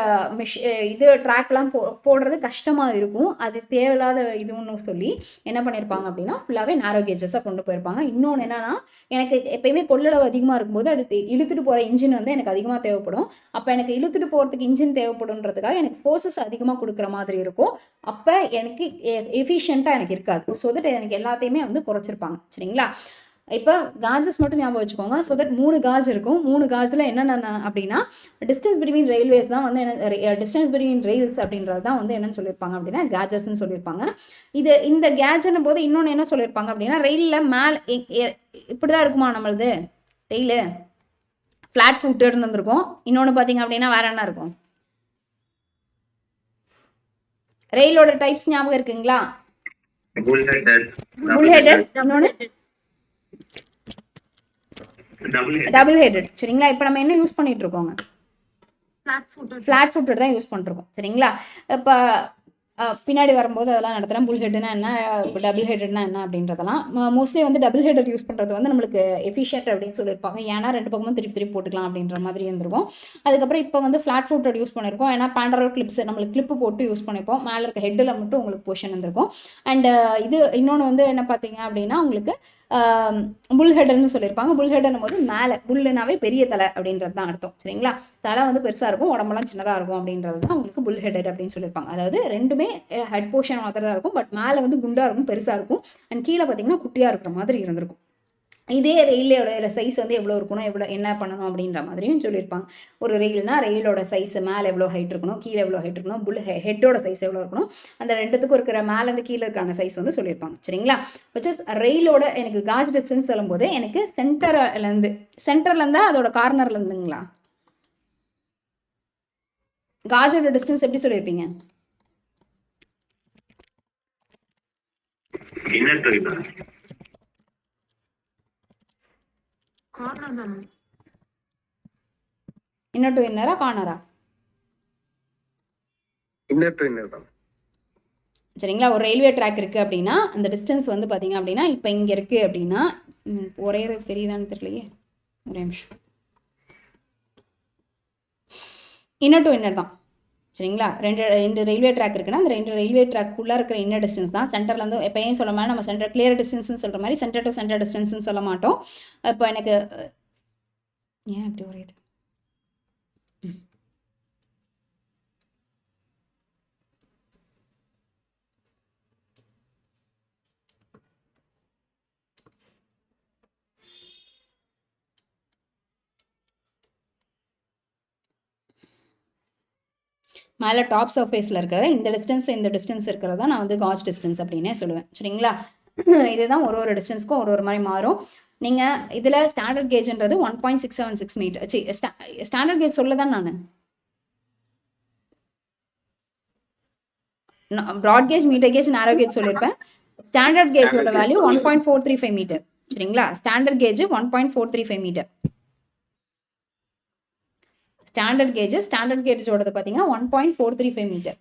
இது ட்ராக்லாம் போடுறது கஷ்டமாக இருக்கும். அது தேவையில்லாத இதுன்னு சொல்லி என்ன பண்ணியிருப்பாங்க அப்படின்னா ஃபுல்லாகவே நேரோ கேஜஸாக கொண்டு போயிருப்பாங்க. இன்னொன்று என்னென்னா, எனக்கு எப்பயுமே கொள்ளளவு அதிகமாக இருக்கும்போது அது இழுத்துட்டு போகிற இன்ஜின் வந்து எனக்கு அதிகமாக தேவைப்படும். அப்போ எனக்கு இழுத்துட்டு போகிறதுக்கு இன்ஜின் தேவைப்படுன்றதுக்காக எனக்கு ஃபோர்ஸஸ் அதிகமாக கொடுக்குற மாதிரி இருக்கும். அப்போ எனக்கு எஃபிஷியண்ட்டாக எனக்கு இருக்காது. ஸோ தட் எனக்கு எல்லாத்தையுமே வந்து குறைச்சிருப்பாங்க. சரிங்களா? இப்போ காஜஸ் மட்டும் ஞாபகம் வச்சுக்கோங்க. ஸோ தட் 3 காஜ் இருக்கும். 3 காஜில் என்னென்ன அப்படின்னா டிஸ்டன்ஸ் பிட்வீன் ரயில்வேஸ் தான் வந்து டிஸ்டன்ஸ் பிட்வீன் ரெயில்ஸ் அப்படின்றது தான் வந்து என்னன்னு சொல்லியிருப்பாங்க அப்படின்னா கேஜஸ்ன்னு சொல்லியிருப்பாங்க. இந்த கேஜ்னும் போது இன்னொன்று என்ன சொல்லியிருப்பாங்க அப்படின்னா, ரெயிலில் மேலே இப்படி தான் இருக்குமா நம்மளது ரெயிலு ஃப்ளாட் ஃபுட் இருந்திருக்கும். இன்னொன்று பார்த்தீங்க அப்படின்னா வேற என்ன இருக்கும்? ரெயிலோட டைப்ஸ் ஞாபகம் இருக்குங்களா? புல் ஹெடட், இன்னொன்று டபுள் ஹெடட். சரிங்களா? இப்போ நம்ம என்ன யூஸ் பண்ணிட்டு இருக்கோங்க? ஃப்ளாட் ஃபுட்டட் தான் யூஸ் பண்ணிருக்கோம். சரிங்களா? இப்போ பின்னாடி வரும்போது அதெல்லாம் நடத்துகிறேன். புல் ஹெட்னா என்ன, டபுள் ஹெட்னா என்ன அப்படின்றதெல்லாம். மோஸ்ட்லி வந்து டபுள் ஹெட் யூஸ் பண்ணுறது வந்து நம்மளுக்கு எஃபிஷியன்ட் அப்படின்னு சொல்லியிருப்பாங்க. ஏன்னா 2 பக்கமும் திருப்பி போட்டுக்கலாம் அப்படின்ற மாதிரி இருந்திருக்கும். அதுக்கப்புறம் இப்போ வந்து ஃப்ளாட் ஃபுட்டட் யூஸ் பண்ணியிருக்கோம். ஏன்னா பேண்டரல் கிளிப்ஸ் நம்மளுக்கு கிளிப்பு போட்டு யூஸ் பண்ணிப்போம். மேலே இருக்க ஹெட்டில் மட்டும் உங்களுக்கு போர்ஷன் இருந்திருக்கும். அண்ட் இது இன்னொன்று வந்து என்ன பார்த்தீங்க அப்படின்னா உங்களுக்கு புல் ஹெட்னு சொல்லியிருப்பாங்க. புல் ஹெட்னும் போது மேலே புல்லுனாவே பெரிய தலை அப்படின்றது தான் அர்த்தம். சரிங்களா? தலை வந்து பெருசாக இருக்கும், உடம்பெல்லாம் சின்னதாக இருக்கும் அப்படின்றது தான் உங்களுக்கு புல் ஹெட் அப்படின்னு சொல்லியிருப்பாங்க. அதாவது ரெண்டுமே ஹெட் போர்ஷன் மாத்திரம் தான் இருக்கும். பட் மேலே வந்து குண்டாக இருக்கும், பெருசாக இருக்கும். அண்ட் கீழே பார்த்தீங்கன்னா குட்டியாக இருக்கிற மாதிரி இருந்திருக்கும். இதே ரெயிலோட சைஸ் வந்து எவ்வளோ இருக்கணும், என்ன பண்ணணும் அப்படின்ற மாதிரியும் சொல்லியிருப்பாங்க. ஒரு ரெயில்னா ரெயிலோட சைஸ் மேலே எவ்வளோ ஹைட் இருக்கணும், கீழே எவ்வளோ ஹைட் இருக்கணும், புல் ஹெட்டோட சைஸ் எவ்வளோ இருக்கணும், அந்த ரெண்டுத்துக்கும் இருக்கிற மேலேருந்து கீழே இருக்கான சைஸ் வந்து சொல்லியிருப்பாங்க. சரிங்களா? விச் இஸ் ரெயிலோட எனக்கு காஜ் டிஸ்டன்ஸ் சொல்லும்போது எனக்கு சென்டர்லேருந்து அதோட கார்னர்லேருந்துங்களா காஜோட டிஸ்டன்ஸ் எப்படி சொல்லியிருப்பீங்க? இன்னர் டு இன்னரா கார்னரா? இன்னர் டு இன்னர் தான். சரிங்களா? ஒரு ரயில்வே ட்ராக் இருக்குது அப்படின்னா அந்த டிஸ்டன்ஸ் வந்து பார்த்தீங்க அப்படின்னா இப்போ இங்கே இருக்குது அப்படின்னா ஒரே தெரியுதான்னு தெரியலையே, ஒரே நிமிஷம். இன்னர் டு இன்னர் தான். சரிங்களா? ரெண்டு ரயில்வே ட்ராக் இருக்குன்னா அந்த 2 ரயில்வே ட்ராக்குள்ளே இருக்கிற இன்னர் டிஸ்டன்ஸ் தான். சென்டர்லேருந்து இப்போ ஏன் சொல்ல மாதிரி நம்ம கிளியர் டிஸ்டன்ஸ்னு சொல்கிற மாதிரி சென்டர் டு சென்டர் டிஸ்டன்ஸ்னு சொல்ல மாட்டோம். இப்போ எனக்கு ஏன் இப்படி ஒரு இது மேலே டாப் சர்ஃபேஸில் இருக்கிறத இந்த டிஸ்டன்ஸ் இருக்கிறத நான் வந்து காஜ் டிஸ்டன்ஸ் அப்படின்னே சொல்லுவேன். சரிங்களா? இதுதான் ஒரு டிஸ்டன்ஸ்க்கும் ஒரு மாதிரி மாறும். நீங்கள் இதில் ஸ்டாண்டர்ட் கேஜ்ன்றது 1.676 மீட்டர். ஸ்டாண்டர்ட் கேஜ் சொல்ல தான் நான் broad gauge, metre gauge, narrow gauge சொல்லியிருப்பேன். ஸ்டாண்டர்ட் கேஜோட வேல்யூ 1.435 மீட்டர். சரிங்களா? Standard gauge 1.435 metre. ஸ்டாண்டர்ட் கேஜோடது பார்த்தீங்கன்னா 1.435 மீட்டர்.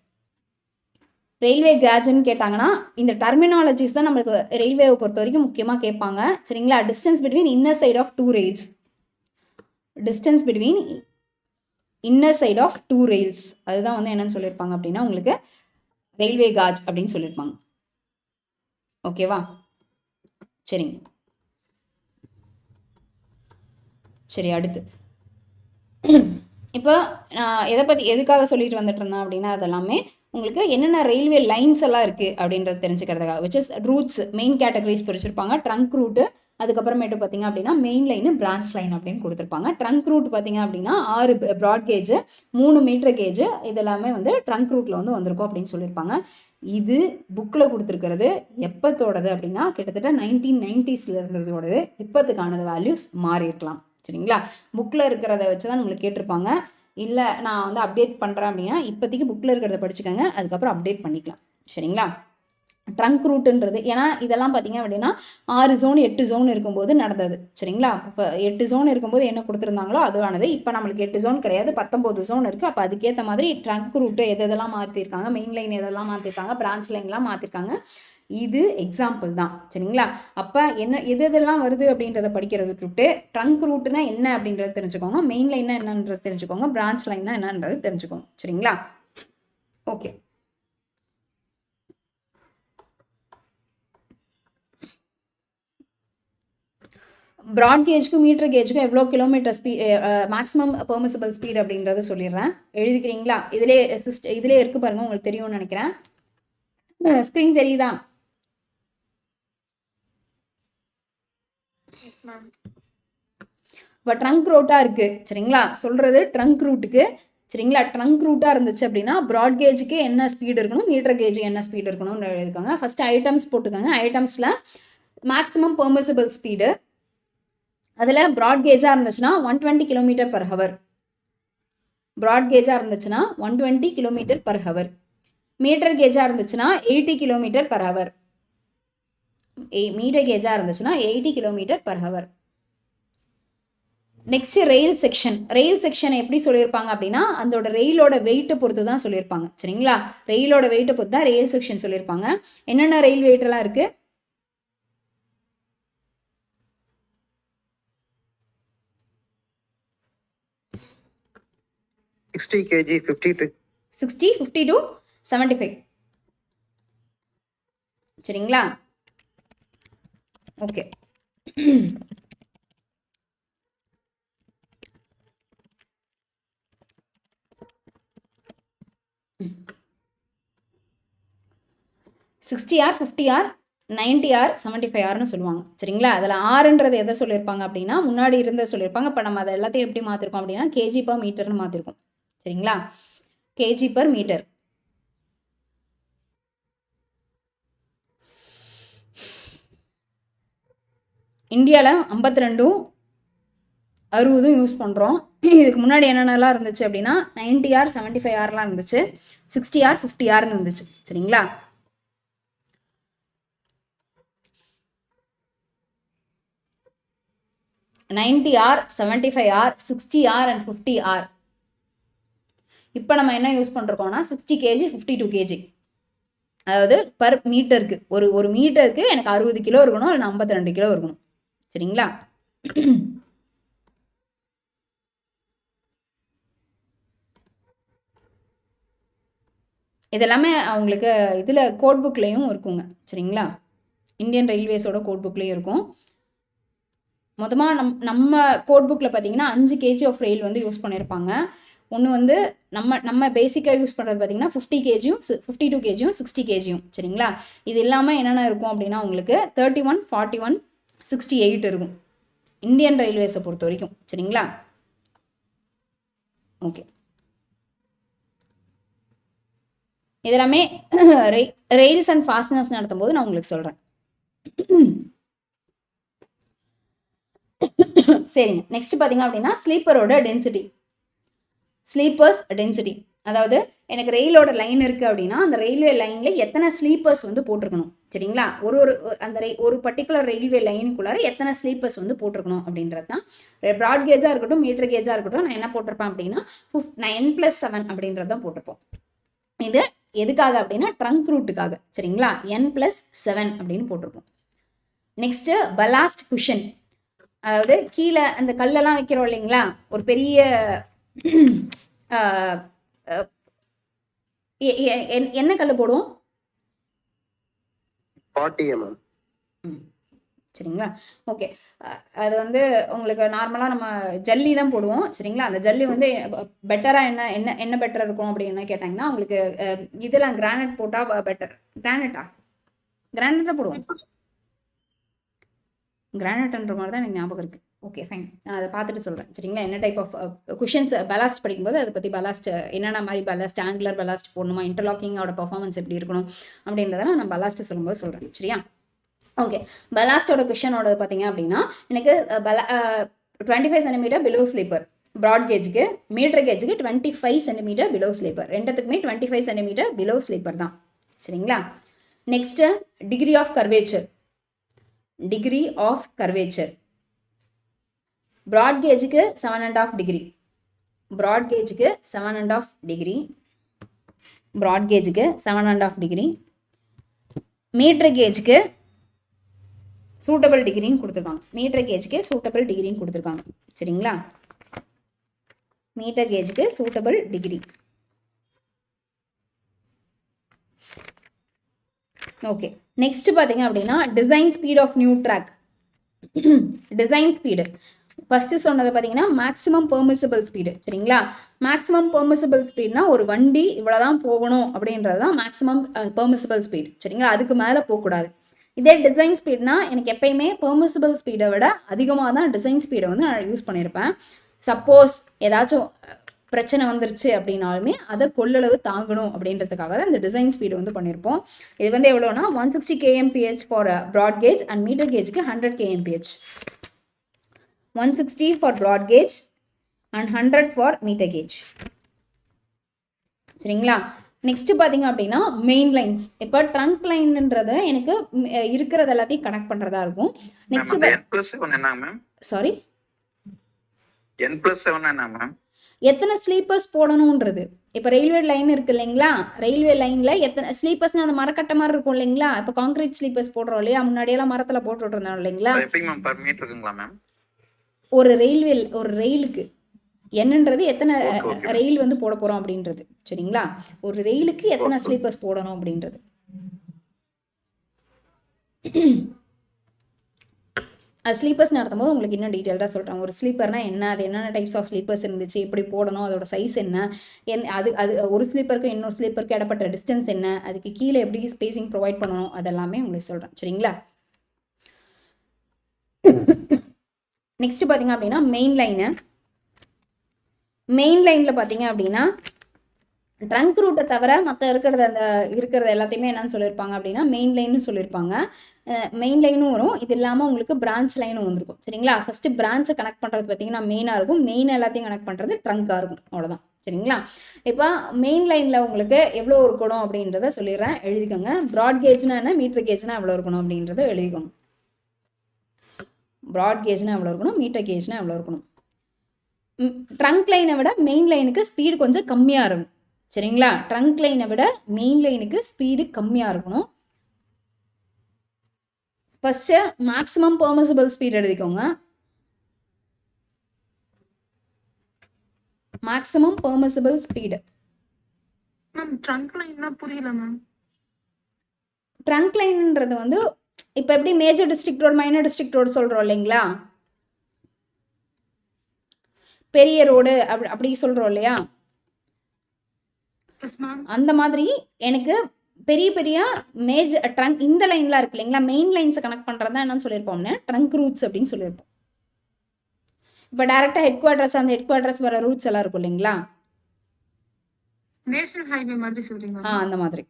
ரயில்வே கேஜ்னு கேட்டாங்கன்னா இந்த டெர்மினாலஜிஸ் தான் நம்மளுக்கு ரயில்வேவை பொறுத்த வரைக்கும் முக்கியமாக கேட்பாங்க. சரிங்களா? Distance between inner side of two rails, அதுதான் வந்து என்னன்னு சொல்லியிருப்பாங்க அப்படின்னா உங்களுக்கு ரயில்வே காஜ் அப்படின்னு சொல்லியிருப்பாங்க. ஓகேவா? சரிங்க. சரி, அடுத்து இப்போ நான் எதுக்காக சொல்லிட்டு வந்துட்டு இருந்தேன் அப்படின்னா அதெல்லாமே உங்களுக்கு என்னென்ன ரயில்வே லைன்ஸ் எல்லாம் இருக்குது அப்படின்றது தெரிஞ்சுக்கிறதுக்காக, which is routes main categories பிரிச்சிருப்பாங்க. ட்ரங்க் ரூட்டு, அதுக்கப்புறமேட்டு பார்த்தீங்க அப்படின்னா மெயின் லைனு, பிரான்ச் லைன் அப்படின்னு கொடுத்துருப்பாங்க. ட்ரங்க் ரூட் பார்த்தீங்க அப்படின்னா 6 ப்ராட் கேஜ், 3 மீட்டர் கேஜ், இதெல்லாமே வந்து ட்ரங்க் ரூட்டில் வந்து வந்திருக்கும் அப்படின்னு சொல்லியிருப்பாங்க. இது புக்கில் கொடுத்துருக்கிறது எப்போத்தோடது அப்படின்னா கிட்டத்தட்ட 1990s இருந்ததோடது. இப்போத்துக்கானது வேல்யூஸ் மாறி இருக்கலாம். சரிங்களா? புக்கில் இருக்கிறத வச்சு தான் நம்மளுக்கு கேட்டிருப்பாங்க. இல்லை நான் வந்து அப்டேட் பண்ணுறேன் அப்படின்னா இப்போதைக்கு புக்கில் இருக்கிறத படிச்சுக்கோங்க, அதுக்கப்புறம் அப்டேட் பண்ணிக்கலாம். சரிங்களா? ட்ரங்க் ரூட்டுன்றது ஏன்னா இதெல்லாம் பார்த்தீங்க அப்படின்னா 6 ஜோன் 8 ஜோன் இருக்கும்போது நடந்தது. சரிங்களா? இப்போ 8 ஜோன் இருக்கும்போது என்ன கொடுத்துருந்தாங்களோ அதுவானது. இப்போ நம்மளுக்கு 8 ஜோன் கிடையாது, 19 ஜோன் இருக்குது. அப்போ அதுக்கேற்ற மாதிரி ட்ரங்க் ரூட்டு எதெல்லாம் மாற்றிருக்காங்க, மெயின் லைன் எதெல்லாம் மாற்றிருக்காங்க, பிரான்ச் லைன்லாம் மாற்றிருக்காங்க. இது எக்ஸாம்பிள் தான். சரிங்களா? அப்போ எதெல்லாம் வருது அப்படின்றத படிக்கிறது விட்டுட்டு ட்ரங்க் ரூட்டுனா என்ன அப்படின்றத தெரிஞ்சுக்கோங்க, மெயின் லைன்னா என்னன்றது தெரிஞ்சுக்கோங்க, பிரான்ச் லைன்னா என்னன்றது தெரிஞ்சுக்கோங்க. சரிங்களா? ஓகே. ப்ராட் கேஜுக்கும் மீட்டர் கேஜுக்கும் எவ்வளோ கிலோமீட்டர் மேக்ஸிமம் பெர்மிசிபிள் ஸ்பீட் அப்படின்றத சொல்லிடுறேன். எழுதிக்கிறீங்களா? இதிலே இருக்குது பாருங்கள், உங்களுக்கு தெரியும்னு நினைக்கிறேன். ஸ்க்ரீன் தெரியுதா? இப்போ ட்ரங்க் ரூட்டாக இருக்குது. சரிங்களா? சொல்கிறது ட்ரங்க் ரூட்டுக்கு. சரிங்களா? ட்ரங்க் ரூட்டாக இருந்துச்சு அப்படின்னா ப்ராட் கேஜுக்கு என்ன ஸ்பீடு இருக்கணும், மீட்டர் கேஜுக்கு என்ன ஸ்பீடு இருக்கணும்னு எழுதிக்கோங்க. ஃபஸ்ட்டு ஐட்டம்ஸ் போட்டுக்கோங்க. ஐட்டம்ஸில் மேக்ஸிமம் பெர்மிசிபிள் ஸ்பீடு, அதில் ப்ராட் கேஜாக இருந்துச்சுன்னா 120 km/h. ப்ராட் கேஜாக இருந்துச்சுன்னா 120 km/h. மீட்டர் கேஜாக இருந்துச்சுன்னா 80 km/h. மீட்டர் கேஜாக இருந்துச்சுன்னா 80 km/h. நெக்ஸ்ட் ரெயில் செக்ஷன் எப்படி சொல்லியிருப்பாங்க அப்படின்னா அதோட ரெயிலோட வெயிட்டை பொறுத்து தான் சொல்லியிருப்பாங்க. சரிங்களா? ரெயிலோட வெயிட்டை பொறுத்து தான் ரெயில் செக்ஷன் சொல்லியிருப்பாங்க. என்னென்ன ரெயில் வெயிட்டெல்லாம் இருக்குது? 60 kg, 60, 50 to 75. சரிங்களா? ஓகே. $60R, $50R, $90R, $75Rனு சொல்லுவாங்க. சரிங்களா? அதில் ஆறுன்றது எதை சொல்லியிருப்பாங்க அப்படின்னா முன்னாடி இருந்த சொல்லியிருப்பாங்க. இப்போ நம்ம அதை எல்லாத்தையும் எப்படி மாற்றிருக்கோம் அப்படின்னா kg/மீட்டர்னு மாற்றிருக்கோம். சரிங்களா? kg/மீட்டர். இந்தியாவில் 52ம் 60ம் யூஸ் பண்ணுறோம். இதுக்கு முன்னாடி என்னென்னலாம் இருந்துச்சு அப்படின்னா 90R, 75Rலாம் இருந்துச்சு, 60R, 50Rனு இருந்துச்சு. சரிங்களா? $90R, $75R, $60R and $50R. இப்போ நம்ம என்ன யூஸ் பண்ணுறோம்னா 60 kg, 52 kg. அதாவது பர் மீட்டருக்கு ஒரு மீட்டருக்கு எனக்கு 60 கிலோ இருக்கணும், இல்லை 52 கிலோ இருக்கணும். சரிங்களா? இதெல்லாமே அவங்களுக்கு இதில் கோட் புக்லேயும் இருக்குங்க. சரிங்களா? இந்தியன் ரயில்வேஸோட கோட் புக்லேயும் இருக்கும். மொத்தமாக நம்ம கோட் புக்கில் பார்த்தீங்கன்னா 5 kg ஆஃப் ரெயில் வந்து யூஸ் பண்ணியிருப்பாங்க. ஒன்று வந்து நம்ம பேசிக்காக யூஸ் பண்ணுறது பார்த்தீங்கன்னா 50 kgயும் 52 kgயும் 60 kgயும். சரிங்களா? இது இல்லாமல் என்னென்ன இருக்கும் அப்படின்னா உங்களுக்கு 31, 41, 68 இருக்கும் இந்தியன் ரயில்வேஸை பொறுத்த வரைக்கும். சரிங்களா? ஓகே. இதெல்லாமே ரெயில்ஸ் அண்ட் ஃபாஸ்டனர்ஸ் நடத்தும் போது நான் உங்களுக்கு சொல்கிறேன். சரிங்க. நெக்ஸ்ட் பார்த்தீங்க அப்படின்னா ஸ்லீப்பரோட டென்சிட்டி, ஸ்லீப்பர்ஸ் டென்சிட்டி. அதாவது எனக்கு ரயிலோட லைன் இருக்குது அப்படின்னா அந்த ரயில்வே லைனில் எத்தனை ஸ்லீப்பர்ஸ் வந்து போட்டிருக்கணும், சரிங்களா? அந்த ஒரு பர்டிகுலர் ரயில்வே லைனுக்குள்ளார எத்தனை ஸ்லீப்பர்ஸ் வந்து போட்டிருக்கணும் அப்படின்றது தான். ப்ராட் கேஜாக இருக்கட்டும், மீட்டர் கேஜாக இருக்கட்டும், நான் என்ன போட்டிருப்பேன் அப்படின்னா 9+7 அப்படின்றது தான் போட்டிருப்போம். இது எதுக்காக அப்படின்னா ட்ரங்க் ரூட்டுக்காக, சரிங்களா? n+7 அப்படின்னு போட்டிருப்போம். நெக்ஸ்ட்டு பலாஸ்ட் குஷன், அதாவது கீழே அந்த கல்லெல்லாம் வைக்கிறோம் இல்லைங்களா, ஒரு பெரிய என்ன கல் போடுவோம்? 40 mm. சரிங்களா? ஓகே. அது வந்து உங்களுக்கு நார்மலாக நம்ம ஜல்லி தான் போடுவோம், சரிங்களா? அந்த ஜல்லி வந்து பெட்டராக என்ன பெட்டர் இருக்கும் அப்படின்னு கேட்டாங்கன்னா உங்களுக்கு இதெல்லாம் கிரானைட் போட்டால் பெட்டர். கிரானைட்டாக போடுவோம். கிரானைட்ன்ற மாதிரி தான் எனக்கு ஞாபகம் இருக்குது. ஓகே ஃபைன், நான் அதை பார்த்துட்டு சொல்கிறேன், சரிங்களா? என்ன டைப் ஆஃப் குஷன்ஸ் பலாஸ்ட் படிக்கும்போது அதை பற்றி பலாஸ்ட் என்னென்ன மாதிரி பலாஸ்ட், ஆங்குலர் பலாஸ்ட் போடணுமா, இன்டர்லாக்கிங்கோட பர்ஃபார்மன்ஸ் எப்படி இருக்கணும் அப்படின்றதெல்லாம் நான் பலாஸ்ட்டு சொல்லும்போது சொல்கிறேன், சரியா? ஓகே, பலாஸ்டோட குஷனோட பார்த்தீங்க அப்படின்னா எனக்கு 25 cm பிலோ ஸ்லீப்பர் ப்ராட் கேஜுக்கு, மீட்டர் கேஜுக்கு 25 cm பிலோ ஸ்லீப்பர், ரெண்டுத்துக்குமே 25 cm பிலோ ஸ்லீப்பர் தான், சரிங்களா? Next degree of curvature. Broad கேஜுக்கு 7.5 டிகிரி, ப்ராட் கேஜுக்கு 7.5 டிகிரி, மீட்டர் கேஜுக்கு சூட்டபிள் டிகிரின்னு கொடுத்துருக்காங்க, சரிங்களா? மீட்டர் கேஜுக்கு சூட்டபிள் டிகிரி. ஓகே, நெக்ஸ்ட் பார்த்தீங்க அப்படின்னா design speed of new track. Design speed first சொன்னது பார்த்தீங்கன்னா மேக்ஸிமம் பெர்மிசிபிள் ஸ்பீடு, சரிங்களா? மேக்ஸிமம் பெர்மிசிபிள் ஸ்பீட்னா ஒரு வண்டி இவ்வளோ தான் போகணும் அப்படின்றது தான் மேக்ஸிமம் பெர்மிசிபிள் ஸ்பீட், சரிங்களா? அதுக்கு மேலே போகக்கூடாது. இதே டிசைன் ஸ்பீட்னா எனக்கு எப்பயுமே பெர்மிசிபிள் ஸ்பீடை விட அதிகமாக தான் டிசைன் ஸ்பீடை வந்து நான் யூஸ் பண்ணியிருப்பேன். சப்போஸ் ஏதாச்சும் பிரச்சனை வந்துருச்சு அப்படின்னாலுமே அதை கொள்ளளவு தாங்கணும் அப்படின்றதுக்காக தான் இந்த டிசைன் ஸ்பீடு வந்து பண்ணியிருப்போம். இது வந்து எவ்வளோனா 160 kmph for broad gauge and metre கேஜுக்கு 100 kmph. 160 for broad gauge and 100 for metre gauge, சரிங்களா? நெக்ஸ்ட் பார்த்தீங்க அப்படின்னா மெயின் லைன்ஸ். இப்போ ட்ரங்க் லைன்ன்றது எனக்கு இருக்கிறது எல்லாத்தையும் கனெக்ட் பண்ணுறதா இருக்கும். நெக்ஸ்ட் சாரி n+7 என்ன மேம்? எத்தனை ஸ்லீப்பர்ஸ் போடணுன்றது. இப்போ ரயில்வே லைன் இருக்கு இல்லைங்களா, ரயில்வே லைனில் எத்தனை ஸ்லீப்பர்ஸ்னு அந்த மரக்கட்டை மாதிரி இருக்கும் இல்லைங்களா, இப்போ கான்கிரீட் ஸ்லீப்பர்ஸ் போடுறோம் இல்லையா, முன்னாடியெல்லாம் மரத்தில் போட்டுட்டு இருந்தோம் இல்லைங்களா. ஒரு ரயிலுக்கு என்னன்றது எத்தனை ரயில் வந்து போட போகிறோம் அப்படின்றது, சரிங்களா? ஒரு ரயிலுக்கு எத்தனை ஸ்லீப்பர்ஸ் போடணும் அப்படின்றது. அது ஸ்லீப்பர்ஸ் நடத்தும் போது உங்களுக்கு இன்னும் டீட்டெயில்டாக சொல்கிறேன். ஒரு ஸ்லீப்பர்னா என்ன, அது என்னென்ன டைப்ஸ் ஆஃப் ஸ்லீப்பர்ஸ் இருந்துச்சு, எப்படி போடணும், அதோட சைஸ் என்ன, அது ஒரு ஸ்லீப்பருக்கு இன்னொரு ஸ்லீப்பருக்கு இடப்பட்ட டிஸ்டன்ஸ் என்ன, அதுக்கு கீழே எப்படி ஸ்பேசிங் ப்ரொவைட் பண்ணணும், அதெல்லாமே உங்களுக்கு சொல்கிறேன், சரிங்களா? நெக்ஸ்ட் பார்த்தீங்க அப்படின்னா மெயின் லைனில் பார்த்தீங்க அப்படின்னா ட்ரங்க் ரூட்டை தவிர மற்ற இருக்கிறது எல்லாத்தையுமே என்னன்னு சொல்லியிருப்பாங்க அப்படின்னா மெயின் லைன்னு சொல்லியிருப்பாங்க. மெயின் லைனும் வரும், இது இல்லாமல் உங்களுக்கு பிரான்ச் லைனும் வந்திருக்கும், சரிங்களா? ஃபஸ்ட்டு பிரான்ச்சை கனெக்ட் பண்ணுறது பார்த்தீங்கன்னா மெயினாக இருக்கும், மெயின் எல்லாத்தையும் கனெக்ட் பண்ணுறது ட்ரங்காக இருக்கும், அவ்வளோதான், சரிங்களா? இப்போ மெயின் லைனில் உங்களுக்கு எவ்வளோ இருக்கணும் அப்படின்றத சொல்லிடுறேன், எழுதிக்கோங்க. ப்ராட் கேஜ்னா என்ன, மீட்டர் கேஜ்னா எவ்வளோ இருக்கணும் அப்படின்றத எழுதிக்கோங்க. ப்ராட் கேஜ்னா எவ்வளோ இருக்கணும், மீட்டர் கேஜ்னா எவ்வளோ இருக்கணும். ட்ரங்க் லைனை விட மெயின் லைனுக்கு ஸ்பீடு கொஞ்சம் கம்மியாக இருக்கும், சரிங்களா? ட்ரங்க் லைனை விட மெயின் லைனுக்கு ஸ்பீடு கம்மியாக இருக்கணும். ஃபர்ஸ்ட்டு மேக்ஸிமம் பெர்மிசிபிள் ஸ்பீட் எழுதிக்கோங்க. Maximum permissible speed. Ma'am trunk லைன்னா புரியல மேம். ட்ரங்க் லைன்ன்றது வந்து இப்போ எப்படி major district road minor district road சொல்கிறோம் இல்லைங்களா, பெரிய ரோடு அப்படி சொல்கிறோம் இல்லையா, அந்த மாதிரி எனக்கு பெரிய மேஜர் ட்ரங்க் இந்த லைன்லாம் இருக்கு இல்லைங்களா, மெயின் லைன்ஸை கனெக்ட் பண்ணுறது தான் என்னன்னு சொல்லியிருப்போம்னா ட்ரங்க் ரூட்ஸ் அப்படின்னு சொல்லியிருப்போம். இப்போ டேரெக்டாக ஹெட் குவார்டர்ஸ், அந்த ஹெட் குவார்டர்ஸ் வர ரூட்ஸ் எல்லாம் இருக்கும் இல்லைங்களா, நேஷனல் ஹைவே மாதிரி சொல்றீங்க? அந்த மாதிரி.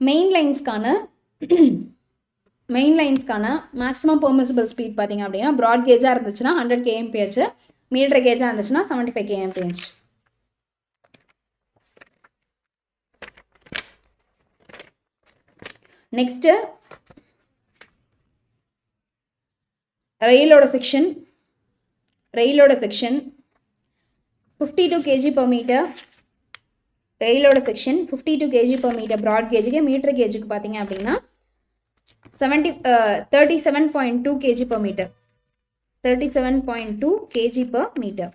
மெயின் லைன்ஸ்க்கான மெயின் லைன்ஸ்க்கான மேக்ஸிமம் பெர்மிசிபிள் ஸ்பீட் பார்த்தீங்க அப்படின்னா ப்ராட் கேஜாக இருந்துச்சுன்னா 100 kmph, மீட்டர் கேஜாக இருந்துச்சுன்னா 75 kmph. நெக்ஸ்ட்டு ரயிலோட செக்ஷன் 52 kg/m. ரயிலோட செக்ஷன் 52 kg/m ப்ராட் கேஜுக்கு, மீட்டர் கேஜுக்கு பார்த்தீங்க அப்படின்னா 37.2 kg/m. 37.2 kg/m.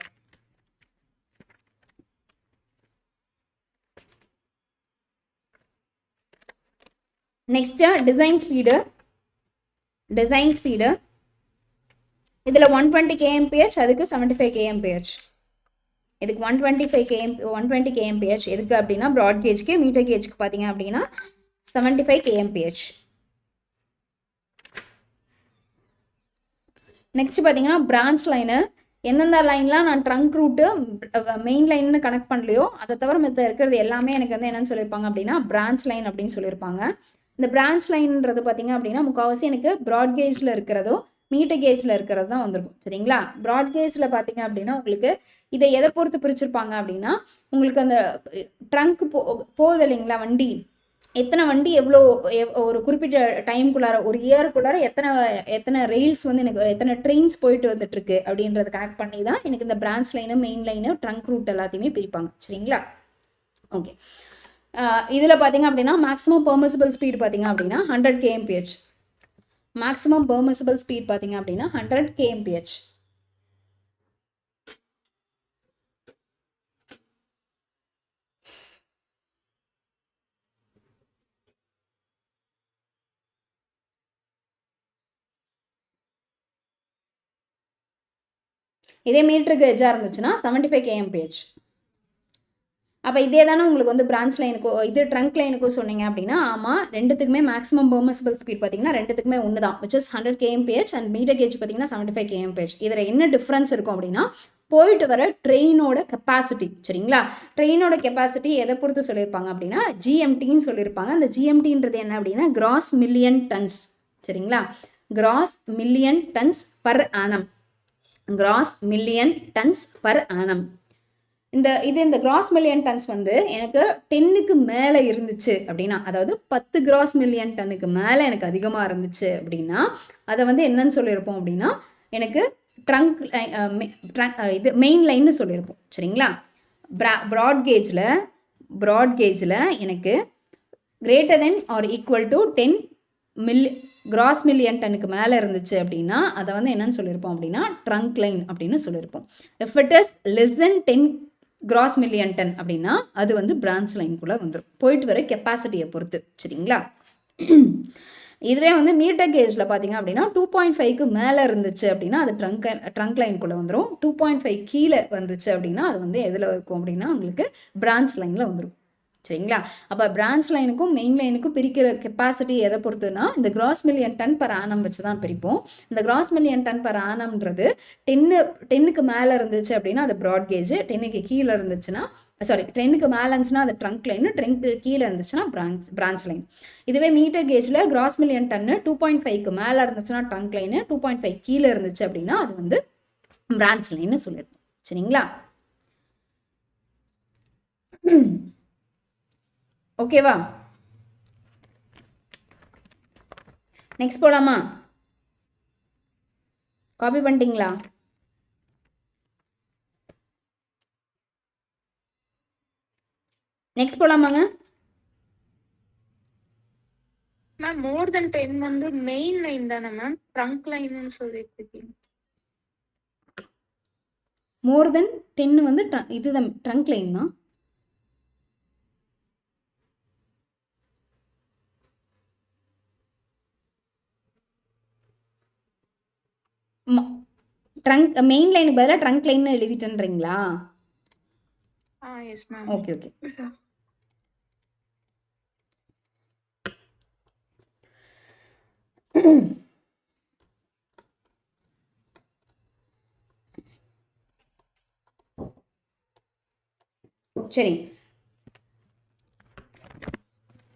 Next design speed இதில் 120 kmph, அதுக்கு 75 kmph. இதுக்கு 120 kmph எதுக்கு அப்படின்னா ப்ராட் கேஜ்க்கு, மீட்டர் கேஜ்க்கு பார்த்தீங்க அப்படின்னா 75 kmph. நெக்ஸ்ட் பார்த்தீங்கன்னா பிரான்ச் லைனு. எந்தெந்த லைன்லாம் நான் ட்ரங்க் ரூட்டு மெயின் லைன்னு கனெக்ட் பண்ணலையோ அதை தவிர மற்ற இருக்கிறது எல்லாமே எனக்கு வந்து என்னென்னு சொல்லியிருப்பாங்க அப்படின்னா பிரான்ச் லைன் அப்படின்னு சொல்லியிருப்பாங்க. இந்த பிரான்ச் லைன்ன்றது பார்த்தீங்க அப்படின்னா முக்கால்வாசி எனக்கு ப்ராட் கேஜில் இருக்கிறதோ மீட்டர் கேஜில் இருக்கிறது தான் வந்திருக்கும். சரிங்களா? ப்ராட் கேஜில் பார்த்தீங்க அப்படின்னா உங்களுக்கு இதை எதை பொறுத்து பிரிச்சிருப்பாங்க அப்படின்னா உங்களுக்கு அந்த ட்ரங்க் போகுது இல்லைங்களா, வண்டி எத்தனை வண்டி எவ்வளோ ஒரு குறிப்பிட்ட டைம்குள்ளார ஒரு இயருக்குள்ளார எத்தனை ரெயில்ஸ் வந்து எனக்கு எத்தனை ட்ரெயின்ஸ் போயிட்டு வந்துட்டுருக்கு அப்படின்றத கனெக்ட் பண்ணி தான் எனக்கு இந்த branch line main line trunk route எல்லாத்தையுமே பிரிப்பாங்க. சரிங்களா? ஓகே. இதில் பார்த்தீங்க அப்படின்னா மேக்ஸிமம் பெர்மிசிபிள் ஸ்பீட் பார்த்தீங்க அப்படின்னா 100 kmph. மேக்ஸிமம் பெர்மிசிபிள் ஸ்பீட் பார்த்தீங்க அப்படின்னா 100 kmph. இதே மீட்டருக்கு எஜ்ஜாக இருந்துச்சுன்னா 75 kmph. அப்போ இதே தானே உங்களுக்கு வந்து பிரான்ச் லைனுக்கோ இது ட்ரங்க் லைனுக்கோ சொன்னீங்க அப்படின்னா ஆமாம், ரெண்டுத்துக்குமே மேக்ஸிமம் பெர்மிசிபிள் ஸ்பீட் பார்த்தீங்கன்னா ரெண்டுத்துக்குமே ஒன்று தான், which is 100 kmph and metre gauge பார்த்தீங்கன்னா 75 kmph. இதில் என்ன டிஃப்ரென்ஸ் இருக்கும் அப்படின்னா போயிட்டு வர ட்ரெயினோட கெப்பாசிட்டி. சரிங்களா? ட்ரெயினோட கெப்பாசிட்டி எதை பொறுத்து சொல்லியிருப்பாங்க அப்படின்னா ஜிஎம்டின்னு சொல்லியிருப்பாங்க. அந்த ஜிஎம்டின்றது என்ன அப்படின்னா கிராஸ் மில்லியன் டன்ஸ். சரிங்களா? Gross million tons per annum. Gross million tons per annum. இந்த கிராஸ் மில்லியன் டன்ஸ் வந்து எனக்கு 10க்கு மேலே இருந்துச்சு அப்படின்னா, அதாவது 10 கிராஸ் மில்லியன் டன்னுக்கு மேலே எனக்கு அதிகமாக இருந்துச்சு அப்படின்னா அதை வந்து என்னன்னு சொல்லியிருப்போம் அப்படின்னா எனக்கு ட்ரங்க் இது மெயின் லைன்னு சொல்லியிருப்போம். சரிங்களா? ப்ராட் கேஜில் எனக்கு greater than or equal to 10 gross million டன்னுக்கு மேலே இருந்துச்சு அப்படின்னா அதை வந்து என்னன்னு சொல்லியிருப்போம் அப்படின்னா ட்ரங்க் லைன் அப்படின்னு சொல்லியிருப்போம். If it is less then 10 gross million ton அப்படின்னா அது வந்து பிரான்ச் லைனுக்குள்ளே வந்துடும், போயிட்டு வர கெப்பாசிட்டியை பொறுத்து. சரிங்களா? இதுவே வந்து மீட்டர் கேஜில் பார்த்தீங்க அப்படின்னா 2.5க்கு மேலே இருந்துச்சு அப்படின்னா அது ட்ரங்க் லைனுக்குள்ளே வந்துடும். 2.5 கீழே வந்துச்சு அப்படின்னா அது வந்து எதில் இருக்கும் அப்படின்னா உங்களுக்கு பிரான்ச் லைனில் வந்துடும். சரிங்களா? அப்போ பிரான்ச் லைனுக்கும் மெயின் லைனுக்கும் பிரிக்கிற கெப்பாசிட்டி எதை பொறுத்துனா இந்த gross million ton per annum வச்சு தான் பிரிப்போம். இந்த கிராஸ் மில்லியன் டன் பர் ஆனம்ன்றது 10க்கு மேலே இருந்துச்சு அப்படின்னா அது ப்ராட் கேஜ், 10க்கு கீழே இருந்துச்சுன்னா 10க்கு மேலே இருந்துச்சுன்னா அது ட்ரங்க் லைன், 10க்கு கீழே இருந்துச்சுன்னா பிரான்ச் லைன். இதுவே மீட்டர் கேஜில் கிராஸ் மில்லியன் டன்னு 2.5க்கு மேலே இருந்துச்சுன்னா ட்ரங்க் லைனு, 2.5 கீழே இருந்துச்சு அப்படின்னா அது வந்து பிரான்ச் லைன்னு சொல்லியிருப்போம். சரிங்களா? ஓகேவா? நெக்ஸ்ட் போலாமா? காப்பி பண்ணிட்டீங்களா? நெக்ஸ்ட் போலாமாங்க? மேம் மோர் தென் 10 வந்து மெயின் லைன் தானே மேம், ட்ரங்க் லைன்னு சொல்லிட்டு இருக்கீங்க. மோர் தென் 10 வந்து இதுதான் ட்ரங்க் லைன் தான். ட்ரங்க் மெயின் லைனுக்கு பதிலாக ட்ரங்க் லைன்னு எழுதிட்டேன்றீங்களா? Yes ma'am. Okay okay. சரி,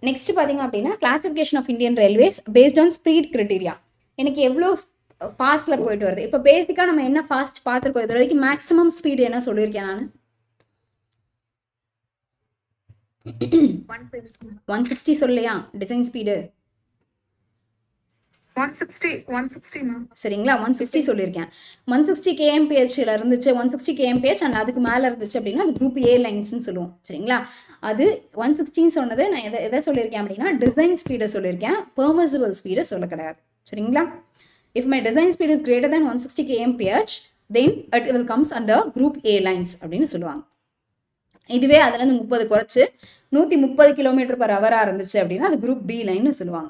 நெக்ஸ்ட் பார்த்தீங்க அப்படின்னா classification of Indian railways based on speed criteria. எனக்கு எவ்வளோ ஃபாஸ்ட்டில் போயிட்டு வருது. இப்போ பேசிக்காக நம்ம என்ன ஃபாஸ்ட் பார்த்துருக்கோம், இது வரைக்கும் மேக்ஸிமம் ஸ்பீடு என்ன சொல்லியிருக்கேன் நான்? 160 சொல்லையா டிசைன் ஸ்பீடு? 160 மேம். சரிங்களா, 160 சொல்லியிருக்கேன். 160 kmph இருந்துச்சு, 160 kmph அண்ட் அதுக்கு மேலே இருந்துச்சு அப்படின்னா அது குரூப் ஏ லைன்ஸ்னு சொல்லுவோம். சரிங்களா, அது 160 சொன்னது நான் எதை சொல்லியிருக்கேன் அப்படின்னா டிசைன் ஸ்பீடை சொல்லியிருக்கேன், பெர்மிசிபிள் ஸ்பீடை சொல்ல கிடையாது. சரிங்களா, if my design speed is greater than 160 kmph then it will comes under group A lines அப்படின்னு சொல்லுவாங்க. இதுவே அதுலேருந்து 30 குறைச்சு 130 km/h இருந்துச்சு அப்படின்னா அது குரூப் பி லைன்னு சொல்லுவாங்க.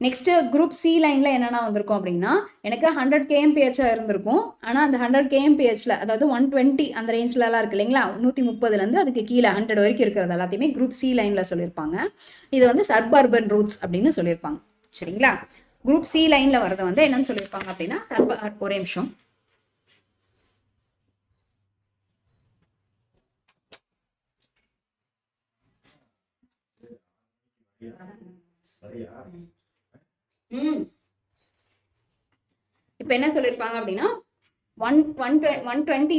நெக்ஸ்ட் குரூப் சி லைனில் என்னென்ன வந்திருக்கும் அப்படின்னா எனக்கு 100 kmph இருந்திருக்கும். ஆனால் அந்த 100 kmph அதாவது 120 அந்த ரேஞ்சிலலாம் இருக்கு இல்லைங்களா, 130லேருந்து அதுக்கு கீழே 100 வரைக்கும் இருக்கிறது எல்லாத்தையுமே குரூப் சி லைனில் சொல்லியிருப்பாங்க. இது வந்து சர்பர்பன் ரூட்ஸ் அப்படின்னு சொல்லியிருப்பாங்க. சரிங்களா, குரூப் சி லைனில் வரதை வந்து என்னன்னு சொல்லியிருப்பாங்க அப்படின்னா ஒரே நிமிஷம். இப்போ என்ன சொல்லியிருப்பாங்க அப்படின்னா 120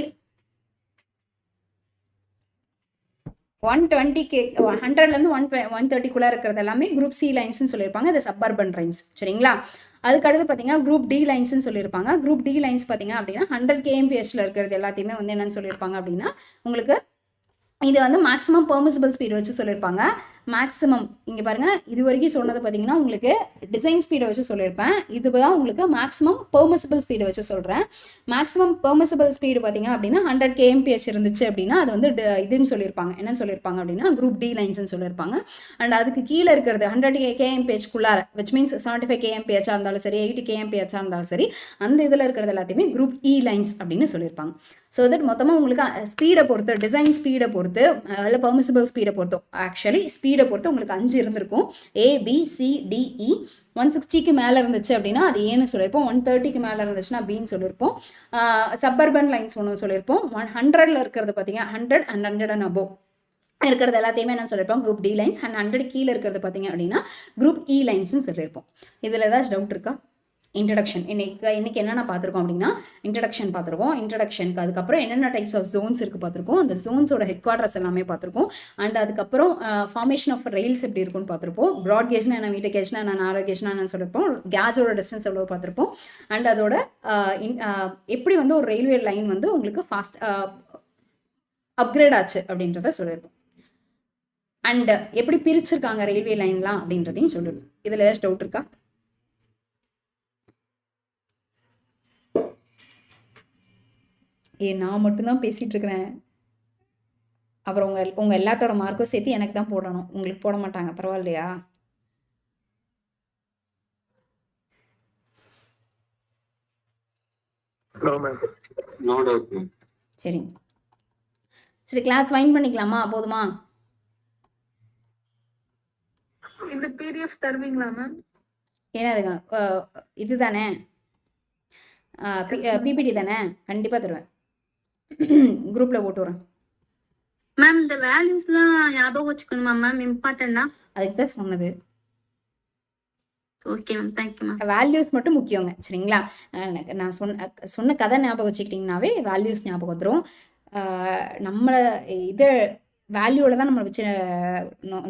100லேருந்து 130 இருக்கிறது எல்லாமே குரூப் சி லைன்ஸ்னு சொல்லியிருப்பாங்க. இது சப்பர்பன் லைன்ஸ். சரிங்களா, அதுக்கு அடுத்து பார்த்தீங்கன்னா குரூப் டி லைன்ஸ்னு சொல்லியிருப்பாங்க. குரூப் டி லைன்ஸ் பார்த்தீங்க அப்படின்னா 100 kmph இருக்கிறது எல்லாத்தையுமே வந்து என்னன்னு சொல்லியிருப்பாங்க அப்படின்னா உங்களுக்கு இது வந்து மேக்ஸிமம் பெர்மிசிபிள் ஸ்பீடு வச்சு சொல்லியிருப்பாங்க. மேக்ஸிமம் இங்கே பாருங்கள், இது வரைக்கும் சொன்னது பார்த்தீங்கன்னா உங்களுக்கு டிசைன் ஸ்பீடை வச்சு சொல்லியிருப்பேன். இது தான் உங்களுக்கு மேக்ஸிமம் பெர்மிசிபிள் ஸ்பீடை வச்சு சொல்கிறேன். மேக்ஸிமம் பெர்மிசிபிள் ஸ்பீடு பார்த்தீங்க அப்படின்னா 100 kmph இருந்துச்சு அப்படின்னா அது வந்து இதுன்னு சொல்லியிருப்பாங்க. என்ன சொல்லியிருப்பாங்க அப்படின்னா குரூப் டி லைன்ஸ்னு சொல்லியிருப்பாங்க. அண்ட் அதுக்கு கீழே இருக்கிறது 100 kmph விச் மீன்ஸ் 75 kmph இருந்தாலும் சரி, 80 kmph இருந்தாலும் சரி, அந்த இதில் இருக்கிறது எல்லாத்தையுமே குரூப் இ லைன்ஸ் அப்படின்னு சொல்லியிருப்பாங்க. ஸோ தட் மொத்தமாக உங்களுக்கு ஸ்பீடை பொறுத்து, டிசைன் ஸ்பீடை பொறுத்து, இல்லை பெர்மிசிபிள் ஸ்பீடை பொறுத்தோ, ஆக்சுவலி ஸ்பீடை பொறுத்து உங்களுக்கு 5 இருந்திருக்கும். ABCDE. 160க்கு மேலே இருந்துச்சு அப்படின்னா அது ஏன்னு சொல்லியிருப்போம். 130க்கு மேலே இருந்துச்சுன்னா பின்னு சொல்லியிருப்போம். சப்பர்பன் லைன்ஸ் ஒன்று சொல்லியிருப்போம். 100ல் இருக்கிறது பார்த்தீங்க 100 and 100 and above இருக்கிறது எல்லாத்தையுமே என்ன சொல்லியிருப்போம் குரூப் டி லைன்ஸ். அண்ட் 100 கீழே இருக்கிறது பார்த்தீங்க அப்படின்னா குரூப் இ லைன்ஸ்னு சொல்லியிருப்போம். இதில் ஏதாச்சும் டவுட் இருக்கா? இன்ட்ரடக்ஷன் இன்னைக்கு என்னென்ன பார்த்துருக்கோம் அப்படின்னா இன்ட்ரடக்ஷன் பார்த்துருக்கோம். இன்ட்ரடக்ஷனுக்கு அதுக்கப்புறம் என்னென்ன டைப்ஸ் ஆஃப் ஜோன்ஸ் இருக்குது பார்த்துருக்கோம். அந்த ஜோன்ஸோட ஹெட் குவார்டர்ஸ் எல்லாமே பார்த்துருக்கோம். அண்ட் அதுக்கப்புறம் ஃபார்மேஷன் ஆஃப் ரயில்ஸ் எப்படி இருக்குன்னு பார்த்துருப்போம். ப்ராட் கேஜ்னா என்ன, மீட்டர் கேஜ்னா என்ன, நாரோ கேஜ்னா என்னன்னு சொல்லியிருப்போம். கேஜோட டிஸ்டன்ஸ் எவ்வளோ பார்த்துருப்போம். அண்ட் அதோட எப்படி வந்து ஒரு ரயில்வே லைன் வந்து உங்களுக்கு ஃபாஸ்ட் அப்கிரேட் ஆச்சு அப்படின்றத சொல்லியிருப்போம். அண்ட் எப்படி பிரிச்சிருக்காங்க ரயில்வே லைன்லாம் அப்படின்றதையும் சொல்லியிருப்போம். இதில் ஏதாச்சும் டவுட் இருக்கா? நான் மட்டும்தான் பேசிகிட்டு இருக்கிறேன். அப்புறம் உங்கள் எல்லாத்தோட மார்க்கும் சேர்த்து எனக்கு தான் போடணும், உங்களுக்கு போட மாட்டாங்க. பரவாயில்லையா? சரிங்க, சரி கிளாஸ் வைண்ட் பண்ணிக்கலாமா? போதுமா? இந்த பிடிஎஃப் தருவீங்களா மேம்? என்னதுங்க, இதுதானே பிபிடி தானே? கண்டிப்பாக தருவேன், குரூப்பில் போட்டு வரேன். மேம் இந்த வேல்யூஸ்லாம் ஞாபகம் வச்சுக்கணுமா மேம்? இம்பார்ட்டன்டா? அதுக்கு தான் சொன்னது. Okay ma'am, thank you ma'am. Values மட்டும் முக்கியங்க. சரிங்களா, நான் சொன்ன கதை ஞாபகம் வச்சுக்கிட்டிங்கனாவே வேல்யூஸ் ஞாபகம் வந்துடும். நம்மளை இது வேல்யூவில் தான் நம்மளை வச்சு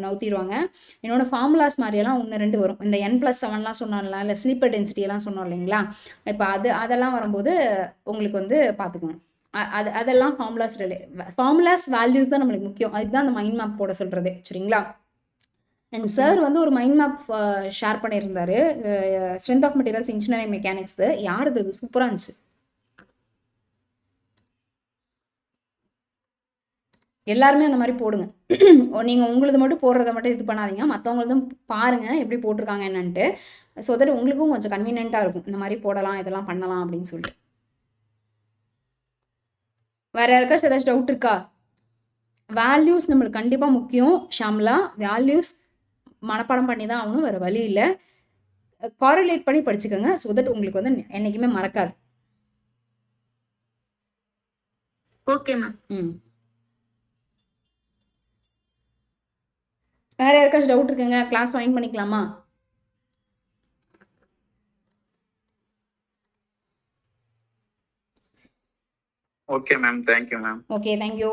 நவுத்திடுவாங்க. என்னோட ஃபார்முலாஸ் மாதிரியெல்லாம் 1-2 வரும். இந்த N+7லாம் சொன்னால, இல்லை ஸ்லீப்பர் டென்சிட்டியெல்லாம் சொன்னோம் இல்லைங்களா, இப்போ அதெல்லாம் வரும்போது உங்களுக்கு வந்து பார்த்துக்கோங்க. அதெல்லாம் ஃபார்முலாஸ் வேல்யூஸ் தான் நம்மளுக்கு முக்கியம். அதுக்கு தான் அந்த மைண்ட் மேப் போட சொல்கிறது. சரிங்களா, அண்ட் சார் வந்து ஒரு மைண்ட் மேப் ஷேர் பண்ணியிருந்தாரு, strength of materials engineering mechanics. யார் அது? சூப்பராக இருந்துச்சு. எல்லாருமே அந்த மாதிரி போடுங்க. நீங்கள் உங்களது மட்டும் போடுறத மட்டும் இது பண்ணாதீங்க, மற்றவங்களதும் பாருங்கள் எப்படி போட்டிருக்காங்க என்னன்ட்டு. ஸோ தட் உங்களுக்கும் கொஞ்சம் கன்வீனியண்ட்டாக இருக்கும், இந்த மாதிரி போடலாம், இதெல்லாம் பண்ணலாம் அப்படின்னு சொல்லிட்டு. வேறு யாருக்காச்சும் ஏதாச்சும் டவுட் இருக்கா? வேல்யூஸ் நம்மளுக்கு கண்டிப்பாக முக்கியம் ஷாம்லா. வேல்யூஸ் மனப்பாடம் பண்ணி தான் ஆகணும், வேறு வழி இல்லை. காரிலேட் பண்ணி படிச்சுக்கோங்க, ஸோ தட் உங்களுக்கு வந்து என்றைக்குமே மறக்காது. Okay ma'am. வேற யாருக்காச்சும் டவுட் இருக்குங்க? கிளாஸ் வாயின் பண்ணிக்கலாமா? Okay ma'am, thank you ma'am. Okay, thank you.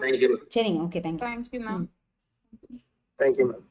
Thank you சரிங்க, okay, thank you. Thank you ma'am. Thank you ma'am.